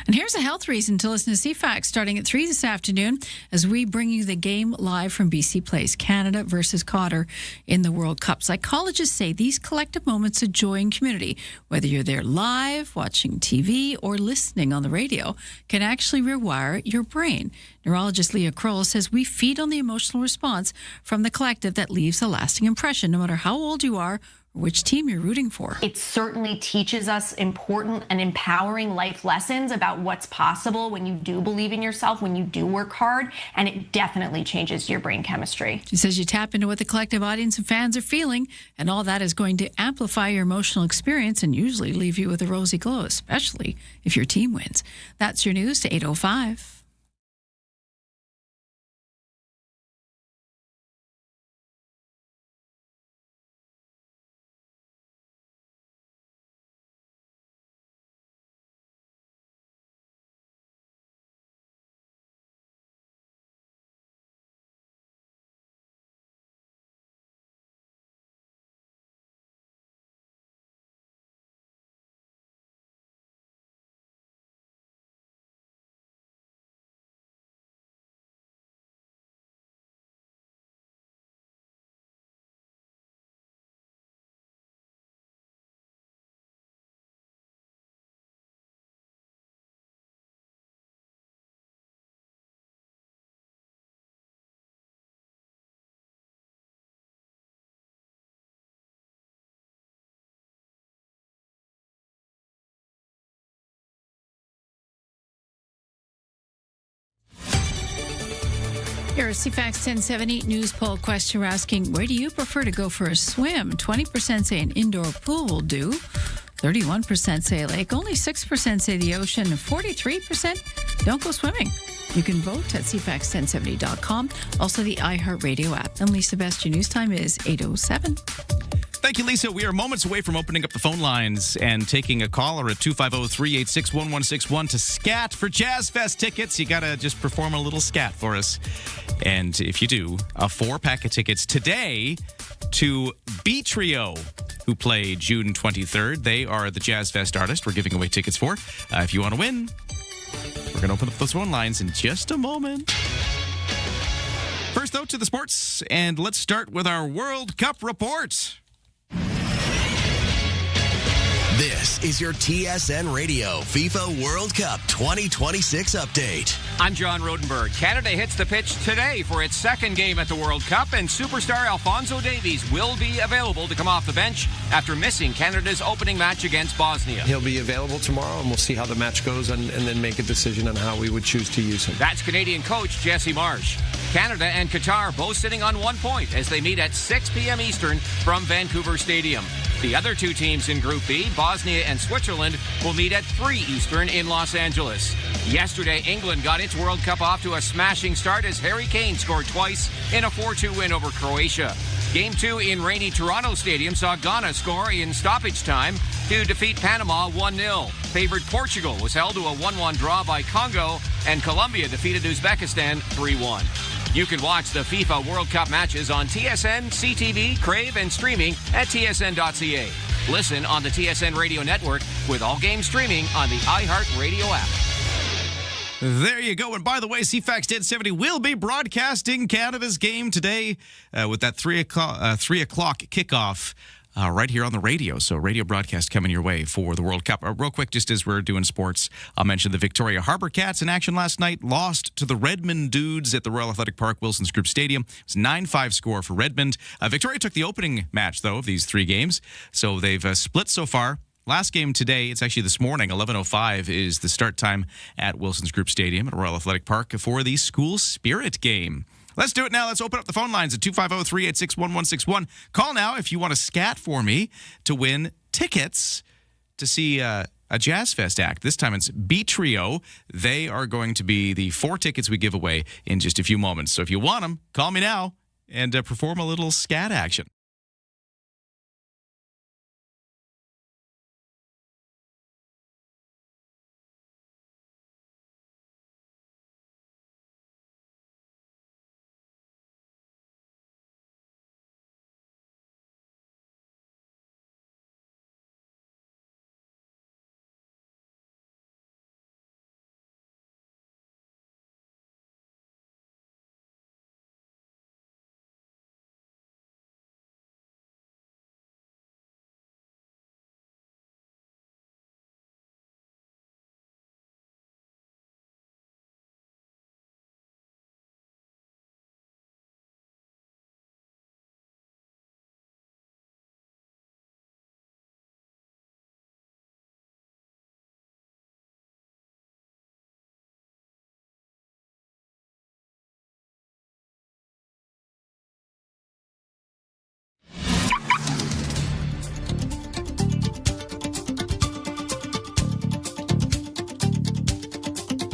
And here's a health reason to listen to CFAX starting at 3 this afternoon as we bring you the game live from BC Place, Canada versus Qatar in the World Cup. Psychologists say these collective moments of joy and community, whether you're there live, watching TV, or listening on the radio, can actually rewire your brain. Neurologist Leah Kroll says we feed on the emotional response from the collective that leaves a lasting impression, no matter how old you are or which team you're rooting for. It certainly teaches us important and empowering life lessons about what's possible when you do believe in yourself, when you do work hard, and it definitely changes your brain chemistry. She says you tap into what the collective audience and fans are feeling, and all that is going to amplify your emotional experience and usually leave you with a rosy glow, especially if your team wins. That's your news to 8:05. Here, a CFAX 1070 news poll question. We're asking, where do you prefer to go for a swim? 20% say an indoor pool will do. 31% say a lake. Only 6% say the ocean. And 43% don't go swimming. You can vote at CFAX1070.com. Also, the iHeartRadio app. And Lisa Best, your news time is 8:07. Thank you, Lisa. We are moments away from opening up the phone lines and taking a caller at 250-386-1161 to scat for Jazz Fest tickets. You got to just perform a little scat for us. And if you do, a 4-pack of tickets today to B Trio, who play June 23rd. They are the Jazz Fest artist we're giving away tickets for. If you want to win, we're going to open up those phone lines in just a moment. First, though, to the sports, and let's start with our World Cup report. This is your TSN Radio FIFA World Cup 2026 update. I'm John Rodenberg. Canada hits the pitch today for its second game at the World Cup, and superstar Alphonso Davies will be available to come off the bench after missing Canada's opening match against Bosnia. He'll be available tomorrow, and we'll see how the match goes and then make a decision on how we would choose to use him. That's Canadian coach Jesse Marsh. Canada and Qatar both sitting on 1 point as they meet at 6 p.m. Eastern from Vancouver Stadium. The other two teams in Group B, Bosnia and Switzerland, will meet at 3 Eastern in Los Angeles. Yesterday, England got its World Cup off to a smashing start as Harry Kane scored twice in a 4-2 win over Croatia. Game 2 in rainy Toronto Stadium saw Ghana score in stoppage time to defeat Panama 1-0. Favored Portugal was held to a 1-1 draw by Congo, and Colombia defeated Uzbekistan 3-1. You can watch the FIFA World Cup matches on TSN, CTV, Crave, and streaming at tsn.ca. Listen on the TSN Radio Network with all games streaming on the iHeartRadio app. There you go. And by the way, CFAX 1070 will be broadcasting Canada's game today with that 3 o'clock kickoff right here on the radio. So radio broadcast coming your way for the World Cup. Real quick, just as we're doing sports, I'll mention the Victoria Harbour Cats in action last night. Lost to the Redmond Dudes at the Royal Athletic Park Wilson's Group Stadium. It's a 9-5 score for Redmond. Victoria took the opening match, though, of these 3 games. So they've split so far. Last game today, it's actually this morning, 11:05 is the start time at Wilson's Group Stadium at Royal Athletic Park for the School Spirit game. Let's do it now. Let's open up the phone lines at 250-386-1161. Call now if you want to scat for me to win tickets to see a Jazz Fest act. This time it's B Trio. They are going to be the 4 tickets we give away in just a few moments. So if you want them, call me now and perform a little scat action.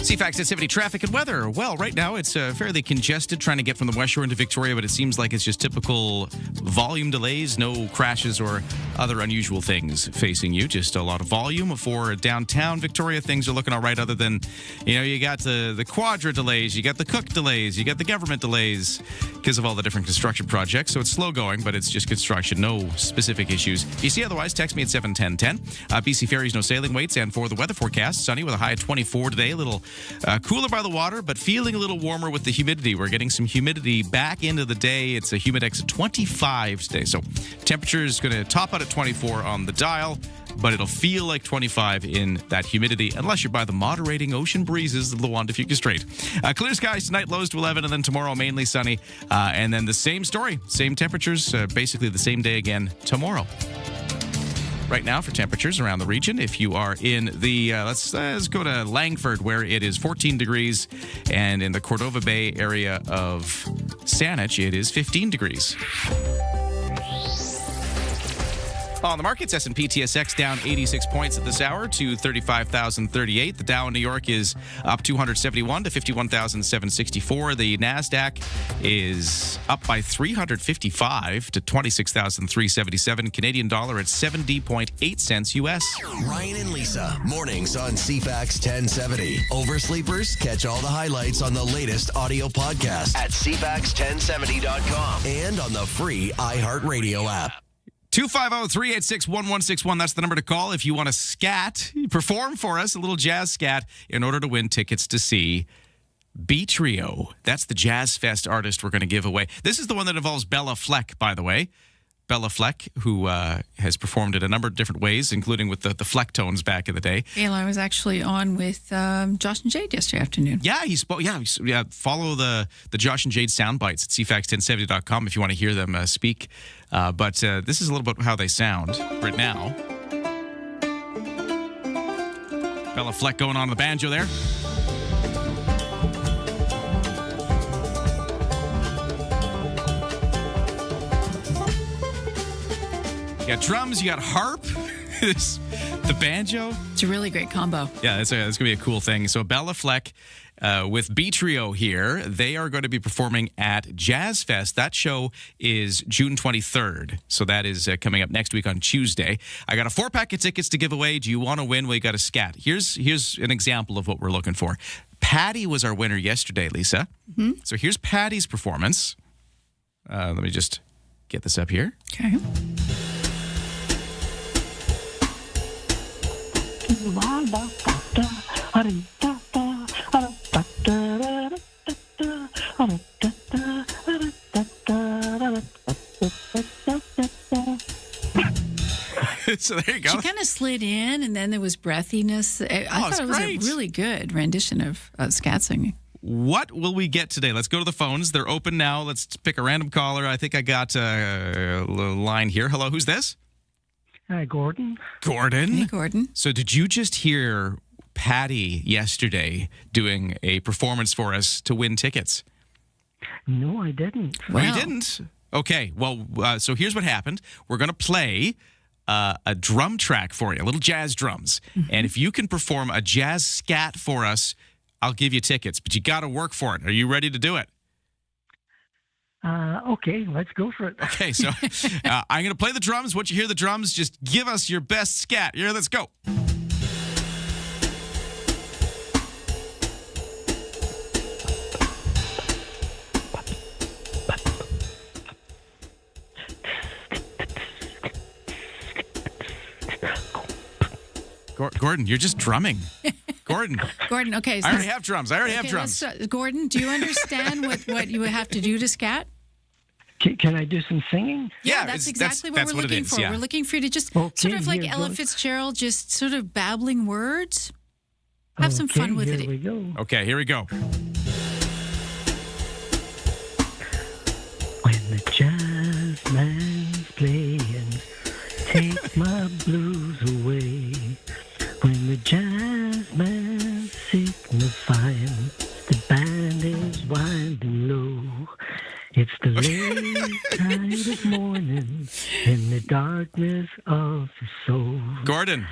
CFAX 1070 traffic and weather. Well, right now it's fairly congested trying to get from the West Shore into Victoria, but it seems like it's just typical volume delays, no crashes or other unusual things facing you. Just a lot of volume for downtown Victoria. Things are looking all right other than, you got the Quadra delays, you got the Cook delays, you got the government delays because of all the different construction projects. So it's slow going, but it's just construction. No specific issues. If you see otherwise, text me at 71010. BC Ferries, no sailing waits. And for the weather forecast, sunny with a high of 24 today. A little cooler by the water, but feeling a little warmer with the humidity. We're getting some humidity back into the day. It's a humidex of 25 today. So temperature is going to top out at 24 on the dial, but it'll feel like 25 in that humidity unless you're by the moderating ocean breezes of the Juan de Fuca Strait. Clear skies tonight, lows to 11, and then tomorrow mainly sunny. And then the same story, same temperatures, basically the same day again tomorrow. Right now for temperatures around the region, if you are in the, let's go to Langford, where it is 14 degrees, and in the Cordova Bay area of Saanich, it is 15 degrees. On the markets, S&P TSX down 86 points at this hour to 35,038. The Dow in New York is up 271 to 51,764. The NASDAQ is up by 355 to 26,377. Canadian dollar at 70.8 cents U.S. Ryan and Lisa, mornings on CFAX 1070. Oversleepers, catch all the highlights on the latest audio podcast at CFAX1070.com and on the free iHeartRadio app. 250-386-1161. That's the number to call if you want to perform for us, a little jazz scat, in order to win tickets to see B Trio. That's the Jazz Fest artist we're going to give away. This is the one that involves Bella Fleck, by the way. Bella Fleck, who has performed in a number of different ways, including with the Flecktones back in the day. Gail, I was actually on with Josh and Jade yesterday afternoon. Yeah, he spoke. Yeah, follow the Josh and Jade sound bites at CFAX1070.com if you want to hear them speak. But this is a little bit how they sound right now. Bella Fleck going on the banjo there. You got drums, you got harp, the banjo. It's a really great combo. Yeah, it's going to be a cool thing. So Bella Fleck with B Trio here, they are going to be performing at Jazz Fest. That show is June 23rd. So that is coming up next week on Tuesday. I got a 4-pack of tickets to give away. Do you want to win? Well, you got a scat. Here's an example of what we're looking for. Patty was our winner yesterday, Lisa. Mm-hmm. So here's Patty's performance. Let me just get this up here. Okay. So there you go. She kind of slid in, and then there was breathiness. I thought it was great. a really good rendition of scat singing. What will we get today? Let's go to the phones. They're open now. Let's pick a random caller. I think I got a line here. Hello, who's this? Hi, Gordon. Gordon? Hey, Gordon. So did you just hear Patty yesterday doing a performance for us to win tickets? No, I didn't. Oh, you didn't? Okay. Well, so here's what happened. We're going to play a drum track for you, a little jazz drums. Mm-hmm. And if you can perform a jazz scat for us, I'll give you tickets. But you got to work for it. Are you ready to do it? Okay, let's go for it. Okay, so I'm going to play the drums. Once you hear the drums, just give us your best scat. Here, let's go. Gordon, you're just drumming. Gordon. Gordon, okay. I already have drums. Gordon, do you understand what you would have to do to scat? Can I do some singing? Yeah, that's exactly what we're looking for. Yeah. We're looking for you to just sort of like Ella Fitzgerald, just sort of babbling words. Have some fun with it. Here we go. Okay, here we go. When the jazz man's playing, take my blues away. When the jazz man's signifying, the band is winding low. It's the late night of morning in the darkness of the soul. Gordon,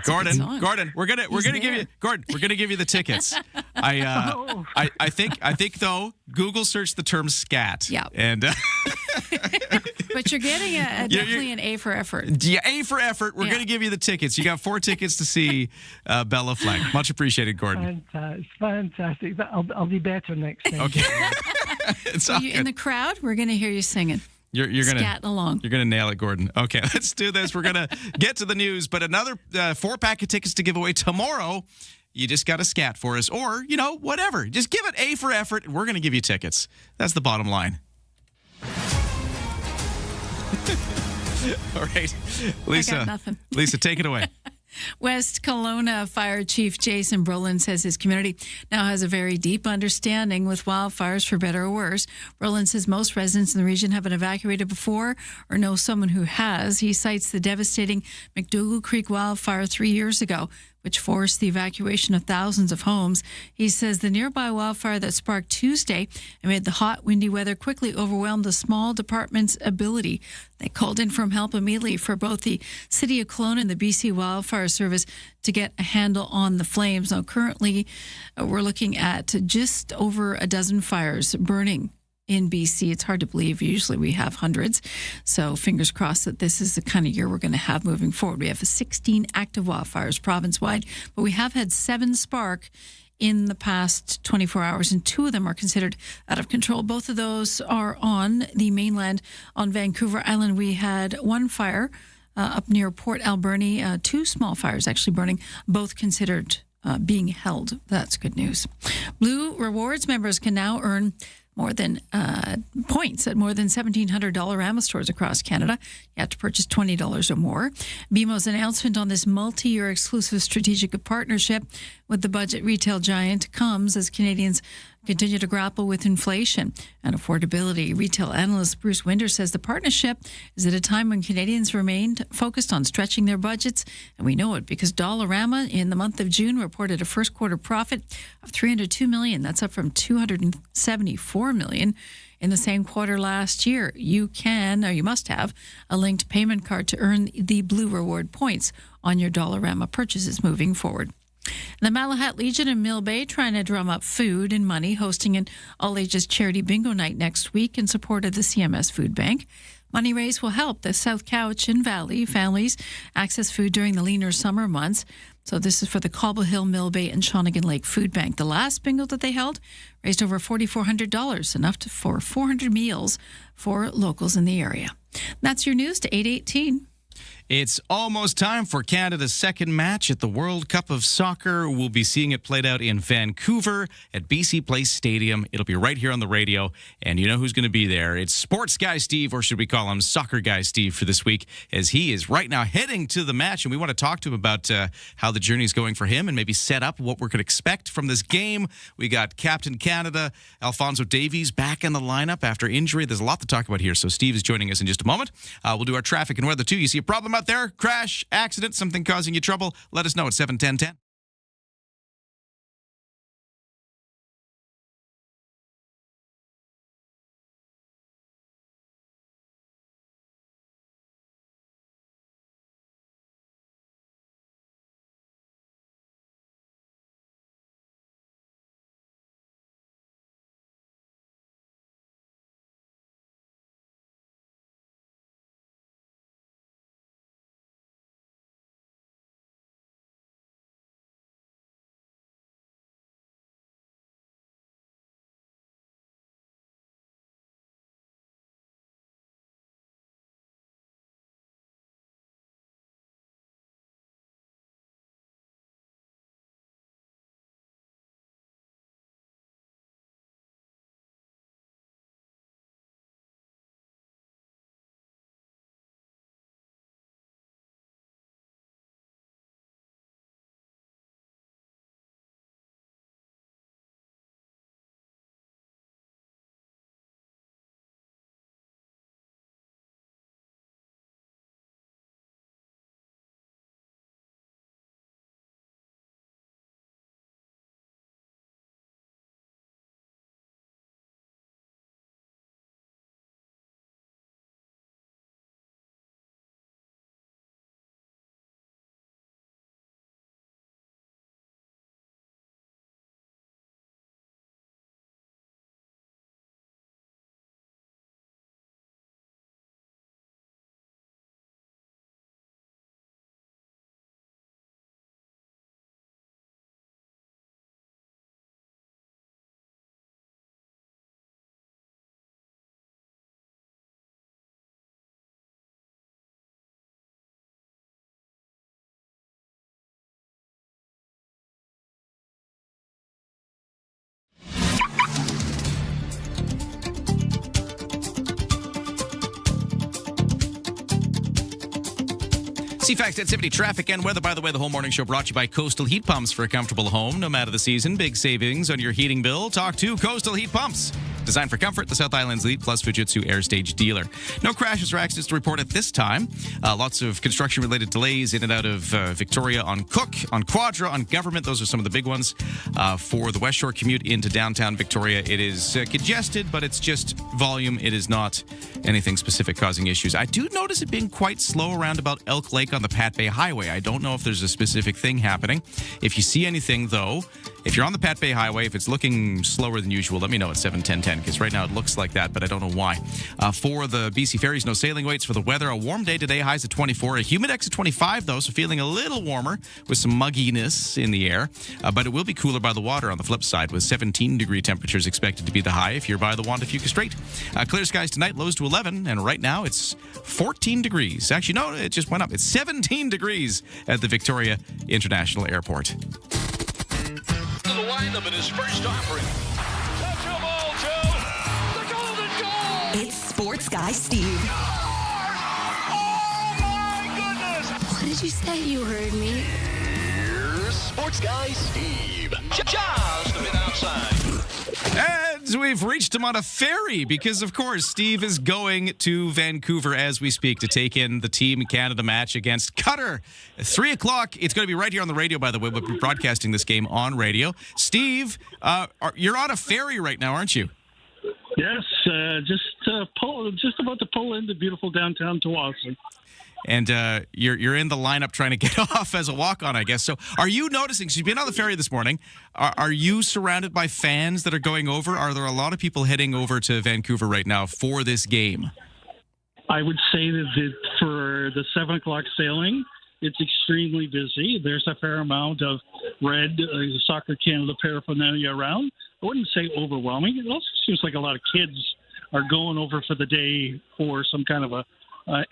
we're gonna give you the tickets. I think though, Google searched the term scat. Yeah. And but you're getting definitely an A for effort. Yeah, A for effort. We're gonna give you the tickets. You got 4 tickets to see Bella Fleck. Much appreciated, Gordon. Fantastic. I'll be better next time. Okay. It's all in the crowd, we're going to hear you singing. You're gonna scatting along. You're gonna nail it, Gordon. Okay, let's do this. We're gonna get to the news, but another 4-pack of tickets to give away tomorrow. You just got to scat for us, or whatever. Just give it A for effort, and we're gonna give you tickets. That's the bottom line. All right, Lisa. I got nothing. Lisa, take it away. West Kelowna Fire Chief Jason Brolin says his community now has a very deep understanding with wildfires, for better or worse. Brolin says most residents in the region have been evacuated before or know someone who has. He cites the devastating McDougall Creek wildfire 3 years ago, which forced the evacuation of thousands of homes. He says the nearby wildfire that sparked Tuesday amid the hot, windy weather quickly overwhelmed the small department's ability. They called in from help immediately for both the City of Kelowna and the BC Wildfire Service to get a handle on the flames. Now, currently, we're looking at just over a dozen fires burning in BC. It's hard to believe. Usually we have hundreds. So fingers crossed that this is the kind of year we're going to have moving forward. We have 16 active wildfires province-wide, but we have had 7 spark in the past 24 hours, and 2 of them are considered out of control. Both of those are on the mainland on Vancouver Island. We had 1 fire up near Port Alberni, 2 small fires actually burning, both considered being held. That's good news. Blue Rewards members can now earn more than points at more than $1,700 Dollarama stores across Canada. You have to purchase $20 or more. BMO's announcement on this multi-year exclusive strategic partnership with the budget retail giant comes as Canadians continue to grapple with inflation and affordability. Retail analyst Bruce Winder says the partnership is at a time when Canadians remained focused on stretching their budgets, and we know it because Dollarama in the month of June reported a first quarter profit of $302 million. That's up from $274 million in the same quarter last year. You can, or you must have, a linked payment card to earn the Blue Reward points on your Dollarama purchases moving forward. The Malahat Legion in Mill Bay trying to drum up food and money, hosting an all-ages charity bingo night next week in support of the CMS Food Bank. Money raised will help the South Cowichan Valley families access food during the leaner summer months. So this is for the Cobble Hill, Mill Bay, and Shawnigan Lake Food Bank. The last bingo that they held raised over $4,400, enough for 400 meals for locals in the area. That's your news to 8:18. It's almost time for Canada's second match at the World Cup of Soccer. We'll be seeing it played out in Vancouver at BC Place Stadium. It'll be right here on the radio, and you know who's going to be there. It's Sports Guy Steve, or should we call him Soccer Guy Steve for this week, as he is right now heading to the match, and we want to talk to him about how the journey is going for him and maybe set up what we're going to expect from this game. We got Captain Canada, Alphonso Davies, back in the lineup after injury. There's a lot to talk about here, so Steve is joining us in just a moment. We'll do our traffic and weather, too. You see a problem out there? Crash, accident, something causing you trouble? Let us know at 71010. CFAX at 70 traffic and weather. By the way, the whole morning show brought to you by Coastal Heat Pumps for a comfortable home, no matter the season. Big savings on your heating bill. Talk to Coastal Heat Pumps. Designed for comfort, the South Island's lead plus Fujitsu Airstage dealer. No crashes or accidents to report at this time. Lots of construction-related delays in and out of Victoria on Cook, on Quadra, on Government. Those are some of the big ones. For the West Shore commute into downtown Victoria, it is congested, but it's just volume. It is not anything specific causing issues. I do notice it being quite slow around about Elk Lake on the Pat Bay Highway. I don't know if there's a specific thing happening. If you see anything, though, if you're on the Pat Bay Highway, if it's looking slower than usual, let me know at 71010, because right now it looks like that, but I don't know why. For the BC Ferries, no sailing waits for the weather. A warm day today, highs at 24. A humidex at 25, though, so feeling a little warmer with some mugginess in the air. But it will be cooler by the water on the flip side, with 17-degree temperatures expected to be the high if you're by the Wanda Fuca Strait. Clear skies tonight, lows to 11, and right now it's 14 degrees. Actually, no, it just went up. It's 17 degrees at the Victoria International Airport. The windup in his first offering. Touch them all, Joe. The golden goal. It's Sports Guy Steve. Oh, my goodness. What did you say? You heard me. Here's Sports Guy Steve. Just a bit outside. And we've reached him on a ferry because, of course, Steve is going to Vancouver as we speak to take in the Team Canada match against Qatar. At 3 o'clock. It's going to be right here on the radio, by the way. We'll be broadcasting this game on radio. Steve, you're on a ferry right now, aren't you? Yes, just about to pull into beautiful downtown Tawasin. And you're in the lineup trying to get off as a walk-on, I guess. So are you noticing, so you've been on the ferry this morning, are you surrounded by fans that are going over? Are there a lot of people heading over to Vancouver right now for this game? I would say that for the 7 o'clock sailing, it's extremely busy. There's a fair amount of red Soccer Canada paraphernalia around. I wouldn't say overwhelming. It also seems like a lot of kids are going over for the day for some kind of a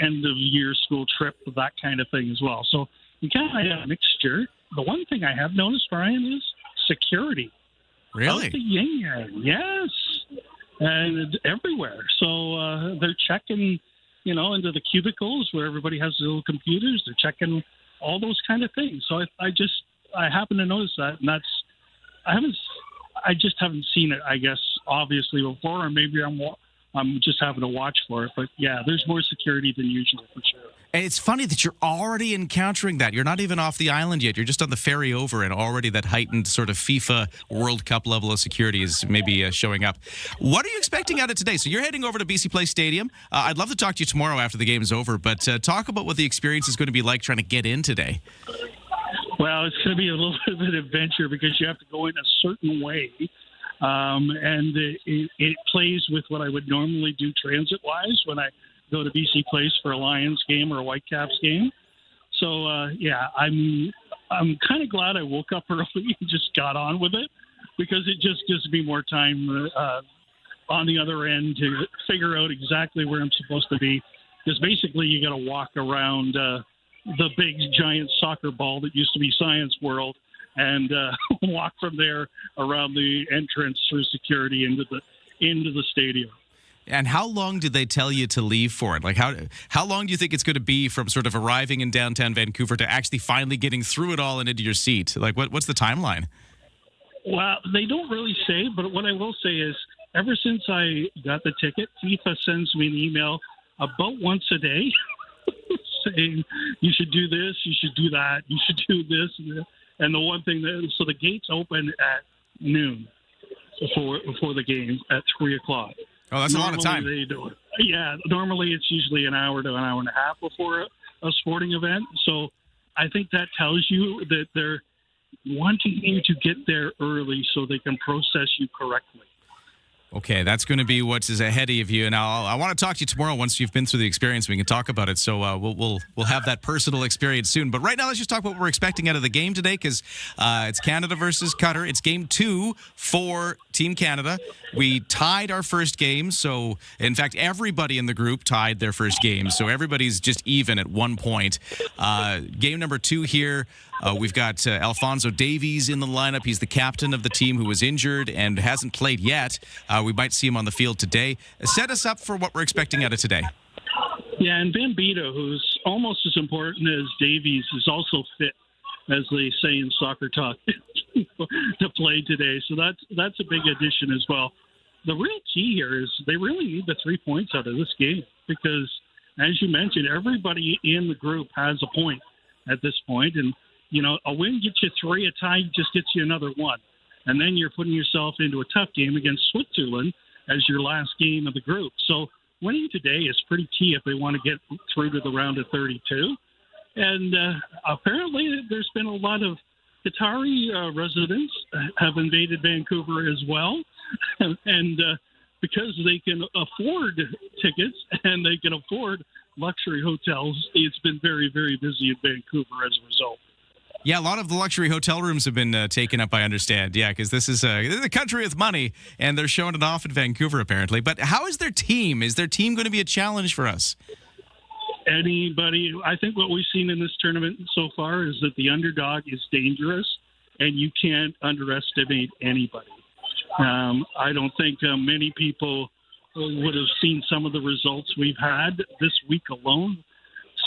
end-of-year school trip, that kind of thing as well. So you kind of have a mixture. The one thing I have noticed, Brian, is security. Really? Out the yin-yang, yes. And everywhere. So they're checking, into the cubicles where everybody has their little computers. They're checking all those kind of things. So I happen to notice that, and I just haven't seen it, I guess, obviously before, or maybe I'm just having to watch for it. But, yeah, there's more security than usual, for sure. And it's funny that you're already encountering that. You're not even off the island yet. You're just on the ferry over, and already that heightened sort of FIFA World Cup level of security is maybe showing up. What are you expecting out of today? So you're heading over to BC Place Stadium. I'd love to talk to you tomorrow after the game is over, but talk about what the experience is going to be like trying to get in today. Well, it's going to be a little bit of an adventure because you have to go in a certain way. And it plays with what I would normally do transit-wise when I go to BC Place for a Lions game or a Whitecaps game. So, I'm kind of glad I woke up early and just got on with it because it just gives me more time on the other end to figure out exactly where I'm supposed to be. Because basically you got to walk around the big, giant soccer ball that used to be Science World and walk from there around the entrance through security into the stadium. And how long did they tell you to leave for it? Like how long do you think it's going to be from sort of arriving in downtown Vancouver to actually finally getting through it all and into your seat? Like what's the timeline? Well, they don't really say, but what I will say is ever since I got the ticket, FIFA sends me an email about once a day saying you should do this, you should do that, you should do this. And the one thing so the gates open at noon before the game at 3 o'clock. Oh, that's normally a lot of time. They do it. Yeah, normally it's usually an hour to an hour and a half before a sporting event. So I think that tells you that they're wanting you to get there early so they can process you correctly. Okay, that's going to be what is ahead of you. Now, I want to talk to you tomorrow once you've been through the experience. We can talk about it. So we'll have that personal experience soon. But right now, let's just talk about what we're expecting out of the game today, because it's Canada versus Qatar. It's game 2 for Team Canada. We tied our first game. So, in fact, everybody in the group tied their first game. So everybody's just even at 1 point. Game number 2 here. We've got Alphonso Davies in the lineup. He's the captain of the team who was injured and hasn't played yet. We might see him on the field today. Set us up for what we're expecting out of today. Yeah, and Bambito, who's almost as important as Davies, is also fit, as they say in soccer talk, to play today. So that's a big addition as well. the real key here is they really need the 3 points out of this game because, as you mentioned, everybody in the group has a point at this point. And, a win gets you 3, a tie just gets you another 1. And then you're putting yourself into a tough game against Switzerland as your last game of the group. So winning today is pretty key if they want to get through to the round of 32. And apparently there's been a lot of Qatari residents have invaded Vancouver as well. And because they can afford tickets and they can afford luxury hotels, it's been very, very busy in Vancouver as a result. Yeah, a lot of the luxury hotel rooms have been taken up, I understand. Yeah, because this is a country with money, and they're showing it off in Vancouver, apparently. But how is their team? Is their team going to be a challenge for us? I think what we've seen in this tournament so far is that the underdog is dangerous, and you can't underestimate anybody. I don't think many people would have seen some of the results we've had this week alone.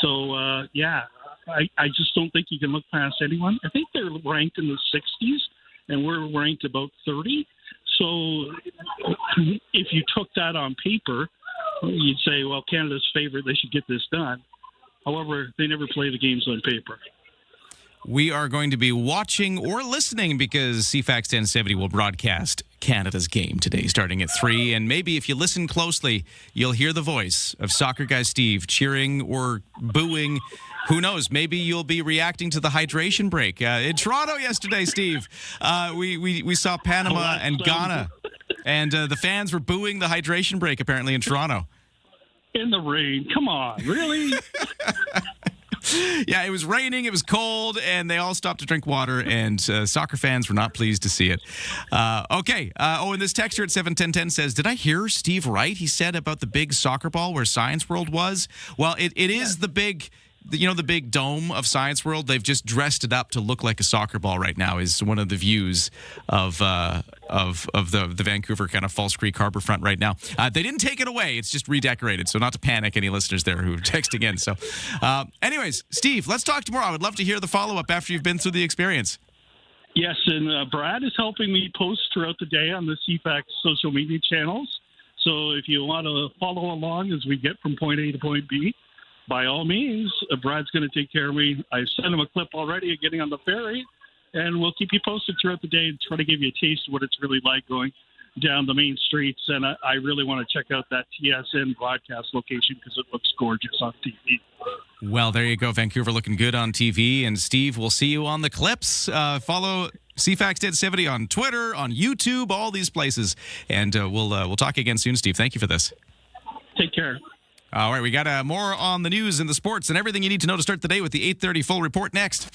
So, I just don't think you can look past anyone. I think they're ranked in the 60s, and we're ranked about 30. So if you took that on paper, you'd say, well, Canada's favorite, they should get this done. However, they never play the games on paper. We are going to be watching or listening because CFAX 1070 will broadcast Canada's game today starting at 3. And maybe if you listen closely, you'll hear the voice of soccer guy Steve cheering or booing. Who knows? Maybe you'll be reacting to the hydration break. In Toronto yesterday, Steve, we saw Panama and Ghana. And the fans were booing the hydration break apparently in Toronto. In the rain. Come on. Really? Yeah, it was raining, it was cold, and they all stopped to drink water, and soccer fans were not pleased to see it. Okay. And this texter at 71010 says, did I hear Steve right? He said about the big soccer ball where Science World was. Well, it is the big... the big dome of Science World, they've just dressed it up to look like a soccer ball right now is one of the views of the Vancouver kind of False Creek Harbor front right now. They didn't take it away. It's just redecorated. So not to panic any listeners there who are texting in. So anyways, Steve, let's talk tomorrow. I would love to hear the follow-up after you've been through the experience. Yes, and Brad is helping me post throughout the day on the CFAX social media channels. So if you want to follow along as we get from point A to point B, by all means, Brad's going to take care of me. I sent him a clip already of getting on the ferry, and we'll keep you posted throughout the day and try to give you a taste of what it's really like going down the main streets. And I really want to check out that TSN broadcast location because it looks gorgeous on TV. Well, there you go. Vancouver looking good on TV. And Steve, we'll see you on the clips. Follow CFAX 1070 on Twitter, on YouTube, all these places. And we'll talk again soon, Steve. Thank you for this. Take care. All right, we got more on the news and the sports and everything you need to know to start the day with the 8:30 full report next.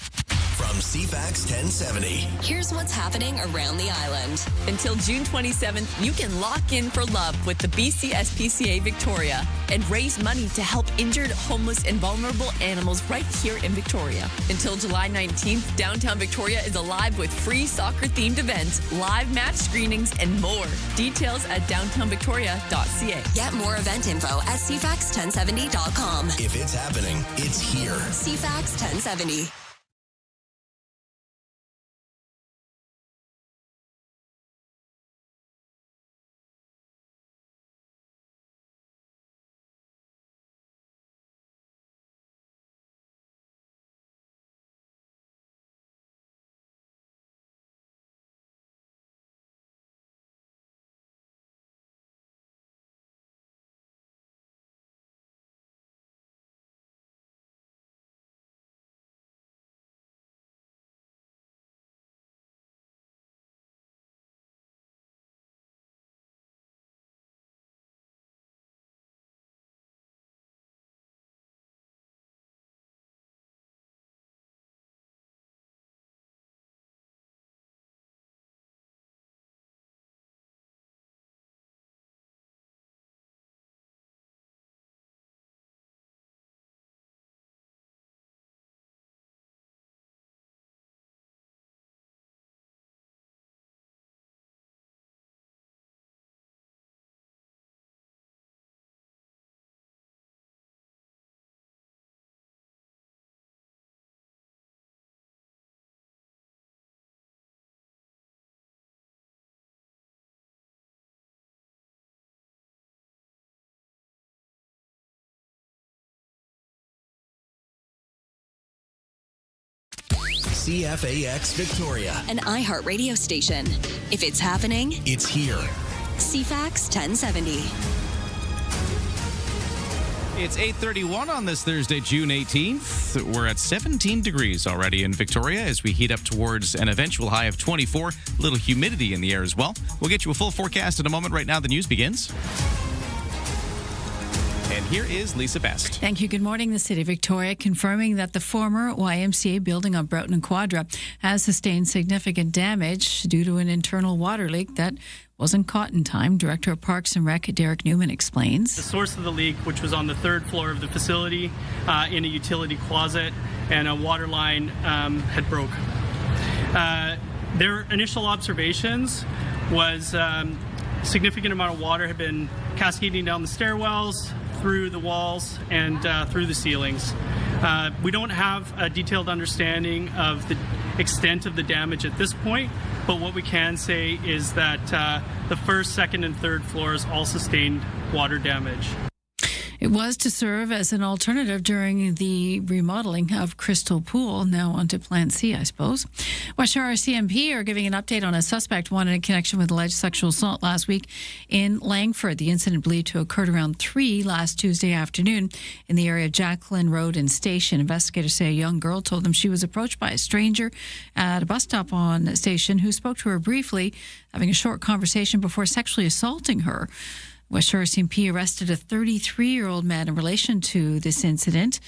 From CFAX 1070. Here's what's happening around the island. Until June 27th, you can lock in for love with the BC SPCA Victoria and raise money to help injured, homeless, and vulnerable animals right here in Victoria. Until July 19th, downtown Victoria is alive with free soccer-themed events, live match screenings, and more. Details at downtownvictoria.ca. Get more event info at CFAX1070.com. If it's happening, it's here. CFAX 1070. CFAX Victoria. An iHeart radio station. If it's happening, It's here. CFAX 1070. It's 8:31 on this Thursday, June 18th. We're at 17 degrees already in Victoria as we heat up towards an eventual high of 24. A little humidity in the air as well. We'll get you a full forecast in a moment. Right now, the news begins. And here is Lisa Best. Thank you. Good morning. The City of Victoria confirming that the former YMCA building on Broughton and Quadra has sustained significant damage due to an internal water leak that wasn't caught in time. Director of Parks and Rec, Derek Newman, explains. The source of the leak, which was on the third floor of the facility in a utility closet, and a water line had broke. Their initial observations was significant amount of water had been cascading down the stairwells, through the walls, and through the ceilings. We don't have a detailed understanding of the extent of the damage at this point, but what we can say is that the first, second, and third floors all sustained water damage. It was to serve as an alternative during the remodeling of Crystal Pool, now onto Plan C, I suppose. West Shore CMP are giving an update on a suspect wanted in connection with alleged sexual assault last week in Langford. The incident believed to have occurred around 3 last Tuesday afternoon in the area of Jacqueline Road and Station. Investigators say a young girl told them she was approached by a stranger at a bus stop on the station who spoke to her briefly, having a short conversation before sexually assaulting her. West Shore CMP arrested a 33-year-old man in relation to this incident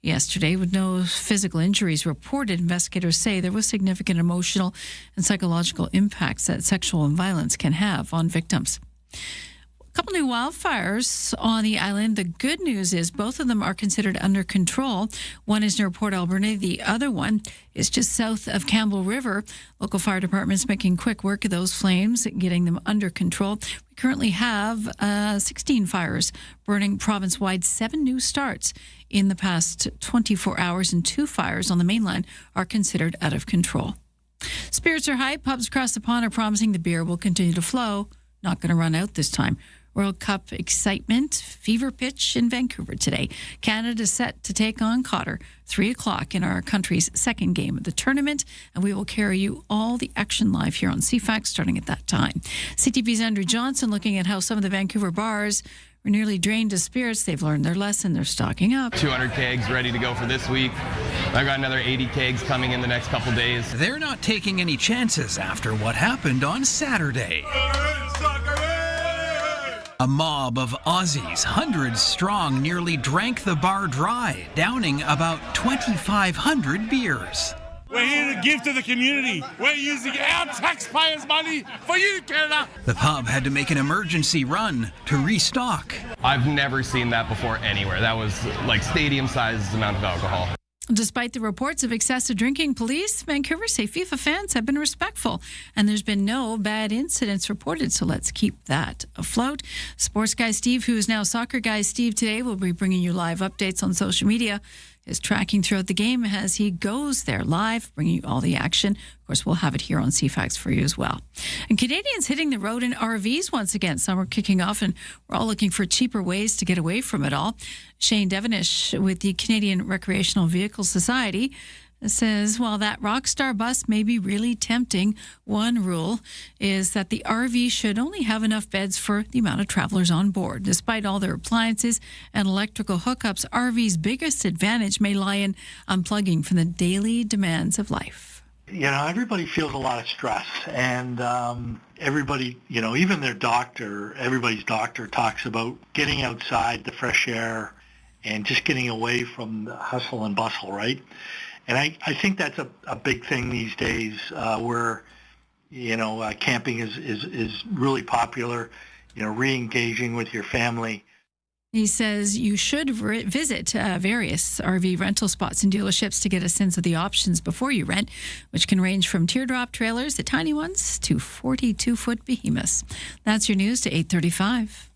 yesterday with no physical injuries reported. Investigators say there was significant emotional and psychological impacts that sexual violence can have on victims. A couple new wildfires on the island. The good news is both of them are considered under control. One is near Port Alberni. The other one is just south of Campbell River. Local fire departments making quick work of those flames, getting them under control. We currently have 16 fires burning province-wide, 7 new starts in the past 24 hours, and 2 fires on the mainline are considered out of control. Spirits are high. Pubs across the pond are promising the beer will continue to flow. Not going to run out this time. World Cup excitement, fever pitch in Vancouver today. Canada set to take on Qatar, 3 o'clock in our country's second game of the tournament, and we will carry you all the action live here on CFAX starting at that time. CTV's Andrew Johnson looking at how some of the Vancouver bars were nearly drained of spirits. They've learned their lesson. They're stocking up. 200 kegs ready to go for this week. I've got another 80 kegs coming in the next couple days. They're not taking any chances after what happened on Saturday. A mob of Aussies, hundreds strong, nearly drank the bar dry, downing about 2,500 beers. We're here to give to the community. We're using our taxpayers' money for you, Canada. The pub had to make an emergency run to restock. I've never seen that before anywhere. That was like stadium-sized amount of alcohol. Despite the reports of excessive drinking, police Vancouver say FIFA fans have been respectful and there's been no bad incidents reported, so let's keep that afloat. Sports guy Steve, who is now soccer guy Steve today, will be bringing you live updates on social media. Is tracking throughout the game as he goes there live, bringing you all the action. Of course, we'll have it here on CFAX for you as well. And Canadians hitting the road in RVs once again. Summer kicking off, and we're all looking for cheaper ways to get away from it all. Shane Devenish with the Canadian Recreational Vehicle Society says, while that Rockstar bus may be really tempting, one rule is that the RV should only have enough beds for the amount of travelers on board. Despite all their appliances and electrical hookups, RV's biggest advantage may lie in unplugging from the daily demands of life. You know, everybody feels a lot of stress, and everybody, you know, even their doctor, everybody's doctor talks about getting outside, the fresh air, and just getting away from the hustle and bustle, right? And I think that's a big thing these days where, you know, camping is really popular, you know, re-engaging with your family. He says you should visit various RV rental spots and dealerships to get a sense of the options before you rent, which can range from teardrop trailers, the tiny ones, to 42-foot behemoths. That's your news to 8:35.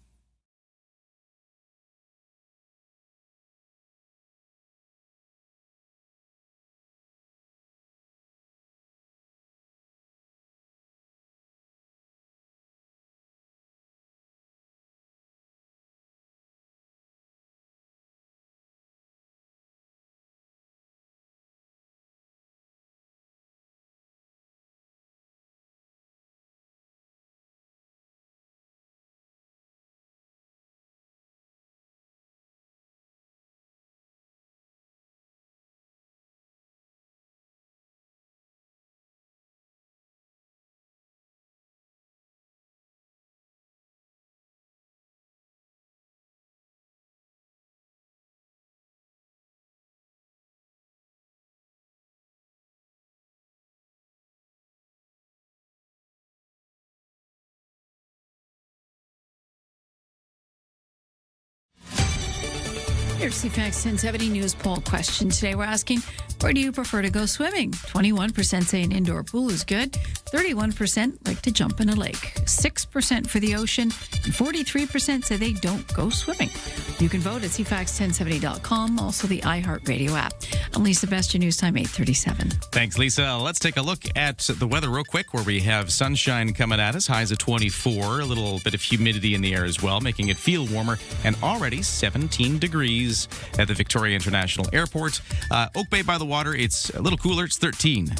Here's CFAX 1070 News poll question. Today we're asking, where do you prefer to go swimming? 21% say an indoor pool is good. 31% like to jump in a lake. 6% for the ocean. And 43% say they don't go swimming. You can vote at CFAX1070.com, also the iHeartRadio app. I'm Lisa Best, your news time, 8:37. Thanks, Lisa. Let's take a look at the weather real quick, where we have sunshine coming at us, highs of 24, a little bit of humidity in the air as well, making it feel warmer, and already 17 degrees at the Victoria International Airport. Oak Bay by the water, it's a little cooler, it's 13.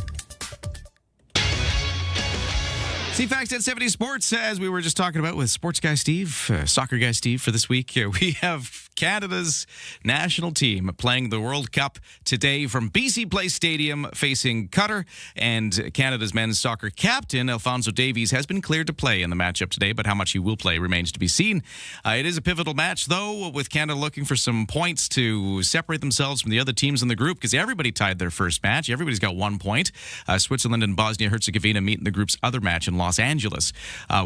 CFAX 1070 Sports, as we were just talking about with sports guy Steve, soccer guy Steve for this week. We have Canada's national team playing the World Cup today from BC Place Stadium facing Qatar, and Canada's men's soccer captain, Alphonso Davies, has been cleared to play in the matchup today, but how much he will play remains to be seen. It is a pivotal match, though, with Canada looking for some points to separate themselves from the other teams in the group, because everybody tied their first match. Everybody's got 1 point. Switzerland and Bosnia-Herzegovina meet in the group's other match in Los Angeles.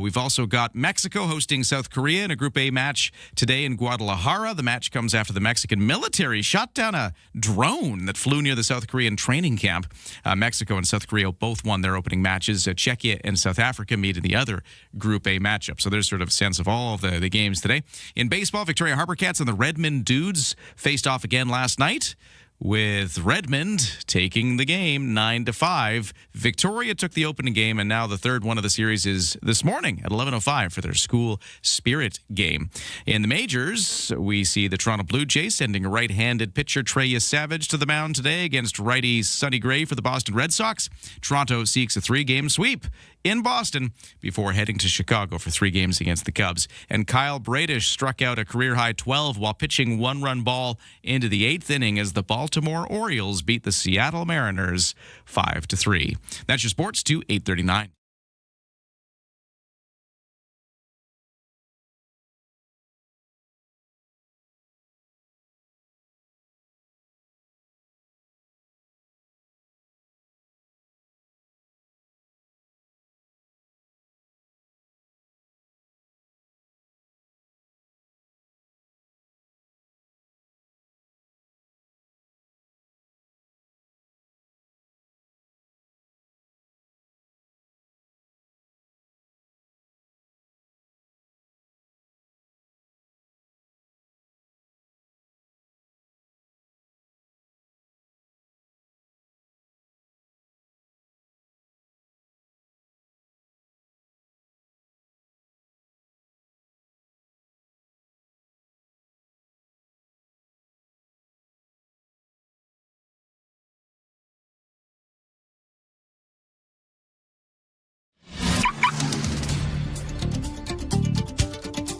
We've also got Mexico hosting South Korea in a Group A match today in Guadalajara. The match comes after the Mexican military shot down a drone that flew near the South Korean training camp. Mexico and South Korea both won their opening matches. Czechia and South Africa meet in the other Group A matchup. So there's sort of a sense of all of the games today. In baseball, Victoria Harbour Cats and the Redmond Dudes faced off again last night, with Redmond taking the game 9-5. Victoria took the opening game, and now the third one of the series is this morning at 11:05 for their school spirit game. In the majors, we see the Toronto Blue Jays sending right-handed pitcher Treya Savage to the mound today against righty Sonny Gray for the Boston Red Sox. Toronto seeks a 3-game sweep in Boston before heading to Chicago for 3 games against the Cubs. And Kyle Bradish struck out a career-high 12 while pitching 1-run ball into the 8th inning as the Baltimore Orioles beat the Seattle Mariners 5-3. That's your sports to 8:39.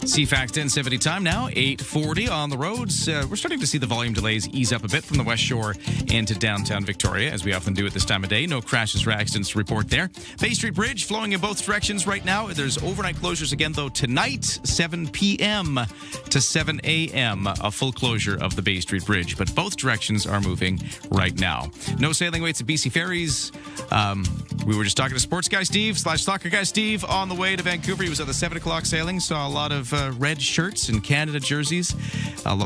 CFAX 1070 time now, 8:40 on the roads. We're starting to see the volume delays ease up a bit from the West Shore into downtown Victoria, as we often do at this time of day. No crashes or accidents to report there. Bay Street Bridge flowing in both directions right now. There's overnight closures again, though, tonight, 7 p.m. to 7 a.m., a full closure of the Bay Street Bridge. But both directions are moving right now. No sailing waits at BC Ferries. We were just talking to sports guy Steve / soccer guy Steve on the way to Vancouver. He was at the 7 o'clock sailing, saw a lot of red shirts and Canada jerseys.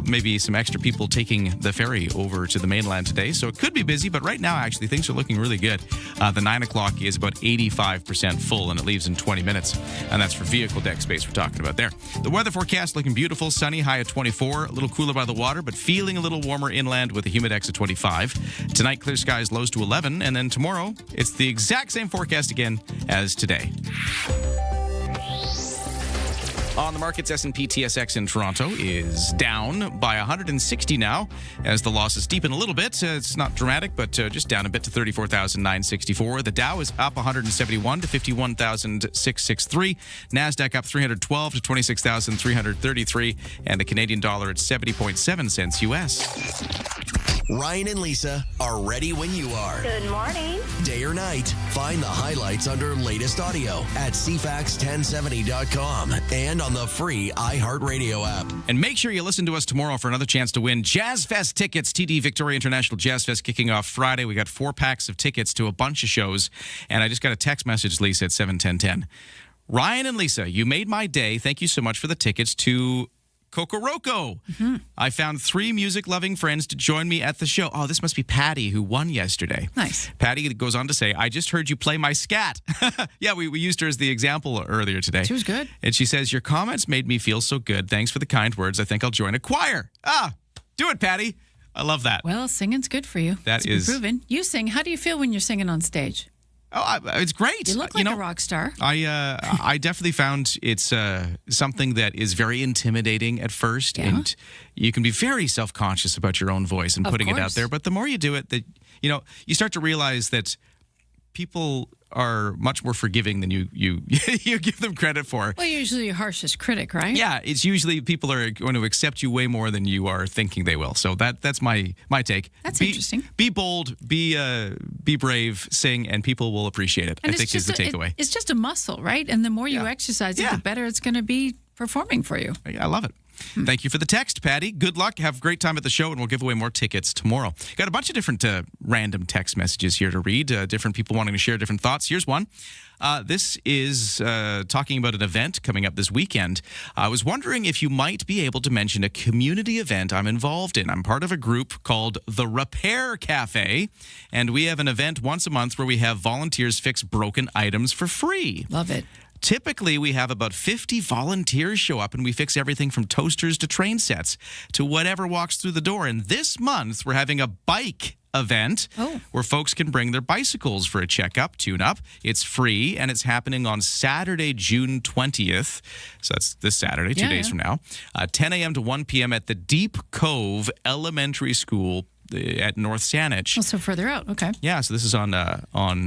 Maybe some extra people taking the ferry over to the mainland today. So it could be busy, but right now, actually, things are looking really good. The 9 o'clock is about 85% full, and it leaves in 20 minutes. And that's for vehicle deck space we're talking about there. The weather forecast looking beautiful. Sunny, high at 24. A little cooler by the water, but feeling a little warmer inland with a humidex at 25. Tonight, clear skies, lows to 11. And then tomorrow, it's the exact same forecast again as today. On the markets, S&P TSX in Toronto is down by 160 now as the losses deepen a little bit. It's not dramatic, but just down a bit to 34,964. The Dow is up 171 to 51,663. NASDAQ up 312 to 26,333. And the Canadian dollar at 70.7 cents U.S. Ryan and Lisa are ready when you are. Good morning. Day or night, find the highlights under latest audio at CFAX1070.com and on the free iHeartRadio app. And make sure you listen to us tomorrow for another chance to win Jazz Fest tickets. TD Victoria International Jazz Fest kicking off Friday. We got 4 packs of tickets to a bunch of shows. And I just got a text message, Lisa, at 7:10:10. Ryan and Lisa, you made my day. Thank you so much for the tickets to Kokoroko. I found 3 music-loving friends to join me at the show. Oh, this must be Patty, who won yesterday. Nice. Patty goes on to say, I just heard you play my scat. Yeah, we used her as the example earlier today. She was good. And she says, your comments made me feel so good. Thanks for the kind words. I think I'll join a choir. Do it, Patty. I love that. Well, singing's good for you. That It's been is proven. You sing. How do you feel when you're singing on stage? Oh, it's great. You look like a rock star. I definitely found it's something that is very intimidating at first, and you can be very self-conscious about your own voice and putting it out there. But the more you do it, you start to realize that people are much more forgiving than you you give them credit for. Well, you're usually your harshest critic, right? Yeah, it's usually people are going to accept you way more than you are thinking they will. So that's my take. That's interesting. Be bold, be brave, sing, and people will appreciate it. And I think is the takeaway. It's just a muscle, right? And the more you exercise it, the better it's going to be performing for you. I love it. Thank you for the text, Patty. Good luck. Have a great time at the show, and we'll give away more tickets tomorrow. Got a bunch of different random text messages here to read, different people wanting to share different thoughts. Here's one. This is talking about an event coming up this weekend. I was wondering if you might be able to mention a community event I'm involved in. I'm part of a group called the Repair Cafe, and we have an event once a month where we have volunteers fix broken items for free. Love it. Typically, we have about 50 volunteers show up, and we fix everything from toasters to train sets to whatever walks through the door. And this month, we're having a bike event where folks can bring their bicycles for a checkup, tune-up. It's free, and it's happening on Saturday, June 20th. So that's this Saturday, 2 days from now. 10 a.m. to 1 p.m. at the Deep Cove Elementary School at North Saanich. Also further out, okay. Yeah, so this is on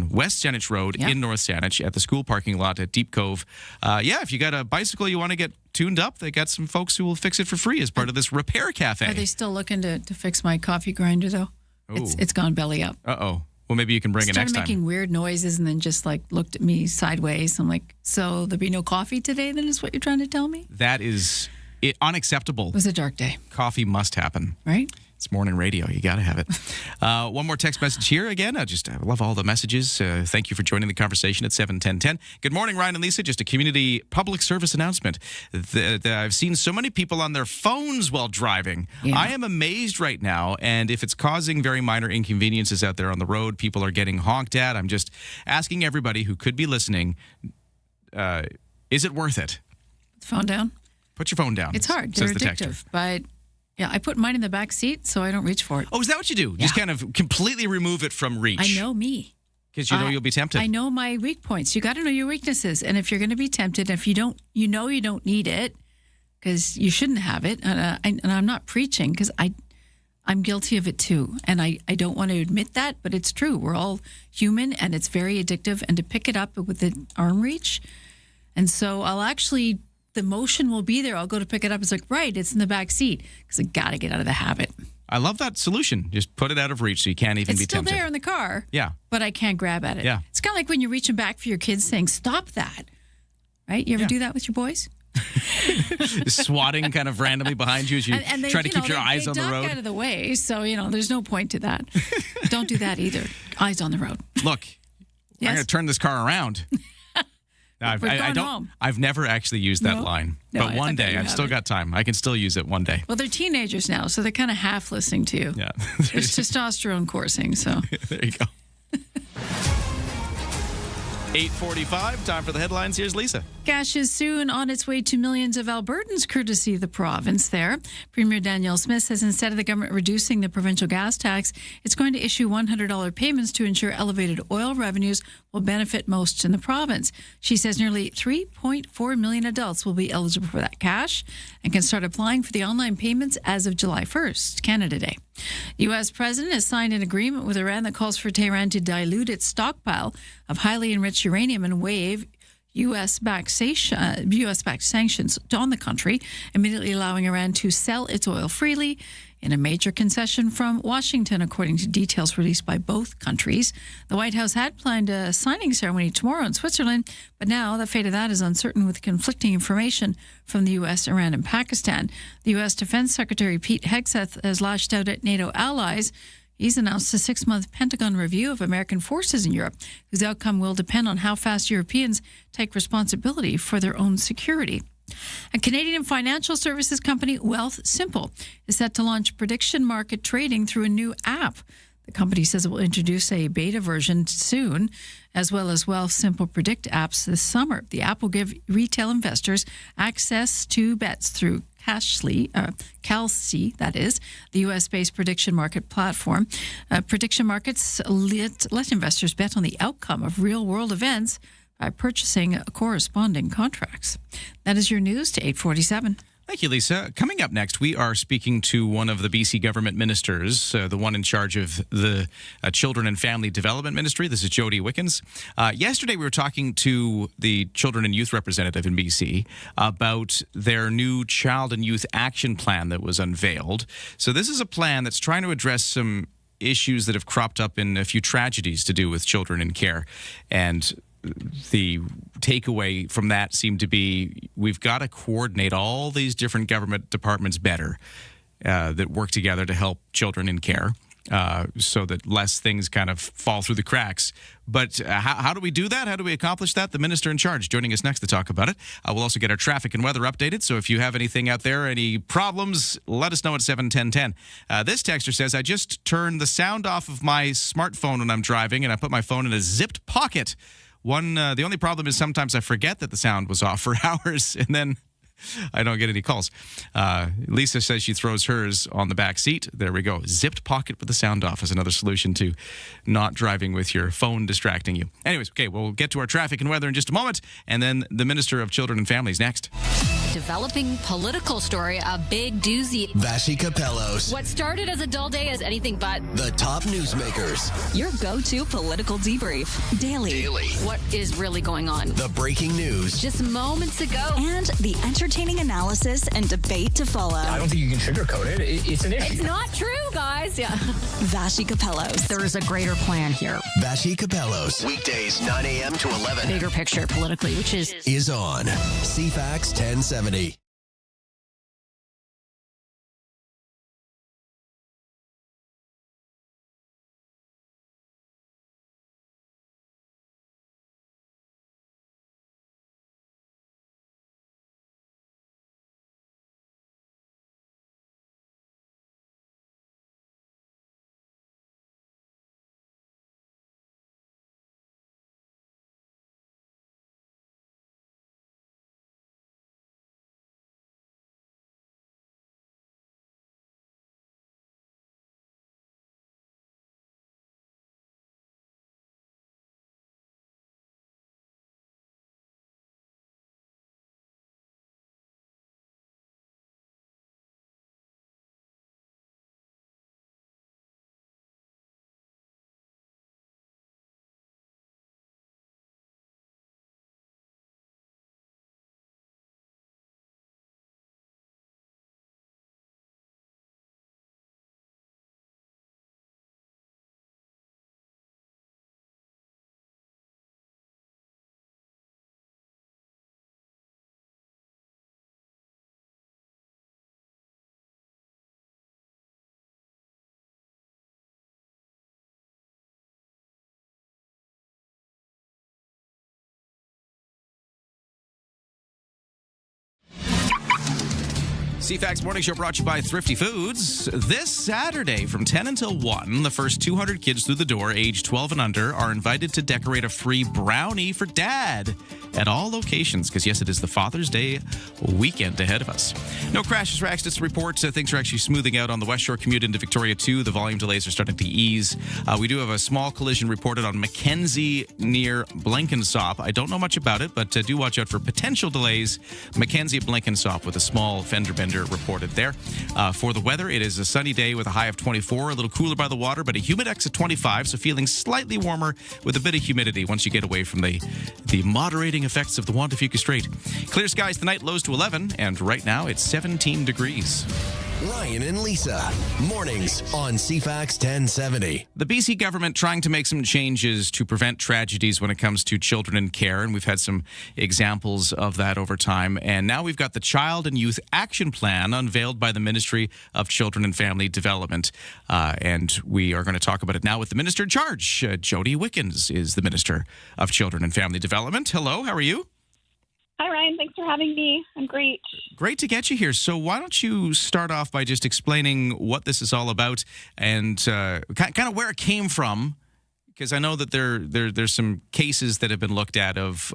West Saanich Road in North Saanich at the school parking lot at Deep Cove. If you got a bicycle you want to get tuned up, they got some folks who will fix it for free as part of this Repair Cafe. Are they still looking to fix my coffee grinder, though? It's gone belly up. Uh-oh. Well, maybe you can bring it next time. Started making weird noises and then just looked at me sideways. I'm like, so there'll be no coffee today then is what you're trying to tell me? That is unacceptable. It was a dark day. Coffee must happen. Right? It's morning radio. You got to have it. One more text message here. Again, I love all the messages. Thank you for joining the conversation at 71010. Good morning, Ryan and Lisa. Just a community public service announcement. I've seen so many people on their phones while driving. Yeah. I am amazed right now. And if it's causing very minor inconveniences out there on the road, people are getting honked at. I'm just asking everybody who could be listening, is it worth it? Phone down? Put your phone down. It's hard. They're addictive. But yeah, I put mine in the back seat so I don't reach for it. Oh, is that what you do? Yeah. Just kind of completely remove it from reach. I know me. Because you know you'll be tempted. I know my weak points. You got to know your weaknesses. And if you're going to be tempted, if you don't, you don't need it because you shouldn't have it. And I'm not preaching because I'm guilty of it too. And I don't want to admit that, but it's true. We're all human and it's very addictive. And to pick it up with the arm reach. And so the motion will be there. I'll go to pick it up. It's like, right, it's in the back seat because I got to get out of the habit. I love that solution. Just put it out of reach so you can't even be tempted. It's still there in the car. Yeah. But I can't grab at it. Yeah. It's kind of like when you're reaching back for your kids saying, stop that. Right? You ever do that with your boys? Swatting kind of randomly behind you as you try to keep your eyes on the road. They duck out of the way. So, there's no point to that. Don't do that either. Eyes on the road. Look, I'm going to turn this car around. I've never actually used that line. No, but one day, I've still got time. I can still use it one day. Well, they're teenagers now, so they're kind of half listening to you. Yeah. There's testosterone coursing, so. There you go. 8:45, time for the headlines. Here's Lisa. Cash is soon on its way to millions of Albertans, courtesy of the province there. Premier Danielle Smith says instead of the government reducing the provincial gas tax, it's going to issue $100 payments to ensure elevated oil revenues will benefit most in the province. She says nearly 3.4 million adults will be eligible for that cash and can start applying for the online payments as of July 1st, Canada Day. The U.S. president has signed an agreement with Iran that calls for Tehran to dilute its stockpile of highly enriched uranium and waive U.S.-backed sanctions on the country, immediately allowing Iran to sell its oil freely in a major concession from Washington, according to details released by both countries. The White House had planned a signing ceremony tomorrow in Switzerland, but now the fate of that is uncertain with conflicting information from the U.S., Iran, and Pakistan. The U.S. Defense Secretary Pete Hegseth has lashed out at NATO allies. He's announced a 6-month Pentagon review of American forces in Europe, whose outcome will depend on how fast Europeans take responsibility for their own security. A Canadian financial services company, Wealth Simple, is set to launch prediction market trading through a new app. The company says it will introduce a beta version soon, as well as Wealth Simple Predict apps this summer. The app will give retail investors access to bets through Calci, that is, the U.S.-based prediction market platform. Prediction markets let investors bet on the outcome of real-world events by purchasing corresponding contracts. That is your news to 8:47. Thank you, Lisa. Coming up next, we are speaking to one of the BC government ministers, the one in charge of the Children and Family Development Ministry. This is Jody Wickens. Yesterday, we were talking to the Children and Youth representative in BC about their new Child and Youth Action Plan that was unveiled. So this is a plan that's trying to address some issues that have cropped up in a few tragedies to do with children in care. And the takeaway from that seemed to be we've got to coordinate all these different government departments better that work together to help children in care so that less things kind of fall through the cracks. But how do we do that? How do we accomplish that? The minister in charge joining us next to talk about it. We'll also get our traffic and weather updated. So if you have anything out there, any problems, let us know at 71010. This texter says, I just turned the sound off of my smartphone when I'm driving and I put my phone in a zipped pocket. The only problem is sometimes I forget that the sound was off for hours, and then I don't get any calls. Lisa says she throws hers on the back seat. There we go. Zipped pocket with the sound off is another solution to not driving with your phone distracting you. Anyways, okay, we'll get to our traffic and weather in just a moment, and then the Minister of Children and Families next. Developing political story, a big doozy. Vashi Capellos. What started as a dull day is anything but. The top newsmakers. Your go-to political debrief. Daily. What is really going on? The breaking news. Just moments ago. And the entertaining analysis and debate to follow. I don't think you can sugarcoat it. It's an issue. It's not true, guys. Yeah. Vashi Capellos. There is a greater plan here. Vashi Capellos. Weekdays 9 a.m. to 11. Bigger picture politically, which is on CFAX 1070. CFAX Morning Show brought to you by Thrifty Foods. This Saturday from 10 until 1, the first 200 kids through the door, age 12 and under, are invited to decorate a free brownie for Dad at all locations, because, yes, it is the Father's Day weekend ahead of us. No crashes or accidents to report. Things are actually smoothing out on the West Shore commute into Victoria, too. The volume delays are starting to ease. We do have a small collision reported on Mackenzie near Blenkinsop. I don't know much about it, but do watch out for potential delays. Mackenzie at Blenkinsop with a small fender bender reported there. For the weather, it is a sunny day with a high of 24, a little cooler by the water, but a humidex at 25, so feeling slightly warmer with a bit of humidity once you get away from the moderating effects of the Juan de Fuca Strait. Clear skies tonight, lows to 11, and right now it's 17 degrees. Ryan and Lisa, mornings on CFAX 1070. The BC government trying to make some changes to prevent tragedies when it comes to children in care, and we've had some examples of that over time. And now we've got the Child and Youth Action Plan unveiled by the Ministry of Children and Family Development. And we are going to talk about it now with the Minister in charge. Jody Wickens is the Minister of Children and Family Development. Hello, how are you? Hi, Ryan. Thanks for having me. I'm great. Great to get you here. So why don't you start off by just explaining what this is all about and kind of where it came from? Because I know that there's some cases that have been looked at of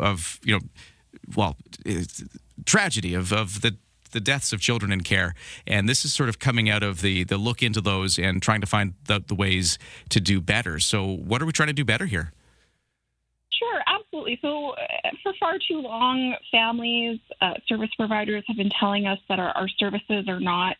tragedy of the deaths of children in care, and this is sort of coming out of the look into those and trying to find the ways to do better. So what are we trying to do better here? Sure, absolutely. So for far too long, families, service providers have been telling us that our services are not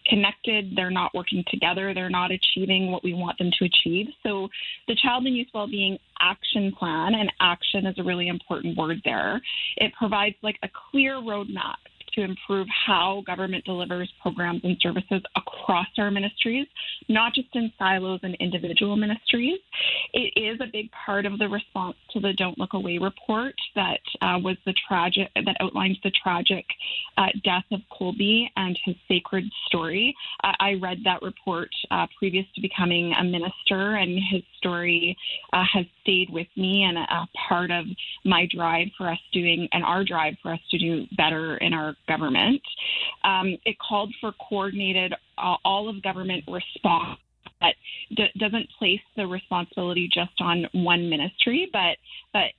connected, they're not working together, they're not achieving what we want them to achieve. So the Child and Youth Wellbeing Action Plan, and action is a really important word there, it provides like a clear roadmap to improve how government delivers programs and services across our ministries, not just in silos and individual ministries. It is a big part of the response to the Don't Look Away report that outlines the tragic death of Colby and his sacred story. I read that report previous to becoming a minister, and his story has stayed with me and a part of my drive for us our drive for us to do better in our government. It called for coordinated all of government response that doesn't place the responsibility just on one ministry, but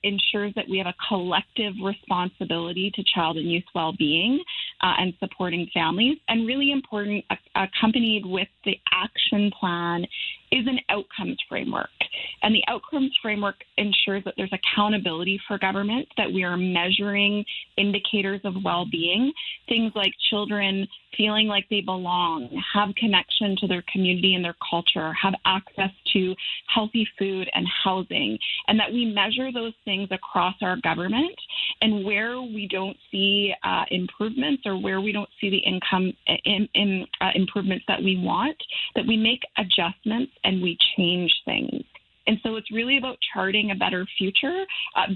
ensures that we have a collective responsibility to child and youth well-being and supporting families. And really important, accompanied with the action plan is an outcomes framework. And the outcomes framework ensures that there's accountability for government, that we are measuring indicators of well-being, things like children feeling like they belong, have connection to their community and their culture, have access to healthy food and housing, and that we measure those things across our government. And where we don't see improvements, or where we don't see the income improvements that we want, that we make adjustments and we change things. And so it's really about charting a better future.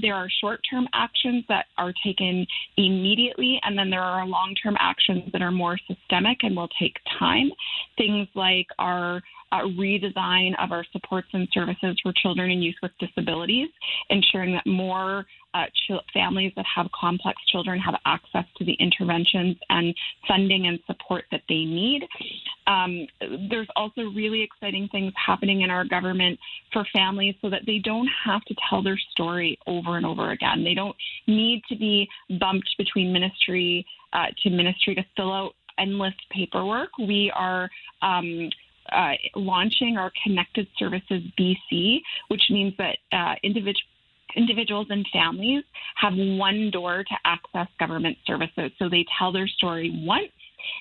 There are short-term actions that are taken immediately, and then there are long-term actions that are more systemic and will take time. Things like our redesign of our supports and services for children and youth with disabilities, ensuring that more families that have complex children have access to the interventions and funding and support that they need. There's also really exciting things happening in our government for families so that they don't have to tell their story over and over again. They don't need to be bumped between ministry to ministry to fill out endless paperwork. We are launching our Connected Services BC, which means that individuals and families have one door to access government services. So they tell their story once,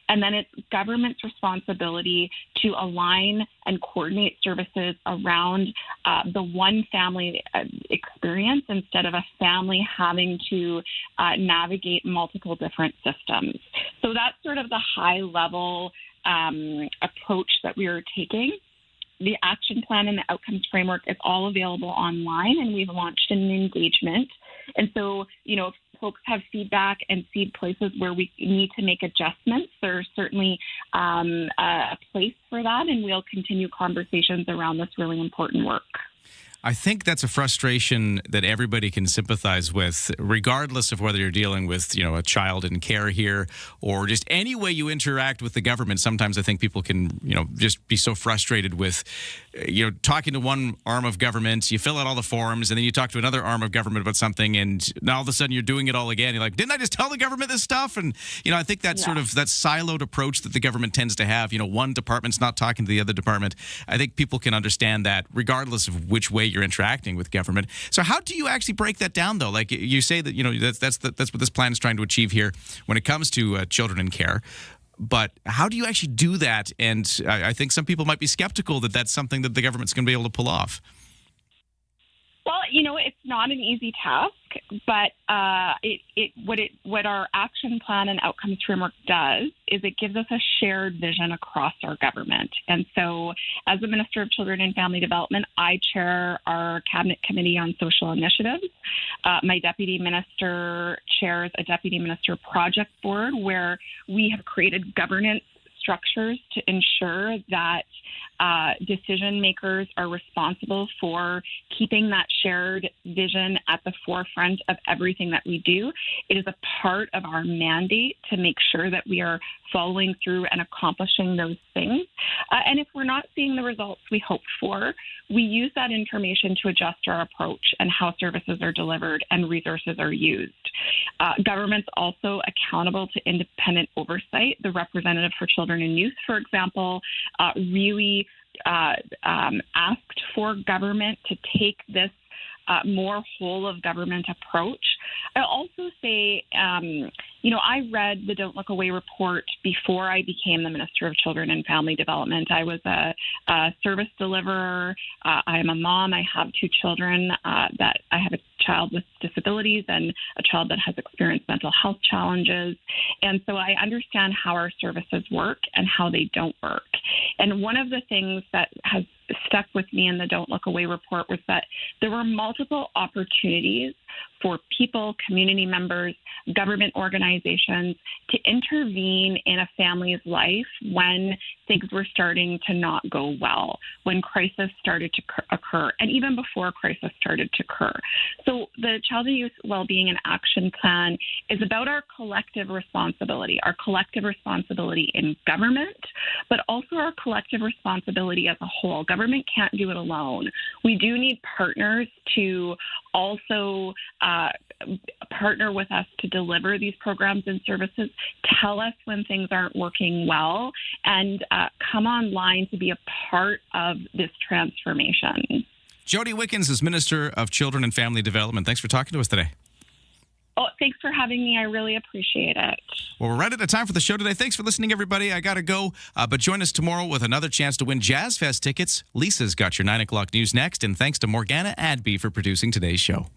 and then it's government's responsibility to align and coordinate services around the one family experience, instead of a family having to navigate multiple different systems. So that's sort of the high level approach that we are taking. The action plan and the outcomes framework is all available online, and we've launched an engagement. And so, if folks have feedback and see places where we need to make adjustments, there's certainly a place for that, and we'll continue conversations around this really important work. I think that's a frustration that everybody can sympathize with, regardless of whether you're dealing with, a child in care here or just any way you interact with the government. Sometimes I think people can, just be so frustrated with, talking to one arm of government, you fill out all the forms, and then you talk to another arm of government about something, and now all of a sudden you're doing it all again. You're like, didn't I just tell the government this stuff? And, I think that sort of that siloed approach that the government tends to have, one department's not talking to the other department. I think people can understand that regardless of which way you're interacting with government. So how do you actually break that down, though? Like you say that, that's what this plan is trying to achieve here when it comes to children in care. But how do you actually do that? And I think some people might be skeptical that that's something that the government's going to be able to pull off. Well, it's not an easy task, but what our action plan and outcomes framework does is it gives us a shared vision across our government. And so as the Minister of Children and Family Development, I chair our Cabinet Committee on Social Initiatives. My Deputy Minister chairs a Deputy Minister Project Board, where we have created governance structures to ensure that decision makers are responsible for keeping that shared vision at the forefront of everything that we do. It is a part of our mandate to make sure that we are following through and accomplishing those things. And if we're not seeing the results we hoped for, we use that information to adjust our approach and how services are delivered and resources are used. Government's also accountable to independent oversight. The representative for children and youth, for example, really asked for government to take this more whole of government approach. I'll also say, I read the Don't Look Away report before I became the Minister of Children and Family Development. I was a service deliverer. I am a mom. I have 2 children. That I have a child with disabilities and a child that has experienced mental health challenges. And so I understand how our services work and how they don't work. And one of the things that has stuck with me in the Don't Look Away report was that there were multiple opportunities for people, community members, government organizations to intervene in a family's life when things were starting to not go well, when crisis started to occur, and even before crisis started to occur. So the Child and Youth Wellbeing and Action Plan is about our collective responsibility in government, but also our collective responsibility as a whole. Government can't do it alone. We do need partners to also partner with us to deliver these programs and services, tell us when things aren't working well, and come online to be a part of this transformation. Jody Wickens is Minister of Children and Family Development. Thanks for talking to us today. Oh, thanks for having me. I really appreciate it. Well, we're right at the time for the show today. Thanks for listening, everybody. I got to go, but join us tomorrow with another chance to win Jazz Fest tickets. Lisa's got your 9 o'clock news next, and thanks to Morgana Adby for producing today's show.